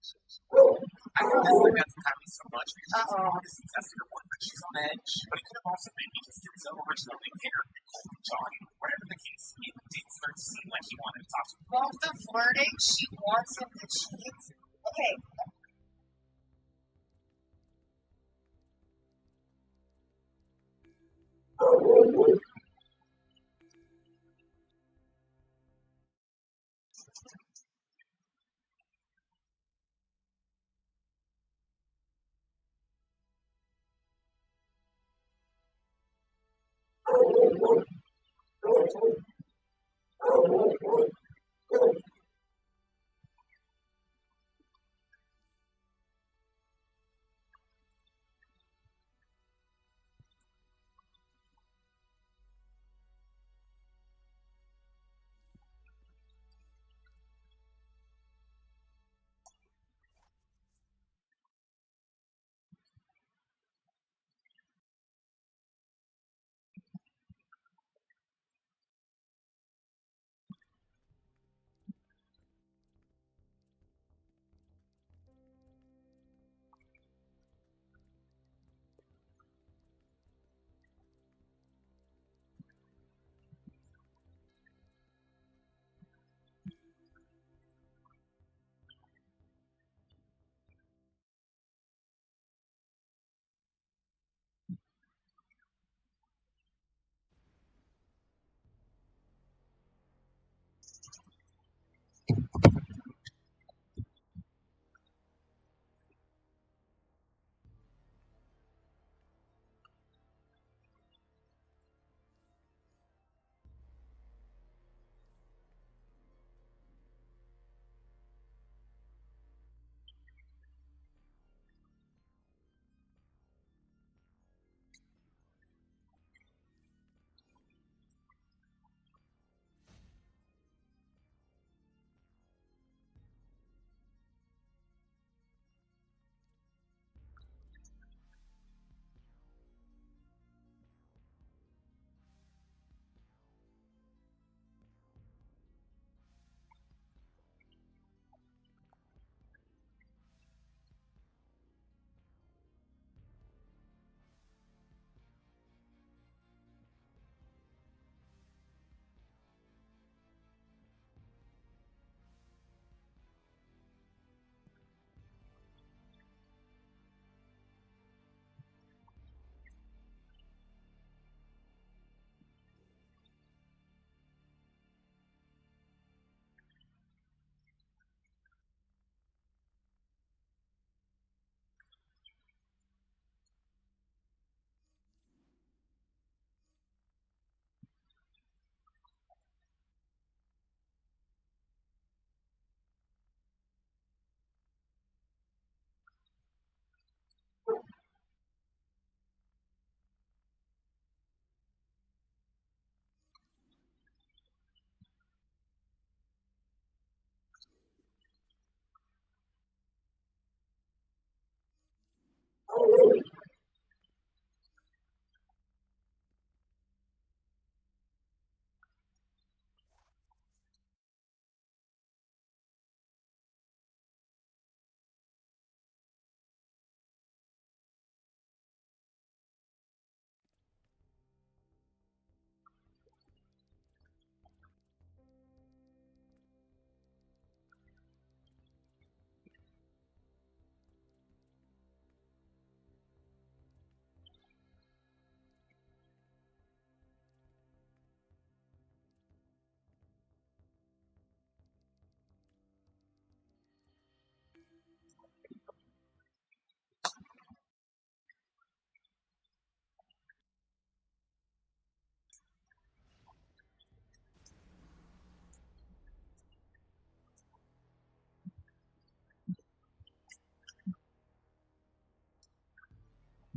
I think this event's happening so much because she's obviously testing her boyfriend. She's on edge, but it could have also been because he was so originally hitter and cold with Johnny. Whatever the case, it did start to seem like he wanted to talk to her. Both the flirting, she wants him to cheat. Okay.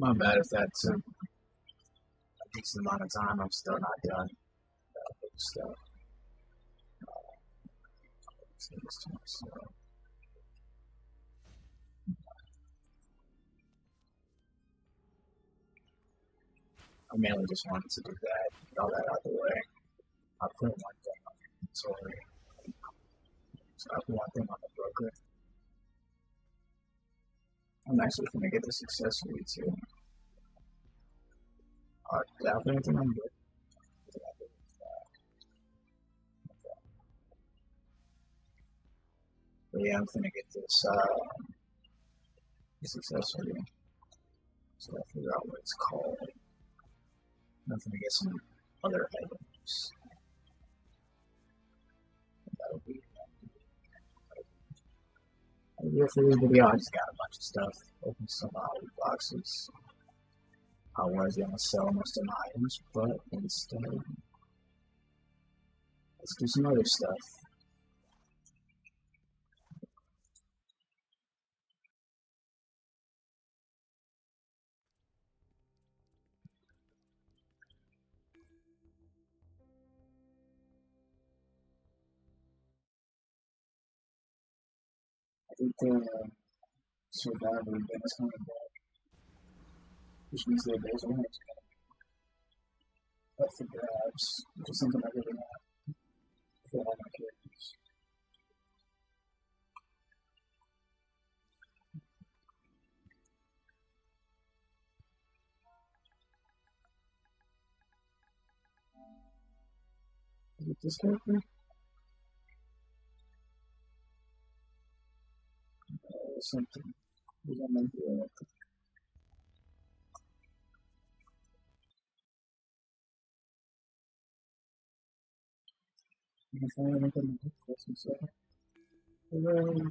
My bad if that took a decent amount of time. I'm still not done. Stuff. I mainly just wanted to do that, get all that out of the way. I put one thing on the inventory. So I put one thing on the broker. I'm actually going to get the success rate too. Did I put anything on good? But yeah, I'm going to get this success rate. So I figure out what it's called. I'm going to get some other items. That'll be for this video. I just got a bunch of stuff. Opened some loot boxes. I was gonna sell most of my items, but instead, let's do some other stuff. I think the survivor event is coming back, which means that there's only up for grabs, which is something I really want for all my characters. Is it this character? Something. We don't know who it is. You can find anything in the question section. Hooray!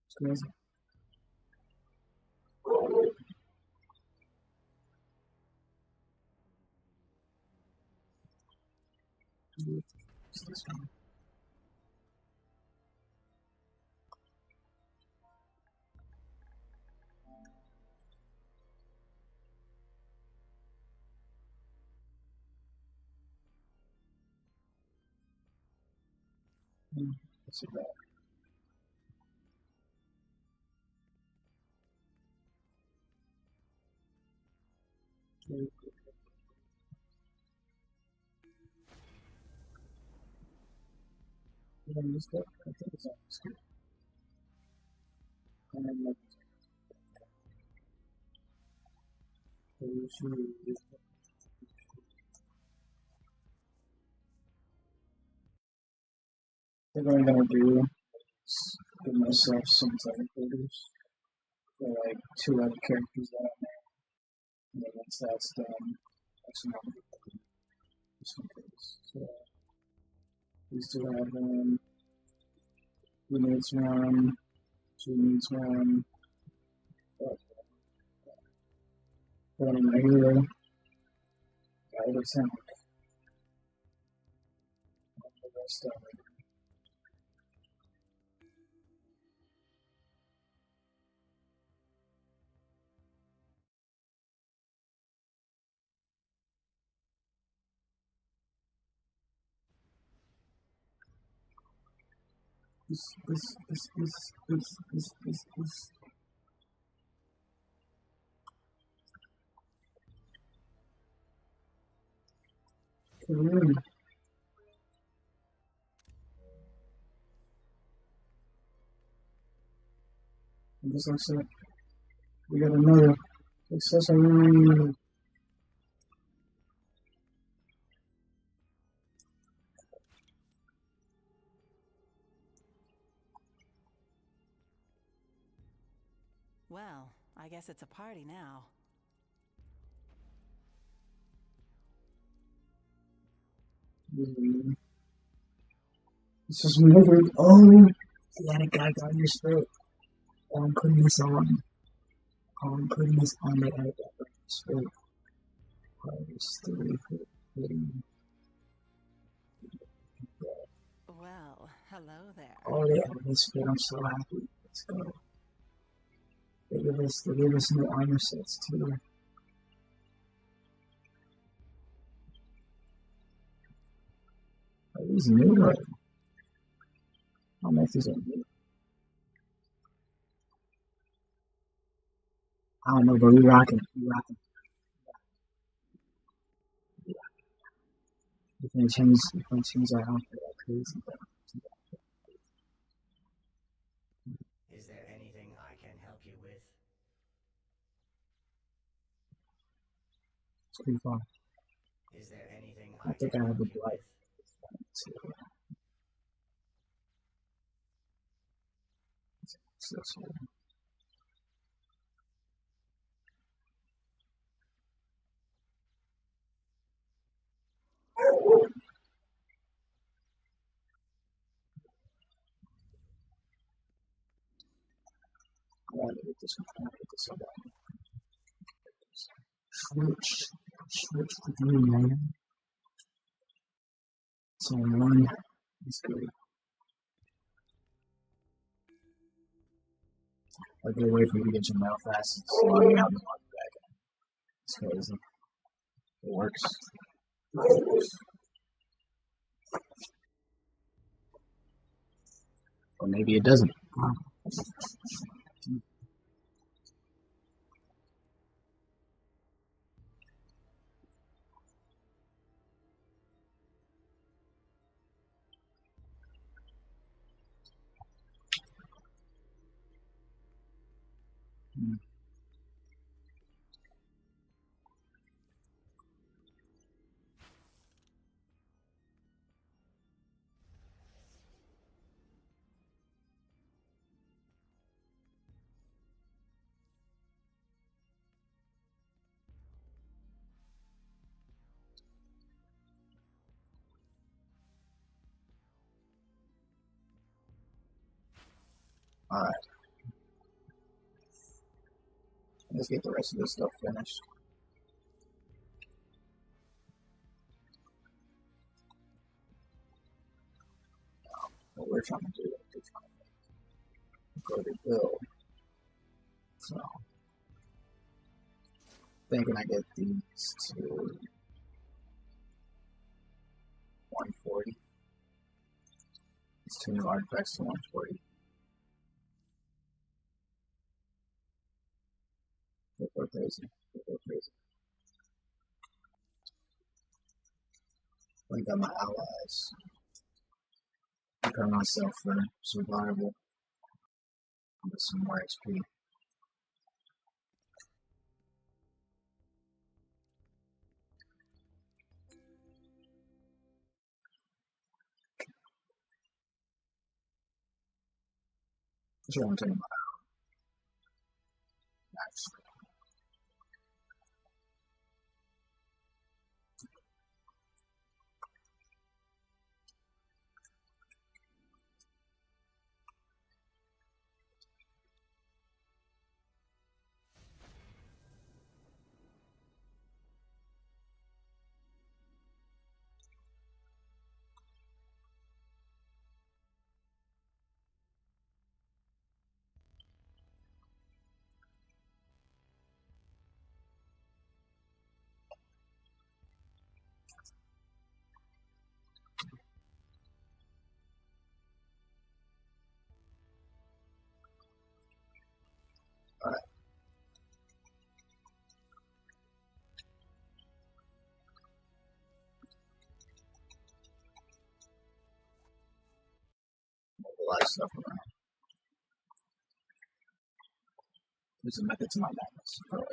It's crazy. It's this one. Let's see that. Did I miss that? I think it's on the screen. And then like what I'm gonna do is give myself some teleporters for like 2 other characters that I made. And then once that's done, actually not gonna do this one first. So these 2 have one, he needs one, she needs one. Put on my hero. Got it sound. The rest of it. This. Come on. And just like that, we got another accessory. Well, I guess it's a party now. This is never. Oh, yeah, the guy got your spirit. Oh, I'm putting this on. Oh, I'm putting this on the guy got your spirit. Oh, it's 3 for 30. Well, hello there. Oh yeah, this fit. I'm so happy. Let's go. They give us new armor sets too. Are these new? Or I don't know if these are new. I don't know, but we rocking. We rocking. Yeah. We can change our outfit like crazy. Is there anything I can help you with? It's pretty fun. Is there anything I think I can have a help you blight. with? So, I want to get this one. I want to get this one. Switch with me, man. So one is good. A good way for you to get your mail fast. So you have the money back. It's crazy. It works. Or maybe it doesn't. Alright. Let's get the rest of this stuff finished. What we're trying to do is go to build. So, thinking I get these to 140. These two new artifacts to 140. They go crazy. They go crazy. I got my allies. Prepare myself for survival. With some more XP. Just want to take my nice. Alright. A lot of stuff around. There's a method to my madness. Alright.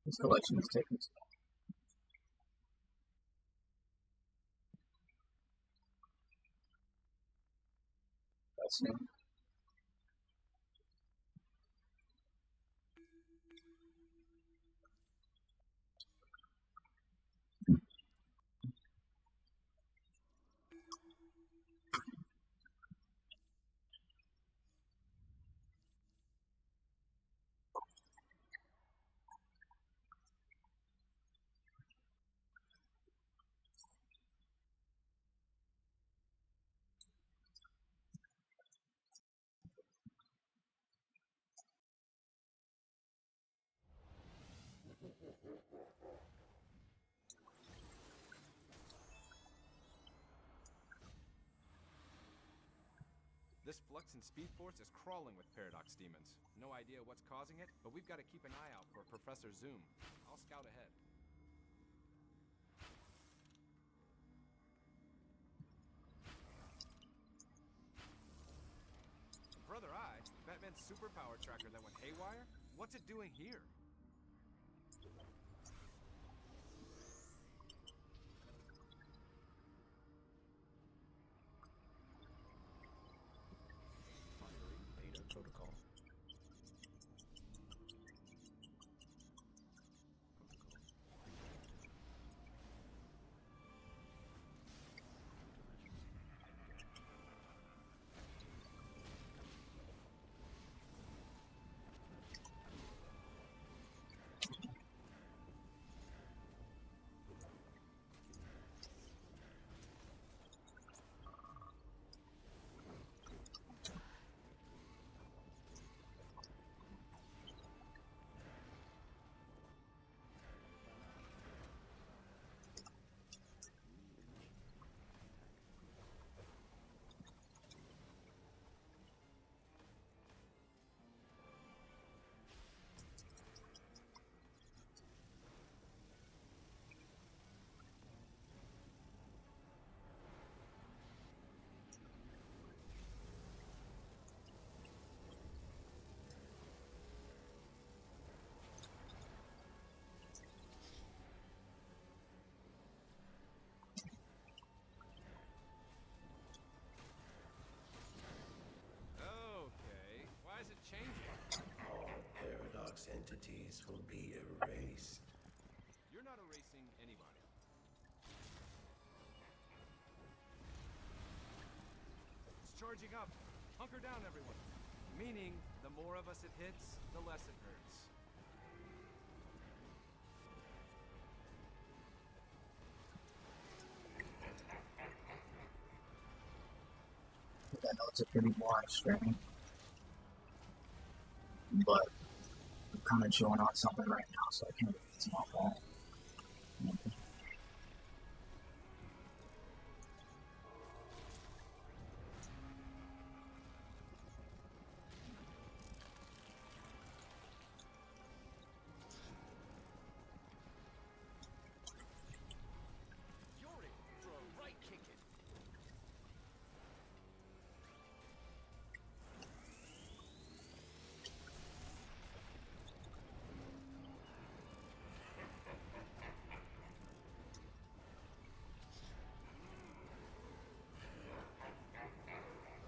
This collection is taking too long. That's new. This flux and speed force is crawling with paradox demons. No idea what's causing it, but we've got to keep an eye out for Professor Zoom. I'll scout ahead. Brother Eye, Batman's superpower tracker that went haywire? What's it doing here? Beta protocol. Entities will be erased. You're not erasing anybody. It's charging up. Hunker down, everyone. Meaning, the more of us it hits, the less it hurts. I know it's a pretty wide stream, but I'm kind of chilling on something right now, so I can't believe it's my fault.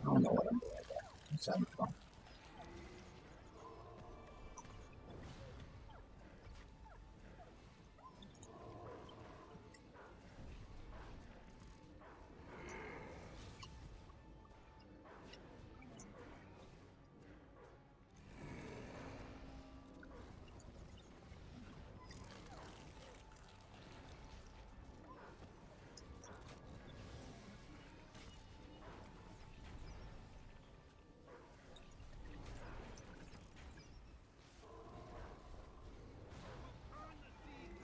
I don't know what I'm doing there. It's having fun.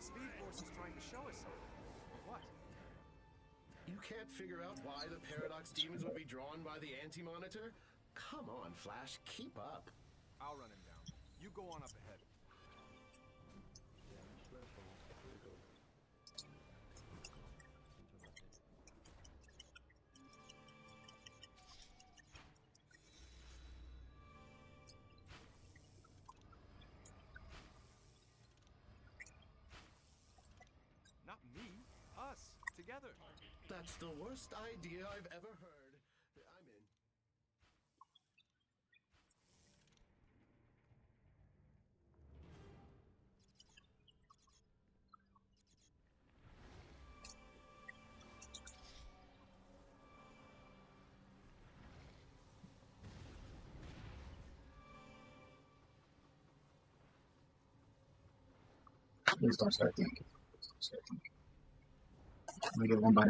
Speed Force is trying to show us something. What? You can't figure out why the Paradox Demons would be drawn by the Anti-Monitor? Come on, Flash, keep up. I'll run him down. You go on up ahead. together. That's the worst idea I've ever heard. I'm in. Please don't start thinking. Please don't start thinking. Let me get one bite.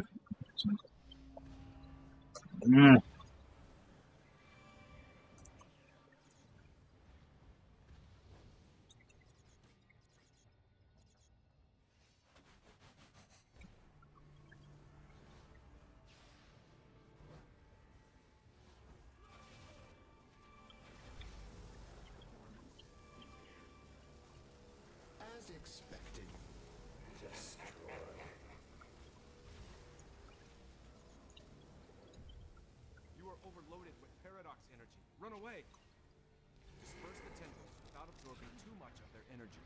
As expected. Destroy. You are overloaded with paradox energy. Run away. Disperse the tendrils without absorbing too much of their energy.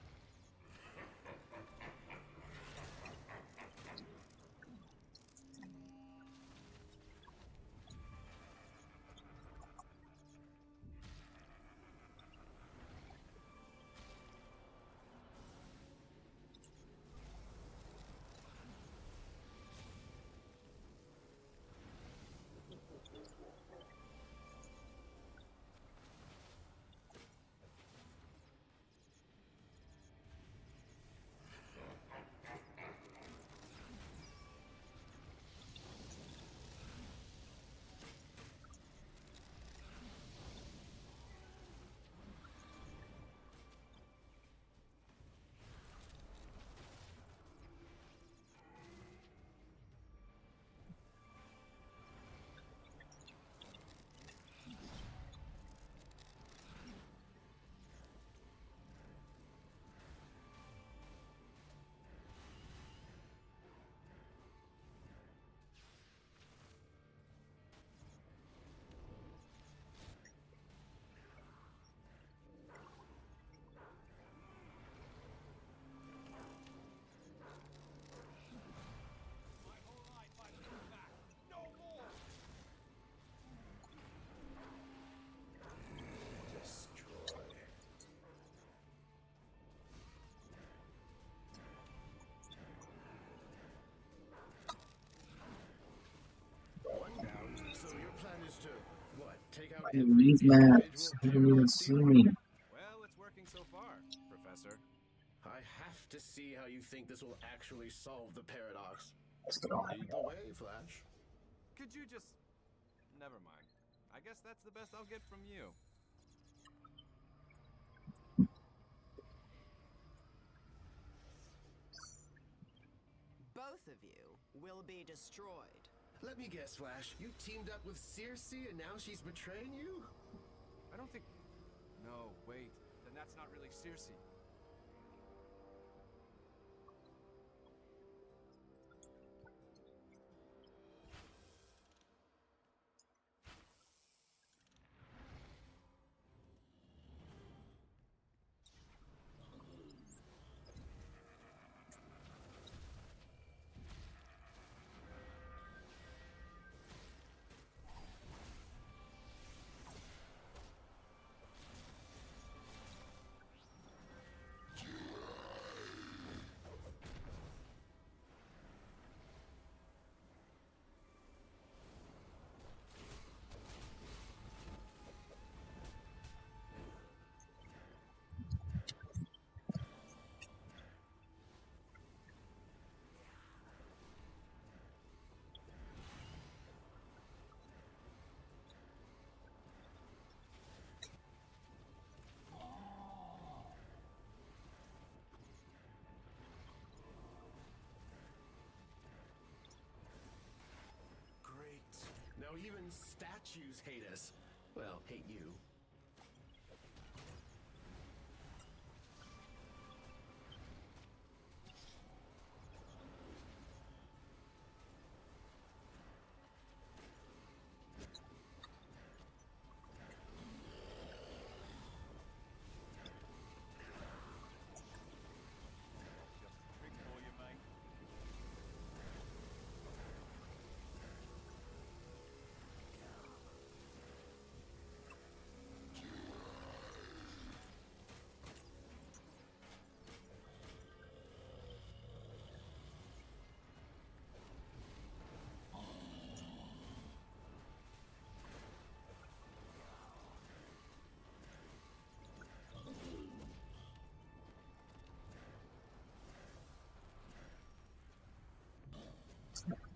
Take out These maps. He didn't even see me. Well, it's working so far, Professor. I have to see how you think this will actually solve the paradox. Let's get on. Lead the way, Flash. Could you just... Never mind. I guess that's the best I'll get from you. Both of you will be destroyed. Let me guess, Flash. You teamed up with Circe and now she's betraying you? I don't think... No, wait. Then that's not really Circe. Now even statues hate us. Well, hate you.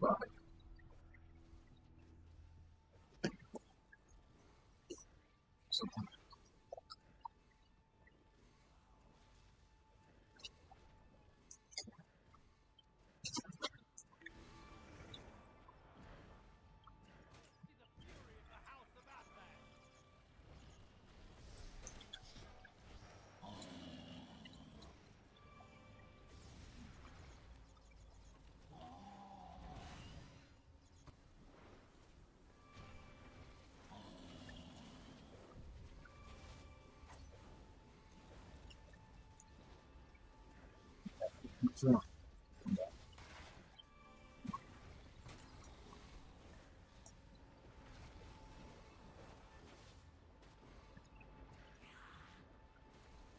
Well, so, so,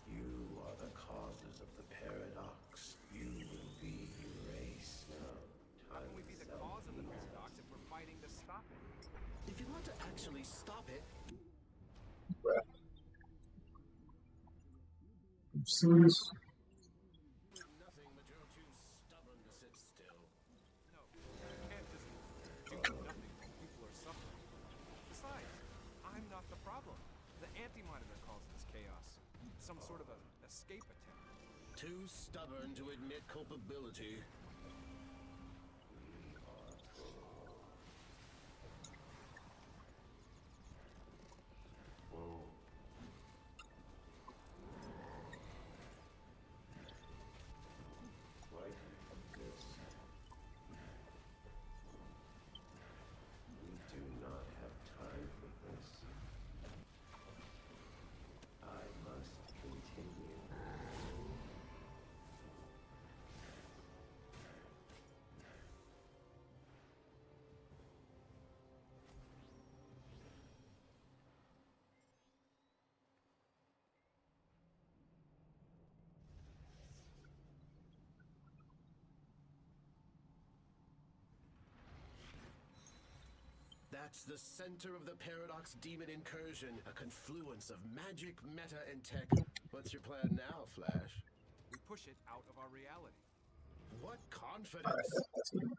You are the causes of the paradox. You will be erased now. How can we be the cause of the paradox if we're fighting to stop it? If you want to actually stop it, bruh. You serious? nothing but you're too stubborn to sit still. No, you can't just do nothing while people are suffering. Besides, I'm not the problem. The anti-monitor calls this chaos. Some sort of a escape attempt. Too stubborn to admit culpability. We do not have time for this. I must continue. That's the center of the Paradox Demon Incursion, a confluence of magic, meta, and tech. What's your plan now, Flash? We push it out of our reality. What Alright, confidence? that's good.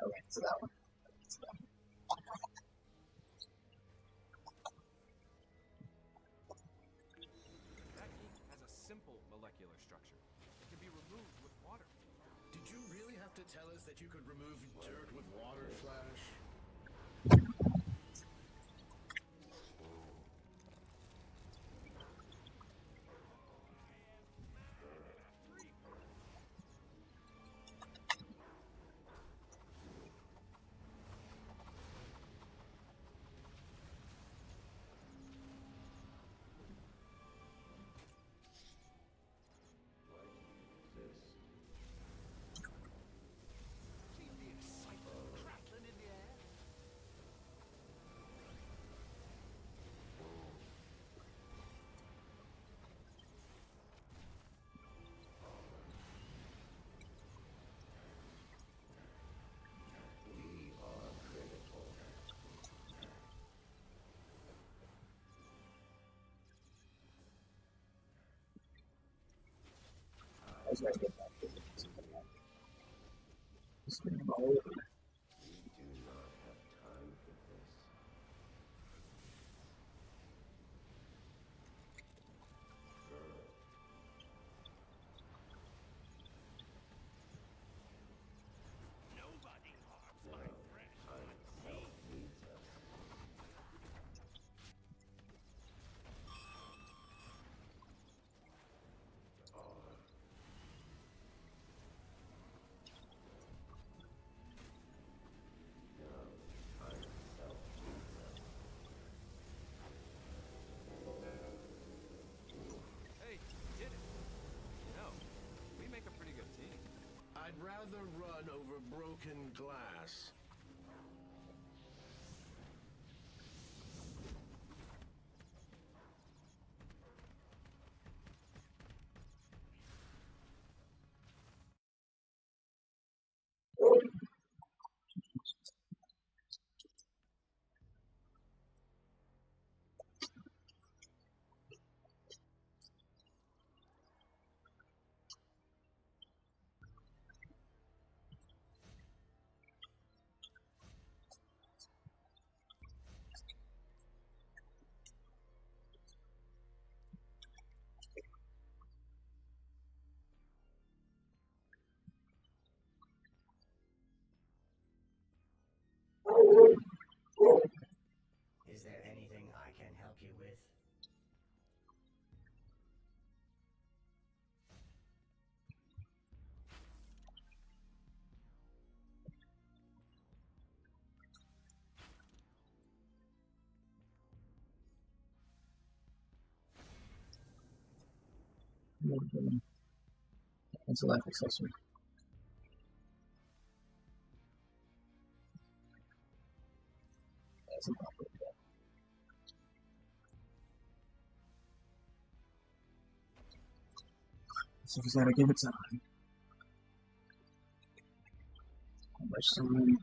Okay, so that one. So that one. That heat has a simple molecular structure. It can be removed with water. Did you really have to tell us that you could remove dirt with water, Flash? See the excitement crackling in the air? We are critical. I just gotta get that. Just getting all over. We do not have time for this. Girl, Nobody harms my no, fresh time itself needs us. Is there anything I can help you with? It's a life accessory. That's about it. So we gotta give it time. How much time?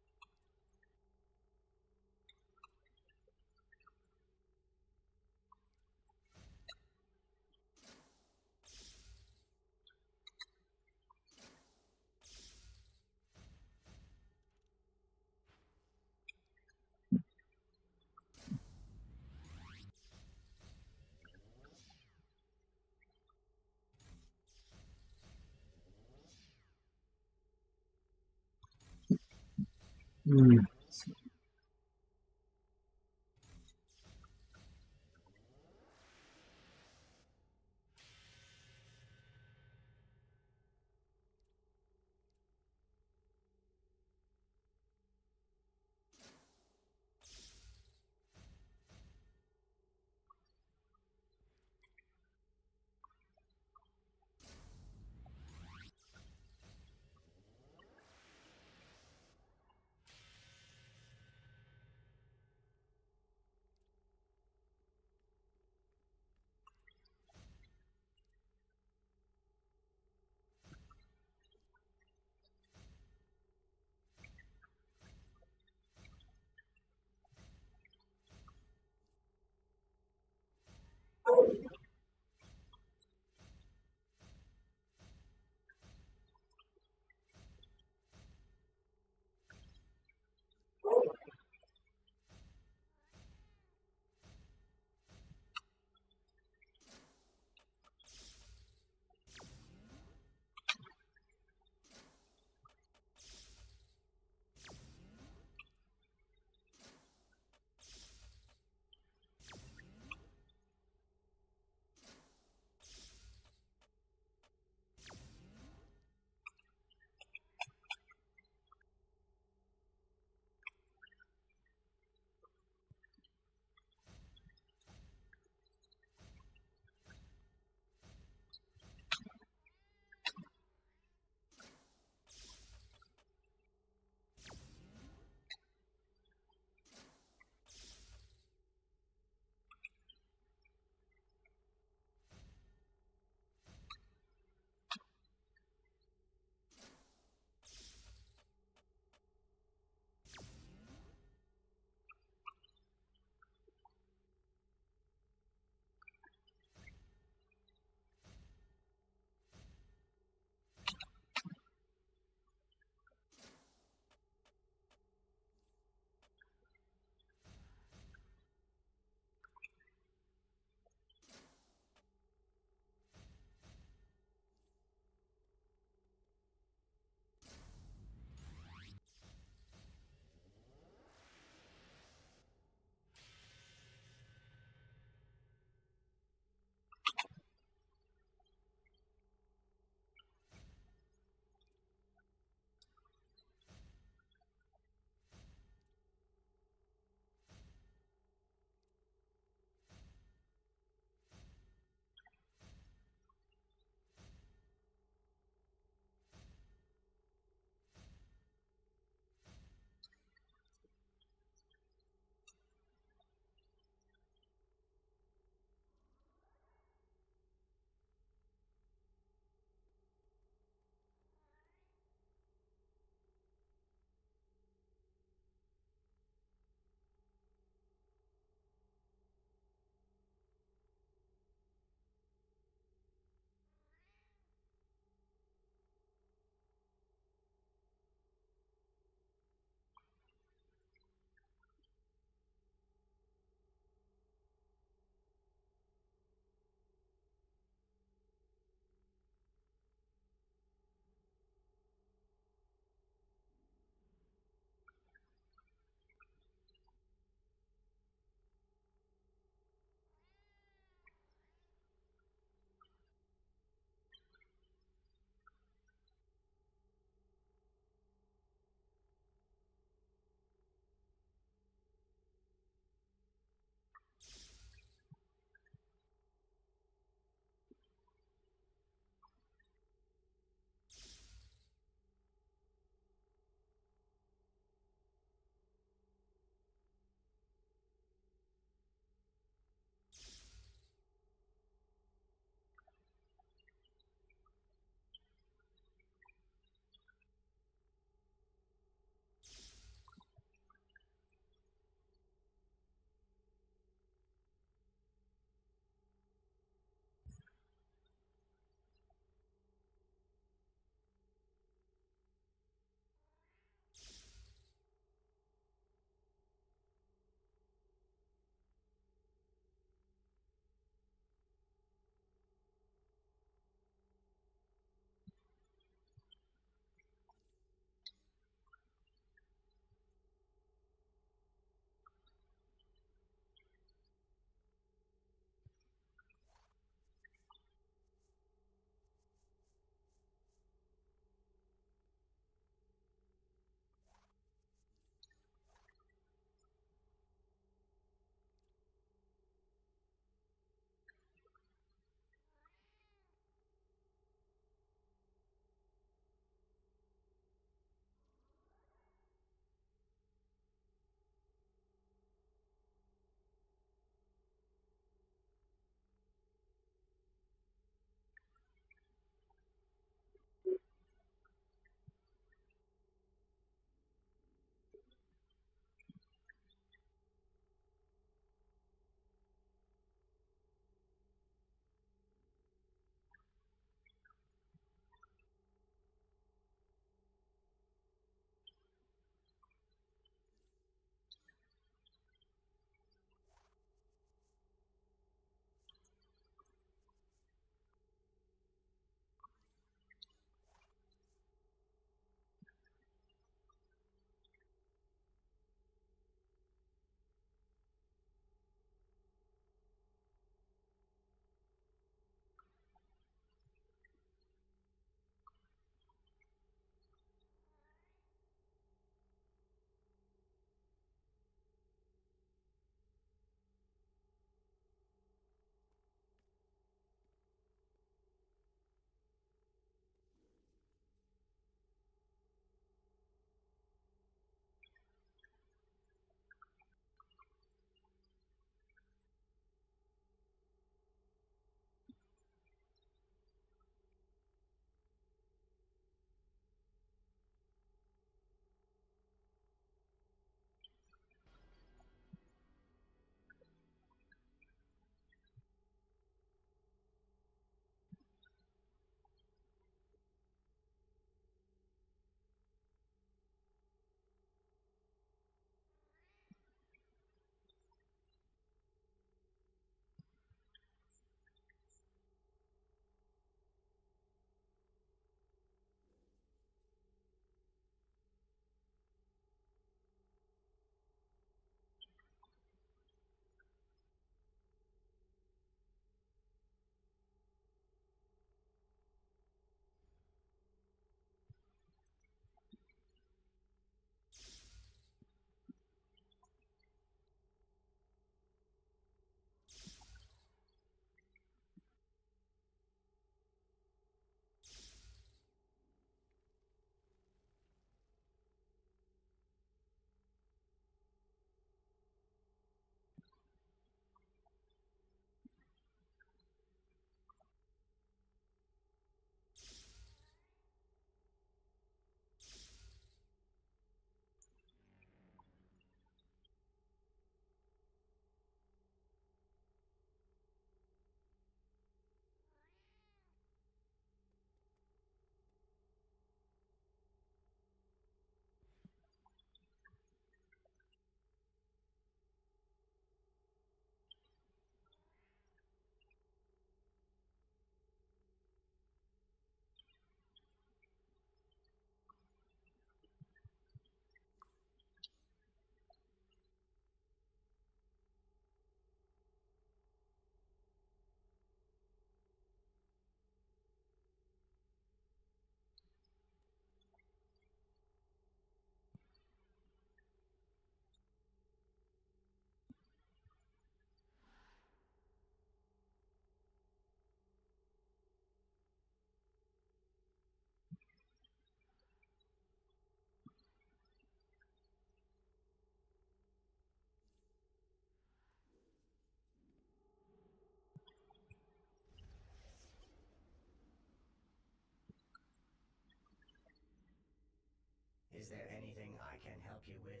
Is there anything I can help you with?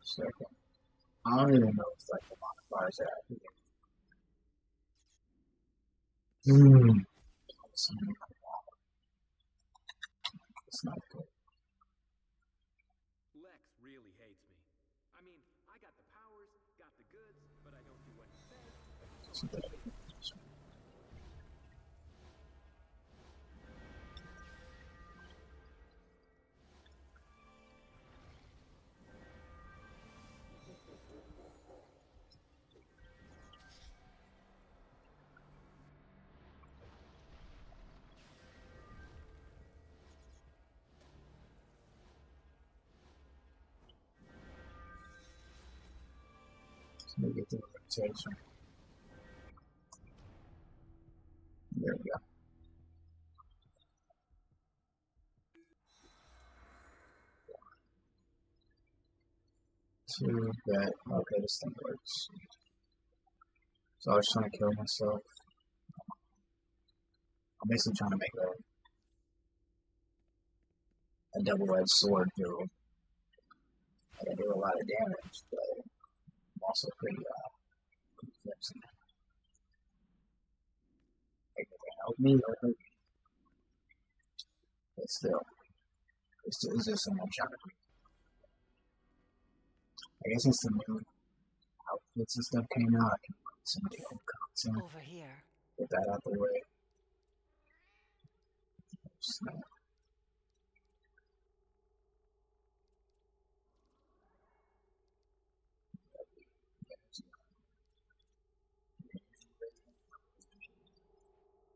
Second. I don't even know if like the modifiers are active. It's not good. Lex really hates me. I mean, I got the powers, got the goods, but I don't do what he says. So I hate him. Let me get the rotation. There we go. Two bet. Okay, this thing works. So I was trying to kill myself. I'm basically trying to make a double-edged sword build. I can do a lot of damage, but I'm also pretty flimsy. Like, it can help me or hurt me. But still, it's just something I'm trying to do. I guess since the new outfits and stuff came out, I can put some of the old content. Over here. Get that out the way. Snap.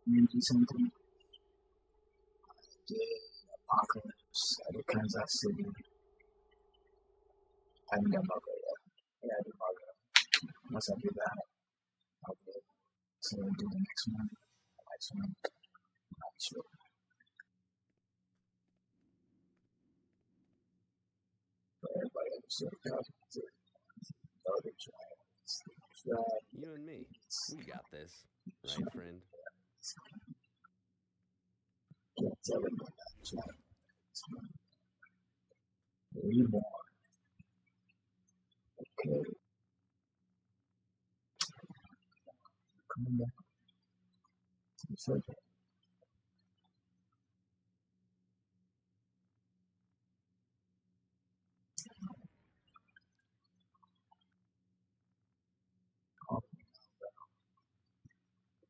Maybe something. I did Apocalypse. I did Kansas City. I haven't done Mugger yet. Yeah, I did Mugger. Once I do that, I'll be able to do the next one. The next one, I'm not sure. But everybody else should go to the other trial. You and me, we got this, right, friend? Can't tell them about that. Reborn. Okay. Coming back to the subject.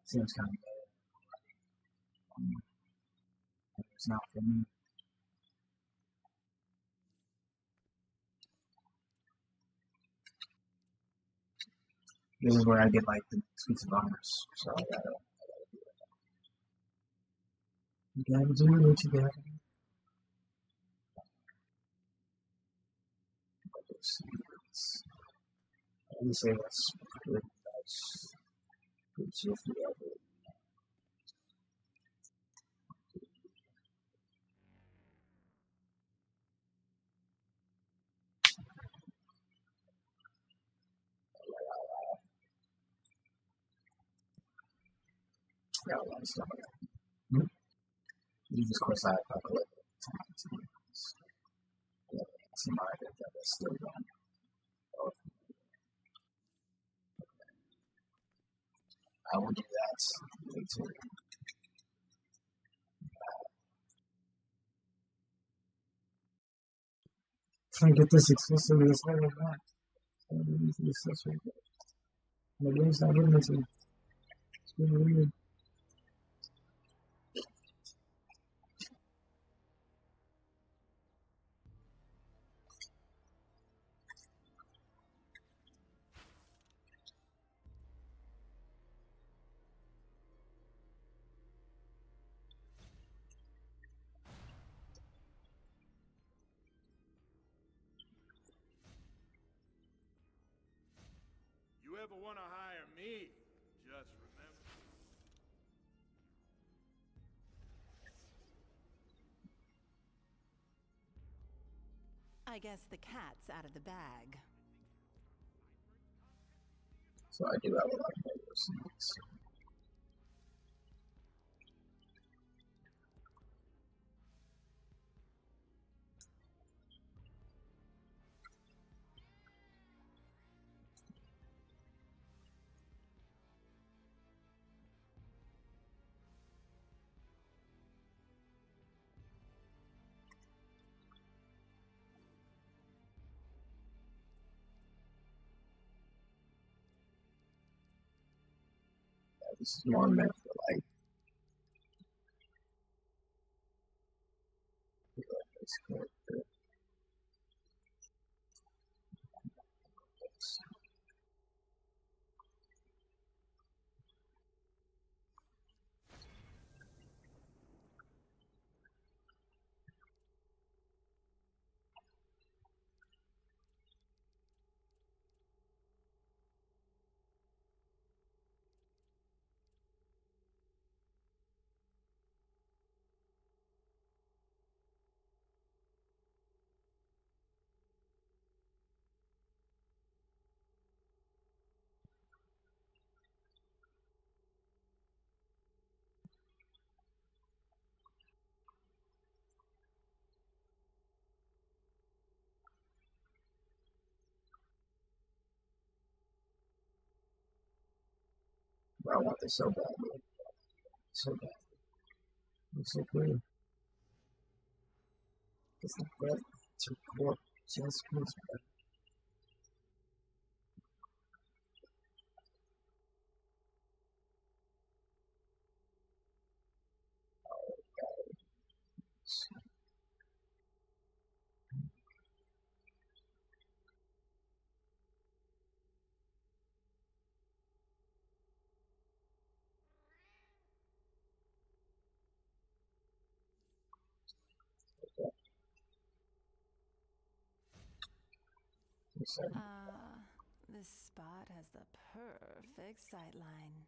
Seems kind of it's not for me. This is where I get like the exclusive honors, so I gotta do it. You gotta do what you gotta do. Let me say that's pretty nice. Pretty jiffy of it. Got a lot of stuff. Of course, I have a little bit of time to do this. Yeah, some market that is still going. I will do that later. Trying to get this exclusive as hard as that. The game's not giving it to me. It's really weird. You ever want to hire me, just remember. I guess the cat's out of the bag. So I do have a lot of those. This is more meant for like this character. But I want this so badly. So bad. It's so pretty. It's the breath to work just feels better. This spot has the perfect sightline.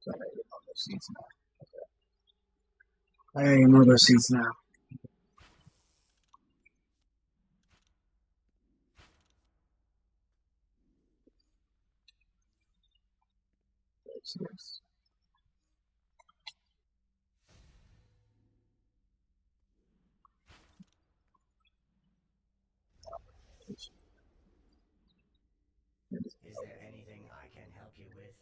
So I gotta get on those seats now. Okay. I gotta move those seats now. Yes. Is there anything I can help you with?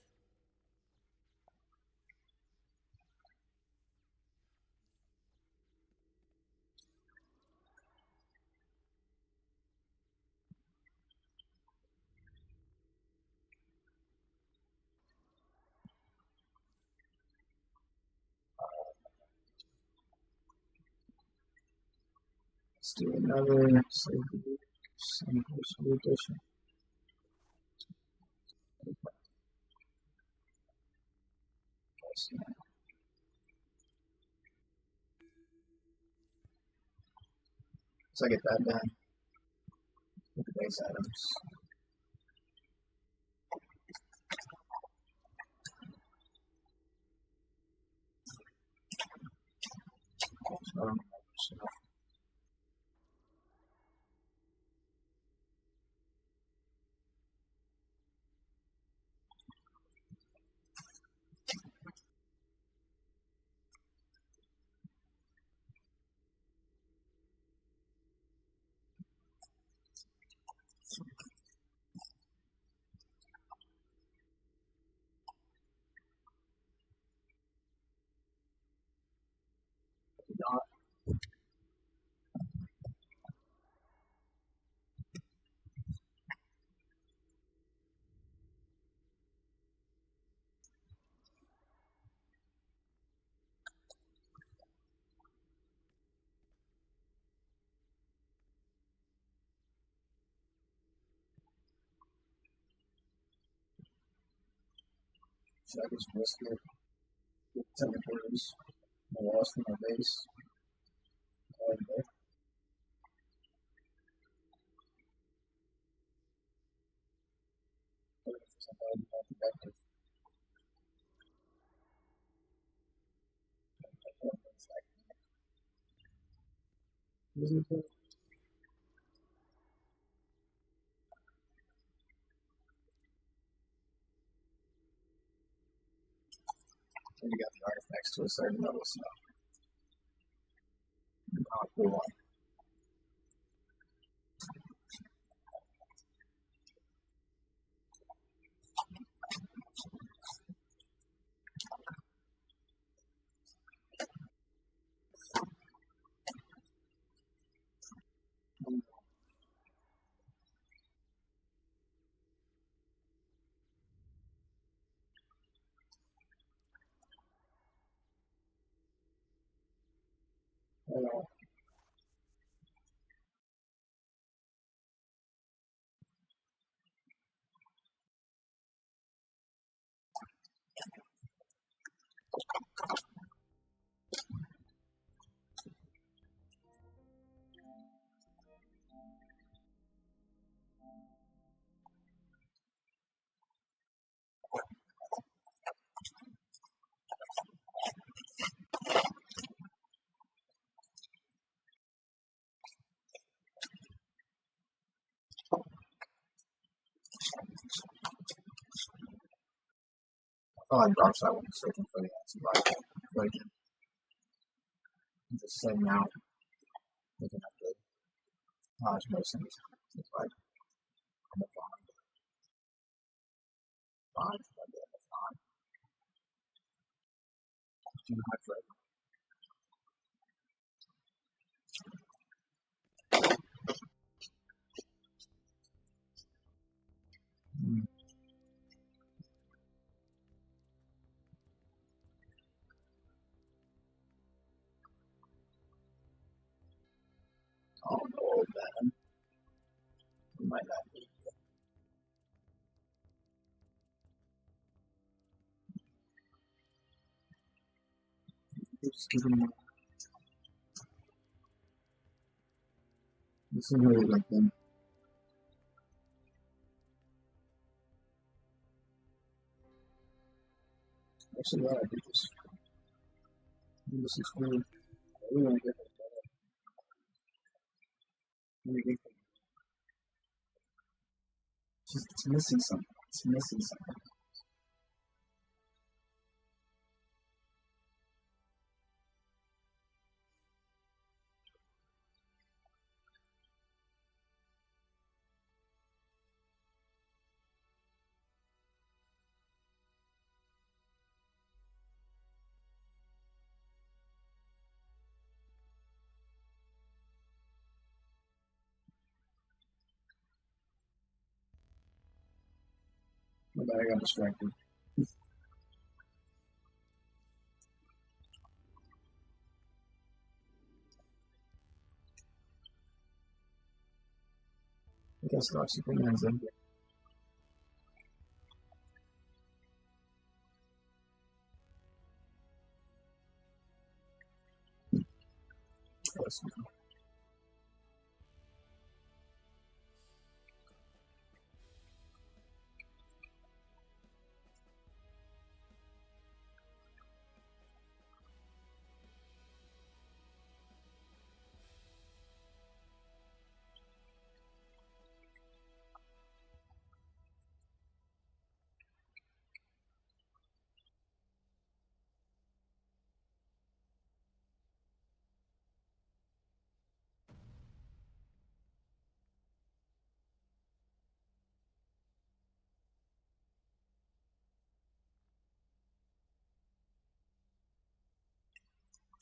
Let's do another anniversary edition. So I get that done. With the base items. So I just risk it. Get teleporters. I lost in my base. Okay. Isn't it? And you got the artifacts to a certain level, so cool one. Oh, I dropped that one searching for the antibiotic. But again, I'm just setting out, looking at the large medicines. It's like, I'm a fine, too much right now. Oh, no, man. We might not be. Just give him this is really like them. Actually, yeah, I do this. This is cool. I really want to get that. It's missing something. It's missing something. But I got distracted. guess Dark Superman's in.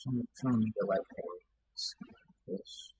I'm trying to get like this.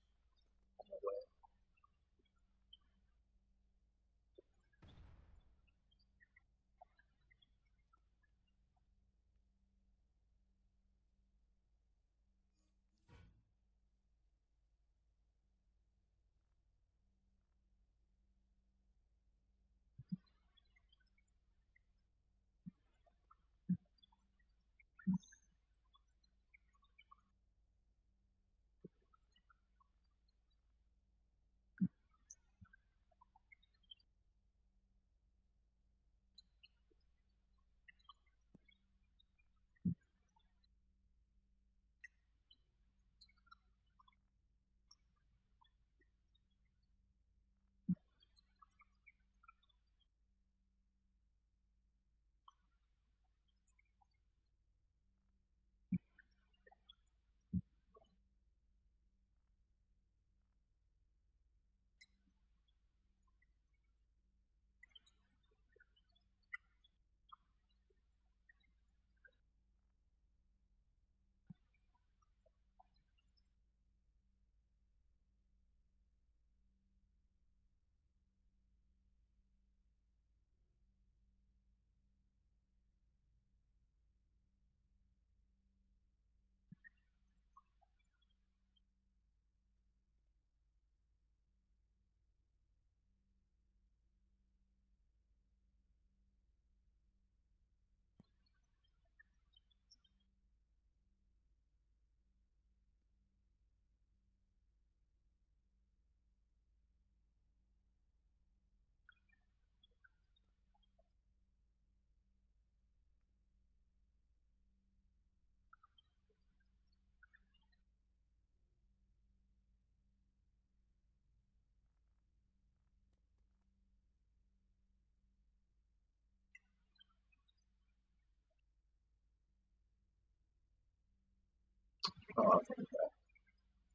Oh, okay.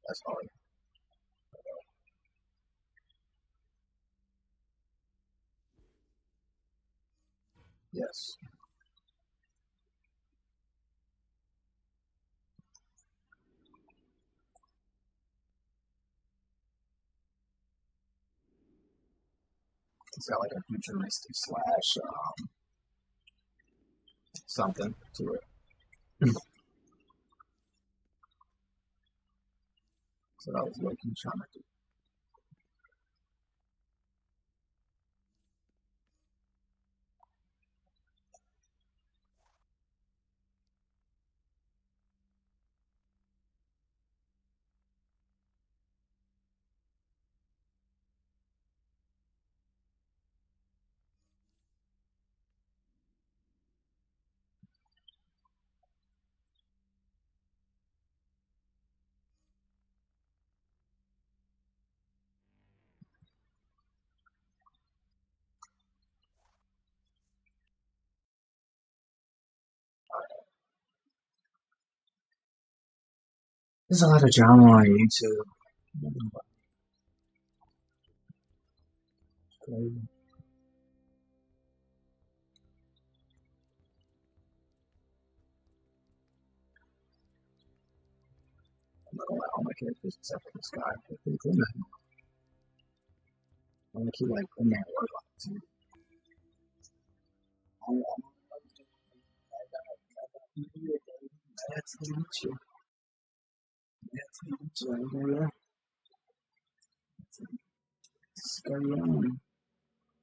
That's hard. Yes. It's got like a futuristic slash something to it. So that was looking trying to do. There's a lot of drama on YouTube. Crazy. I'm not gonna lie, all my characters except for this guy. They're pretty cool, man. I'm gonna keep like putting that work on it too. That's the issue. That's the issue. Let's carry on.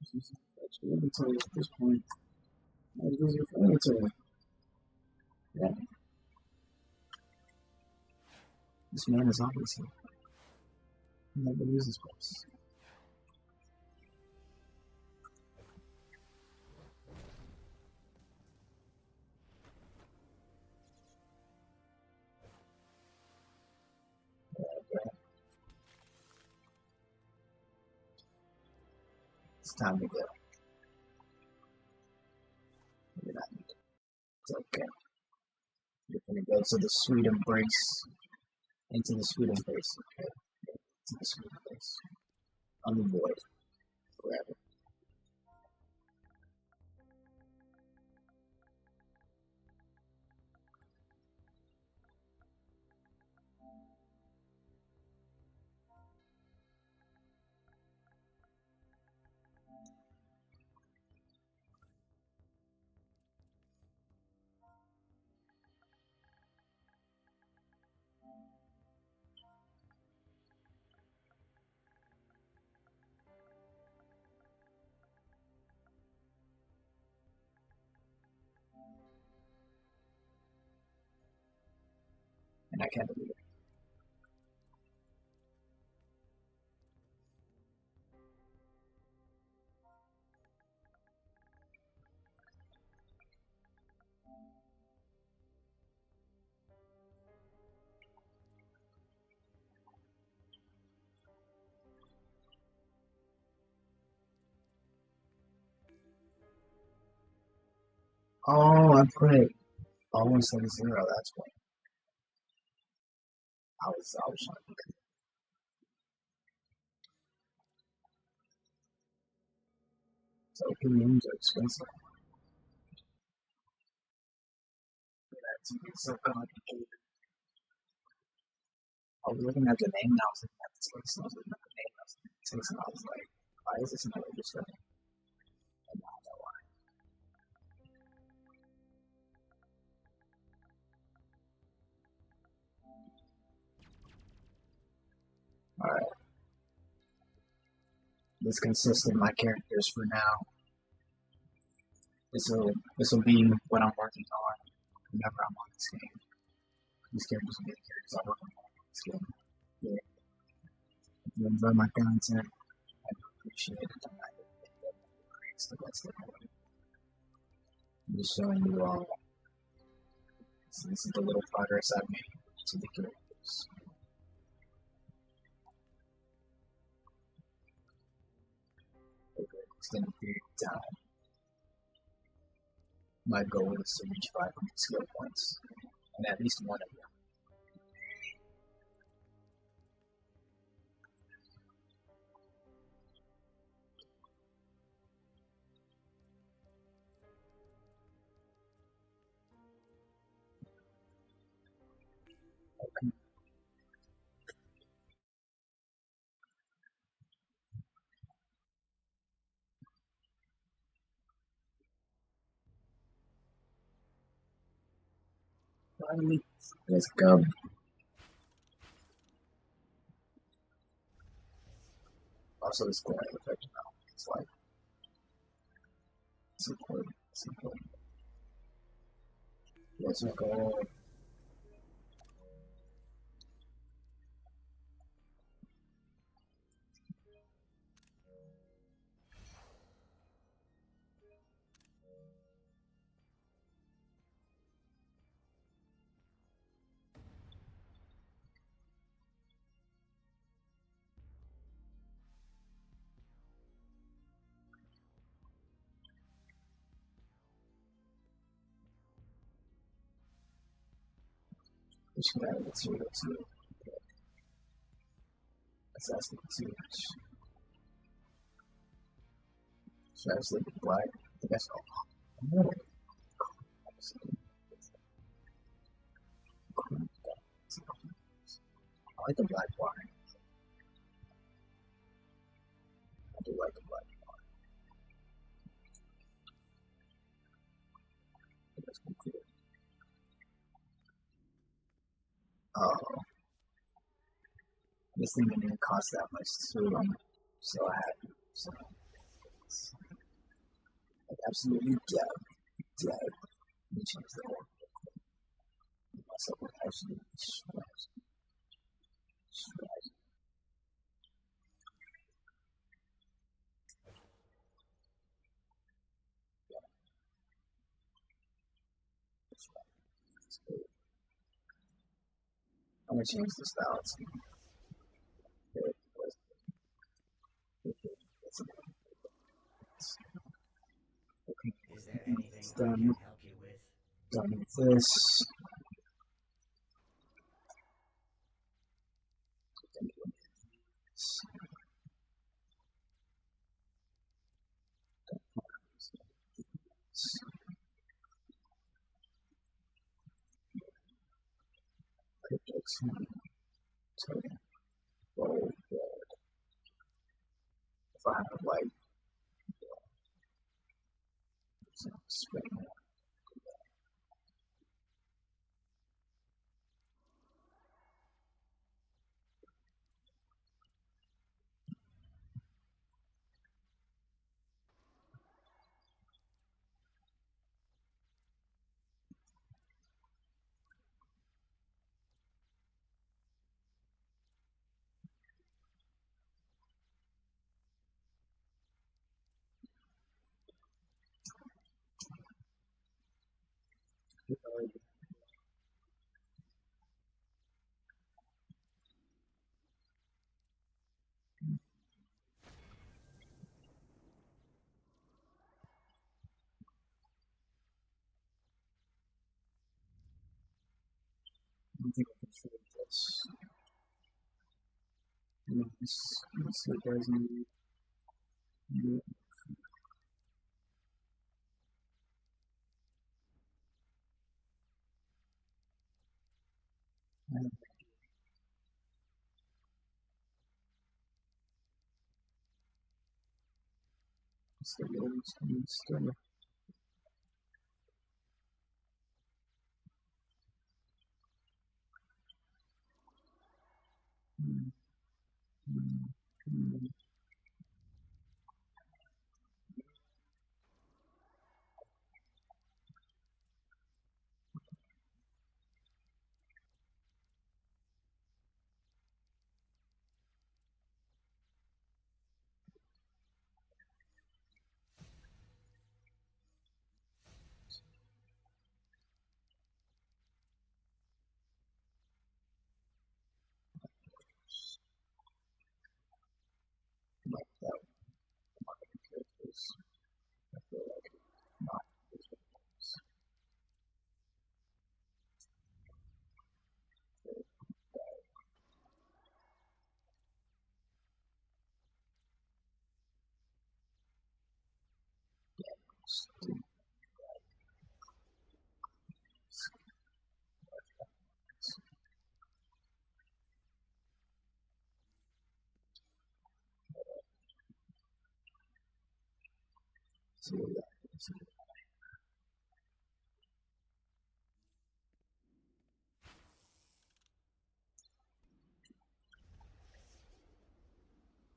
That's your inventory at this point. Let's use your inventory. Yeah. This man is always here. He never leaves this place. Okay. It's time to go. Maybe not. It's okay. You're gonna go to the sweet embrace. Into the sweet embrace. Okay. To the sweet embrace. On the void. Forever. And I can't believe it. Oh, I put it almost at 0. That's why I was trying to get it. So opinions are expensive. It's so complicated. I was looking at the name and I was looking at the text and I was looking at the name and I was looking at the text and I was like, why is this not registering? And now I know why. Alright. This consists of my characters for now. This will be what I'm working on whenever I'm on this game. These characters will be the characters I'm working on this game. Yeah. If you enjoy my content, I appreciate it. It's the best thing ever. I'm just showing you all. So this is the little progress I've made to the characters. Over an extended period of time. My goal is to reach 500 skill points, and at least one of them. Okay. Finally, let's go. Also, this glare effect now. It's like, it's important. It's important. Let's go. Which guy? Let's see. Assassin Siege. Should I sleep with black? I think I saw. Oh. I like the black wine. I do like the black wine. That's cool. Oh. This thing didn't even cost that much too. So I have like absolutely dead. Let me change the order. Myself with absolutely stressed. I'm gonna change the style to Is there anything it's I can done. help you with? Done with this. If I have like spring. I think I can figure this. Let's see if there's any. Still. Like that. I feel like not.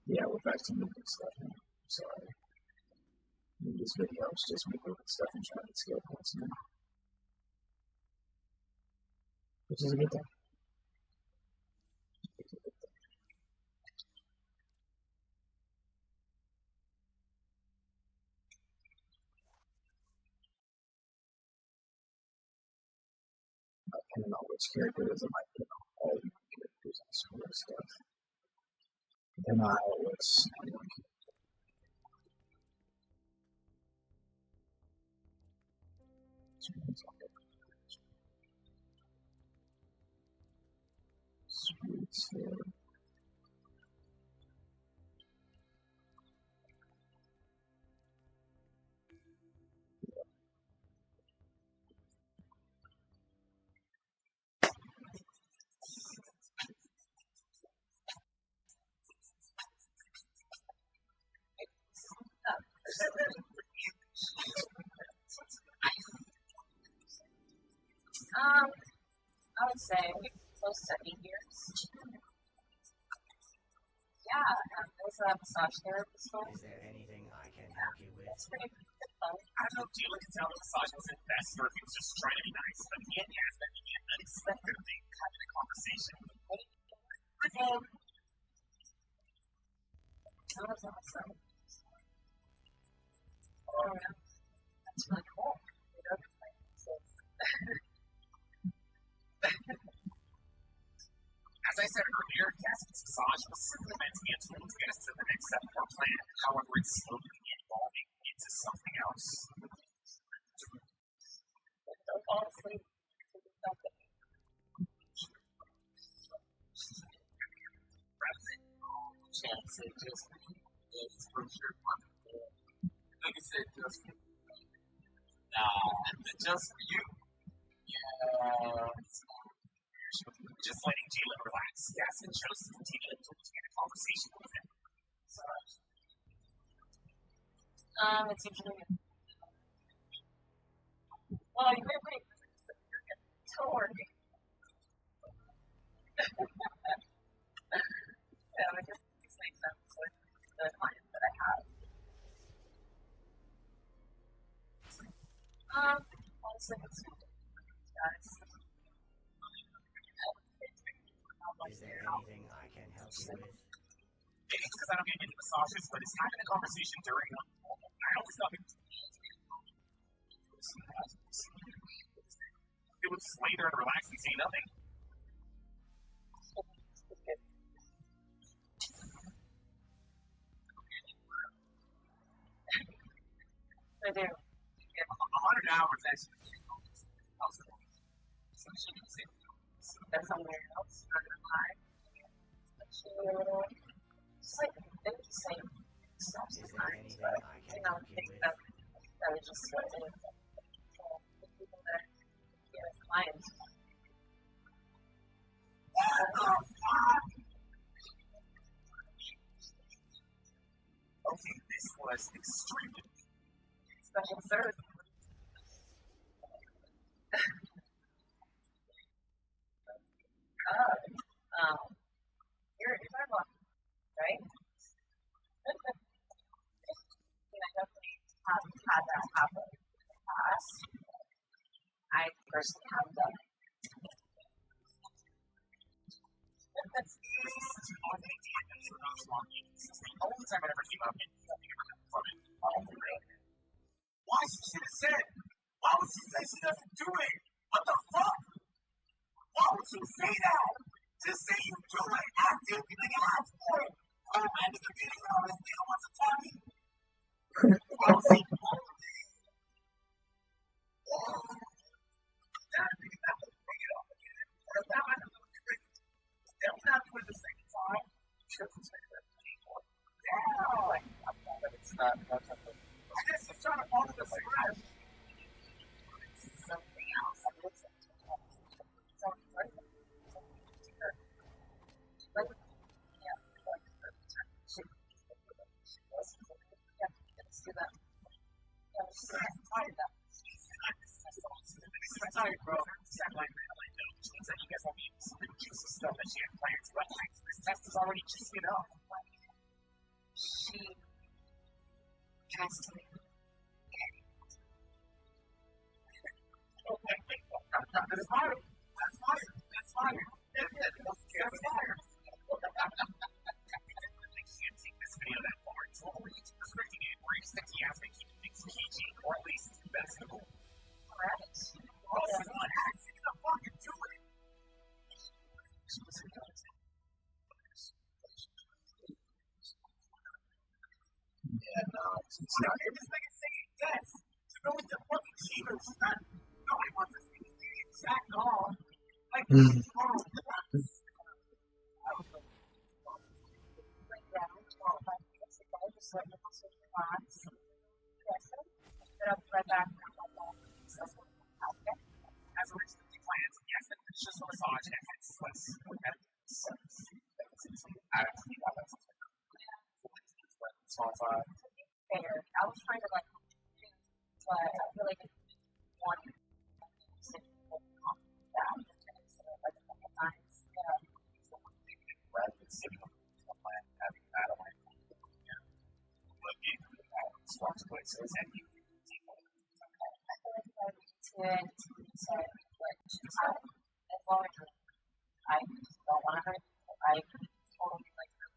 Yeah, we're back to moving stuff now. Sorry. This video is just me moving stuff and trying to scale points now. Which is a good thing. Depending on which character it is, it might put all the characters and some other stuff. Depending on how it looks. Sweet. I would say close to 8 years. Yeah, there's a massage therapist. Is there anything I can help you with? It's pretty fun. I don't know, Jalen could tell the massage wasn't best or if he was just trying to be nice, but he had asked that he began unexpectedly having a conversation. With him. That was awesome. Oh, yeah. That's really cool. As I said earlier, Cassie's massage was simply meant to be a tool to get us to the next step of our plan. However, it's slowly evolving into something else. Don't fall asleep. Chance said just it's for sure. Like I said, just just for you. Yeah. Just letting Jalen relax, Gaston chose to continue to begin a conversation with him. It's usually. Well, you may wait. Don't worry. Yeah, I guess this makes sense with the clients that I have. Honestly, it's guys. Is there anything I can help you with? Maybe it's because I don't get any massages, but it's having a conversation during one. I always thought it would just lay there and relax and say nothing. I do. 100 hours actually. That's somewhere else. Not gonna lie. Just like saying stuff sometimes, but I don't think that was just what it is. The people that get as clients. Okay, this was extremely special service. You're talking about, right? I definitely have had that happen in the past. I personally have done it. That's such an odd idea that you're not wrong. It's the only time I ever came up and nothing ever happened from it. Why should she have said? Why would she say she doesn't do it? What the fuck? Why would you say that? Just say you do it active and then ask for it. Oh, man, the video on this deal wants to tell me. Why would she do it? That would bring it up again. Or that might have been good. They'll not do it the same time. Sure, it's like that anymore. Yeah, but it's not something. I guess it's trying to follow the cigarette. It's something else. I guess it's something right. Let's do that. I'm tired, bro. That line really though. Which means that you guys won't be able to see the juicy stuff that she had planned. But this test is already juicy enough. She has to be. That's fire. That's fire. That's fire. That's fire. I can't take this video that far. It's only restricting it where he's thinking he has to keep things PG, or at least that's the goal. Correct. Also, what acts the fucking do it? Yeah, no, it's not. You're just making saying yes. To go with the fucking cheaters. Nobody wants to see the exact all. Like, as originally planned, yes, it was just a massage and had sweats. Fair. I was trying to like, but I feel like one that like a couple times. consequences and you as long as I don't want to hurt, I totally like her.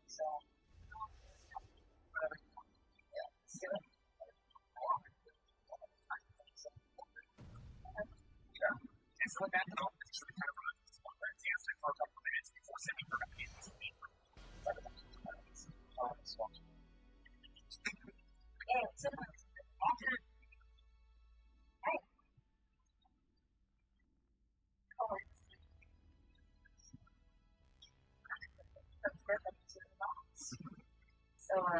So, whatever you want. Yeah, let's do it. And so with that, though, it's just kind of run this one for a couple of minutes before sending her back in. Yeah, it's a hey. Oh, that's perfect to the box. So, I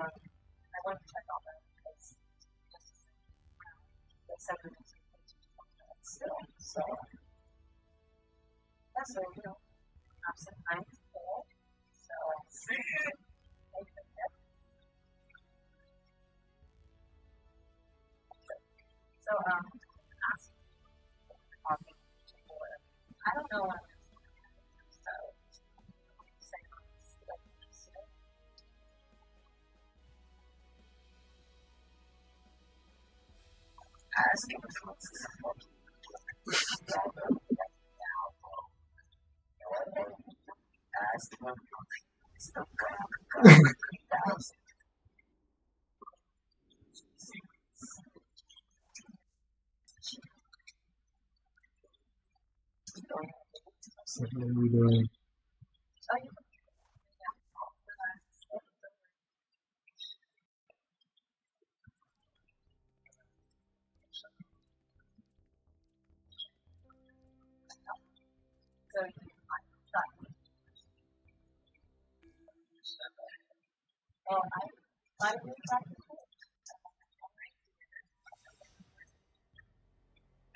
wanted to check all that because just the second still. So, that's so, you know, have some time to pull. So, see it. So, ask I don't know what I'm so asking So what are we doing?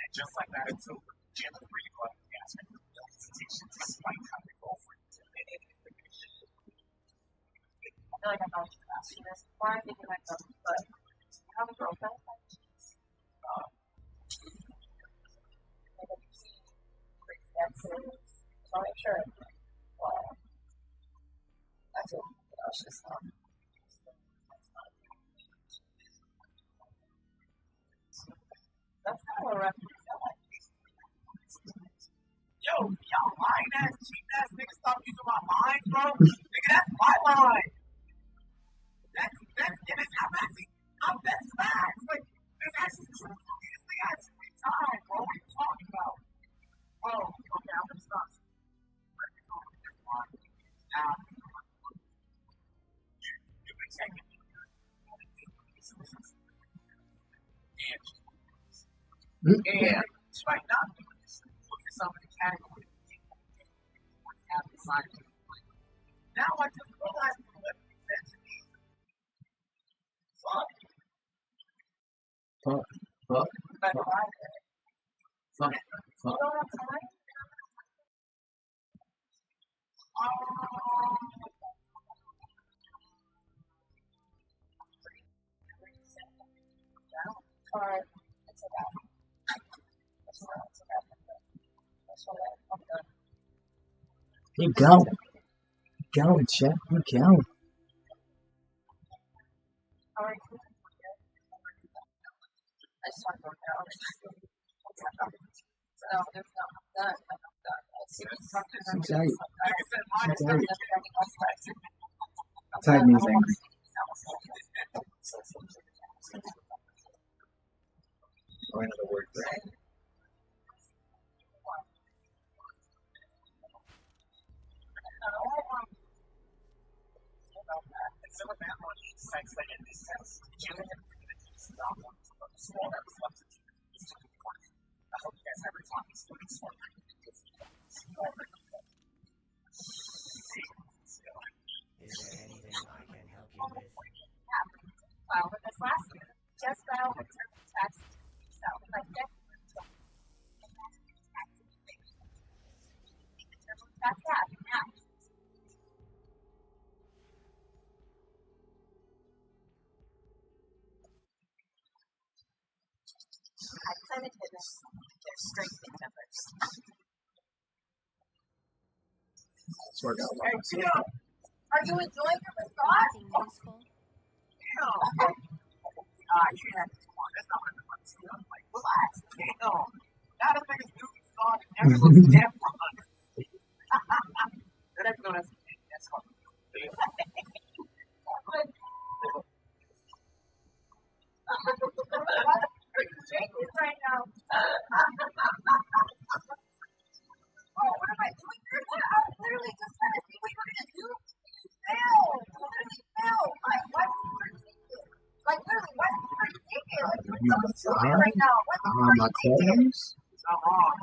And just like that, it's over. Jim and Bree go up and ask me for no hesitation despite how they go for it. I feel like I'm not asking this before. I'm thinking myself, but I have a girlfriend. So I'm sure. Well, that's it. That's just that's kind of a rough Yo, y'all lying ass, cheap ass niggas stop using my lines, bro. Nigga, that's my line. That's I'm best facts. Like, there's actually true. This thing actually time, bro. What are you talking about? Oh, okay, I'm gonna stop. Now, you've been taking me. And despite not doing this, look at some of the categories I have decided to play. Now I just realized what that to me. Fuck. Fuck. Fuck. But why? Fuck. Fuck. You don't have time? Or it's about. It's not. It's about. Keep going. Keep going, Chef. Keep going. How are you? I just want to work out. So if not done, I'm done. She's right. She's right. Tag me, thing. Or another word for it. Is there anything I can help you with? Well, with this last year, just file a return tax yourself. Like that. That's that. Now. I planted fitness. They're straight numbers. Let's work out. Hey, Tia, are you enjoying your massage? Anything useful? Yeah. You didn't have to come on. That's not what I'm about to say. I'm like, relax. Damn. Now the biggest dude you saw and never looks damn fun. They're not going to that's fun. Right now. Oh, what am I doing here? What? I was literally just trying to see what you're gonna do. You failed. You literally failed. Like, why are you ridiculous? Like, literally, why are you ridiculous? Like, what's doing right now? What are you thinking? It's not wrong.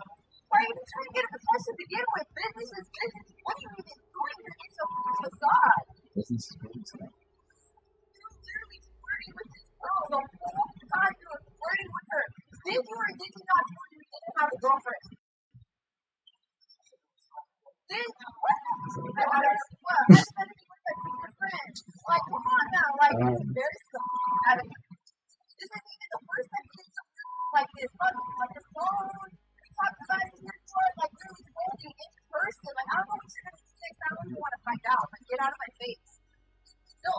Why are you even trying to get a business to begin with? Business is business. What are you even doing? You're getting so facade. Business is business. You're literally flirting with this girl the whole time. You were flirting with her. Did you or did you not know you didn't have a girlfriend? Did you? What? What? That's better be with your friend. Like, come on now. Like, there's something out of it. This isn't even the first time you did something like this. Like this phone. We talked about it before. Like, really told you in person. Like, I don't know what you're going to do next. I don't even want to find out. Like, get out of my face. No.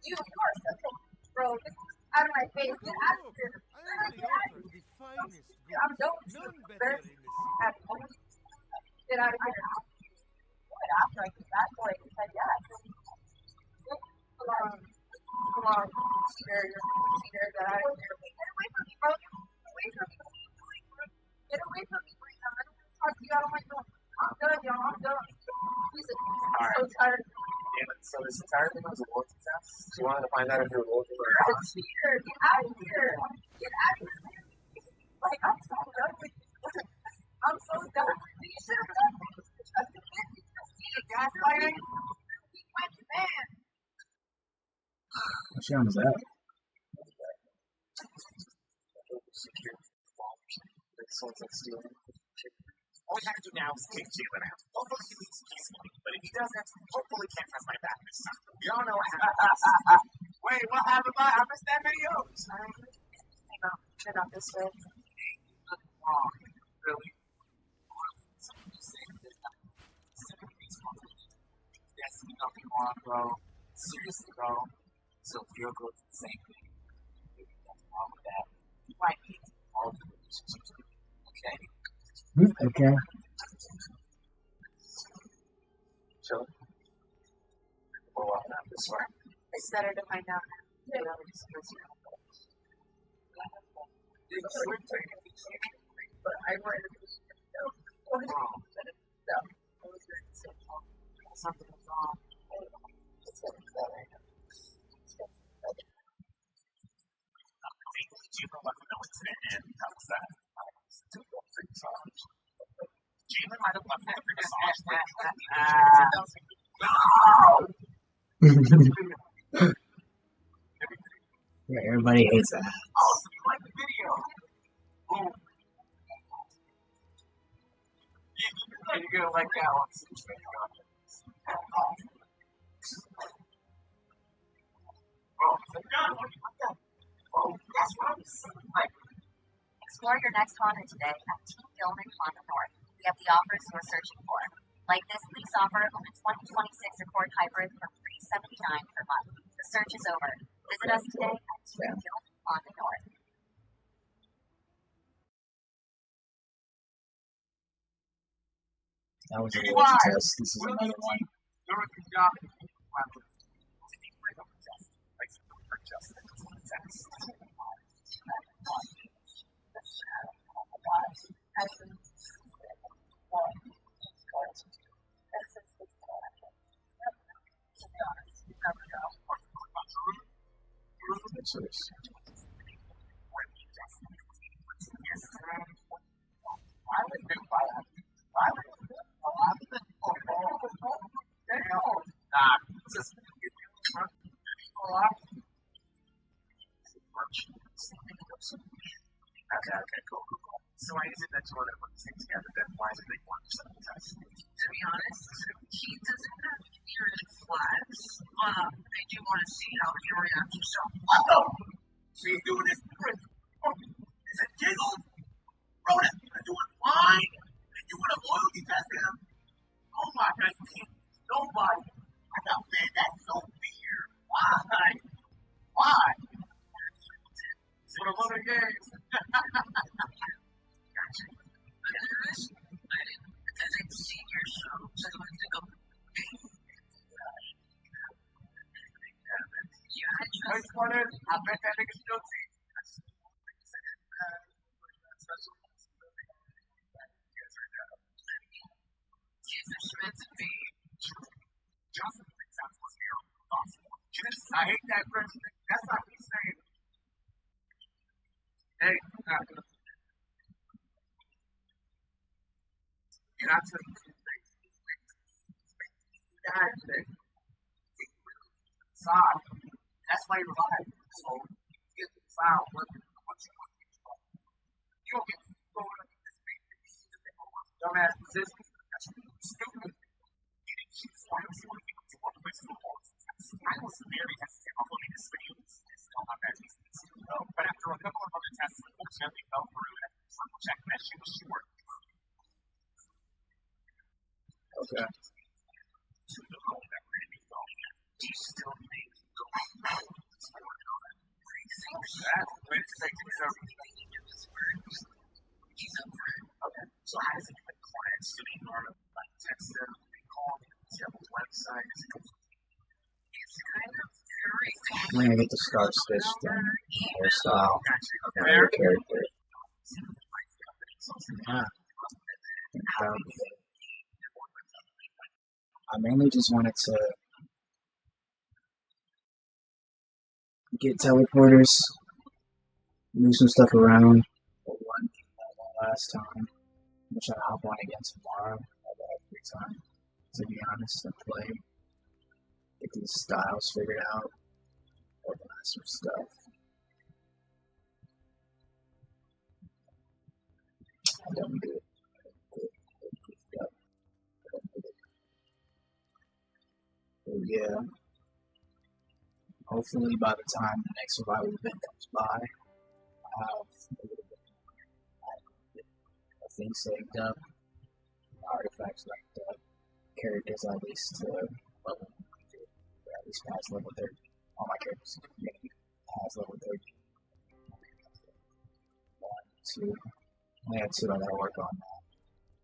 You are such a bro. Get out of my face. Get out of here. Get out of here. I'm done with you. Get out of here. What after I get that boy? He said yes. Come on. Cheater. Get out of here. Get away from me, bro. Get away from me. What are you doing, bro? Get away from me right now. I don't want to talk to you. I don't want to. I'm done, y'all. I'm done. I'm so tired. Yeah, so this entire thing was a loyalty test. You wanted to find out if you were loyal or You're a not. cheater. Get out of here. Get out of here. Like, I'm so done with you. I'm so done. You should have done this. Gaslighting. He went man. What channel is that? All we have to do now is kick Jalen out. Hopefully he leaves peacefully, but if he doesn't, hopefully he can't press my back this time. We all know what happens. Wait, what happened? I missed that video. Turn off this way. Nothing wrong. Really? Yes, nothing wrong, bro. Seriously, bro. So feel good for the same thing. Nothing wrong with that. You might need all the relationships. Okay? Okay. Chill. We're walking out this way. It's better to find out. But I wanted to be something was wrong. Jalen let me know incident, and that was that. Jalen might have left that for Yeah, everybody hates that. Oh, so you like the video? Oh. You're gonna like that one. Explore your next Honda today at Team Gilman Honda North. We have the offers you are searching for. Like this lease offer on the 2026 Accord Hybrid for $379 per month. The search is over. Visit us today at Team Gilman Honda North. That was a loyalty test. This is another one. Okay, cool. So why is it that you want to put these things together? Then why is it that you want to do the test? To be honest, he doesn't have any red flags. I do want to see how he reacts himself. She's doing this. Is it jiggle? Rhoda, you're doing fine. And you want a loyalty test to him? Oh my God, you can't. Nobody. I got man, that's so weird. Why? games. Which one is? I bet that nigga's guilty. I hate that person. That's not me saying. Hey, and I took two things. God, side. That's why you're alive. So you get the file working what you want to do. You don't get to go in and just make dumbass positions. That's stupid. You didn't keep flying for it. You want to play football. I was very hesitant on looking at videos. Still not that easy. But after a couple of other tests, unfortunately fell through and triple check that shit was short. Okay. Do you still think that's when it's like he's over it. Okay. So how does it get the clients to ignore him? Like text them, they call him, see on his website. It's kind of everything. I'm gonna get the Star Stitch thing. Hairstyle. Another character. Yeah. I mainly just wanted to get teleporters, move some stuff around. One last time. I'm gonna try to hop on again tomorrow. I've got free time, to be honest, and play. Get these styles figured out. Organize some stuff. I don't do it. But yeah. Hopefully by the time the next survival event comes by, I have a little bit of things saved up, artifacts ranked up, characters at least level, at least past level 30. All my characters past level 30. 1, 2. I got 2 I gotta work on now.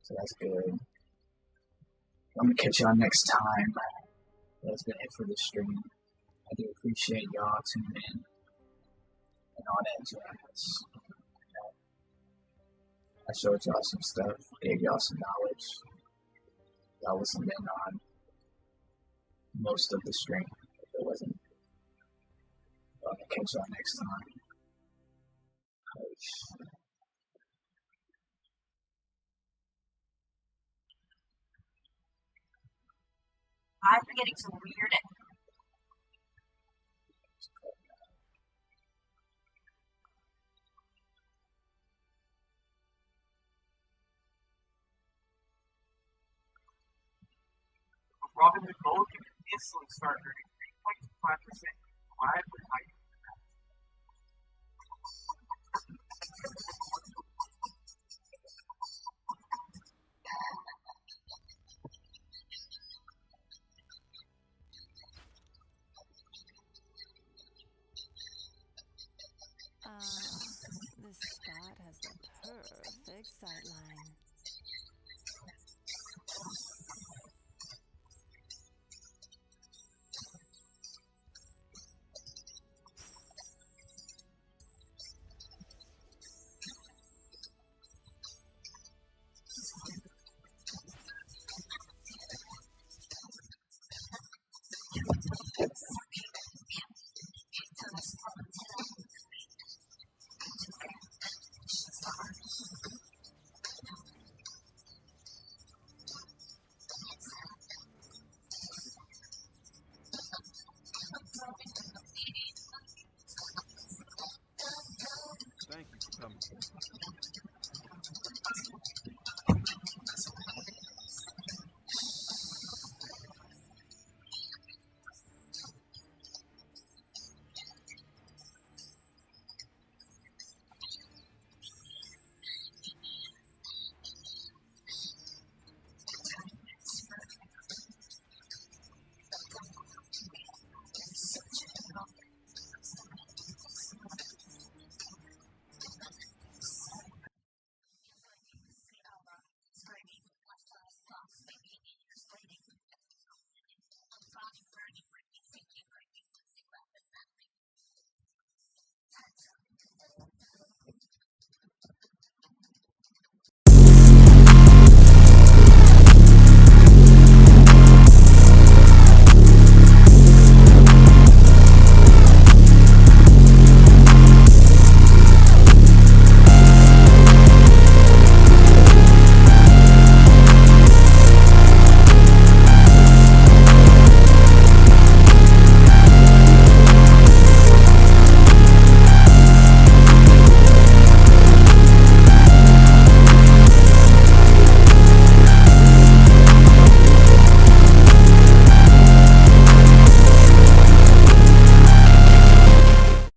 So that's good. I'm gonna catch y'all next time. That's been it for the stream. I do appreciate y'all tuning in and all that jazz. I showed y'all some stuff, gave y'all some knowledge. Y'all listened in on most of the stream. If it wasn't, I'm gonna catch y'all next time. I'm getting so weird. Robin the Gold can instantly start earning 3.5% live with height. This spot has the perfect sightline.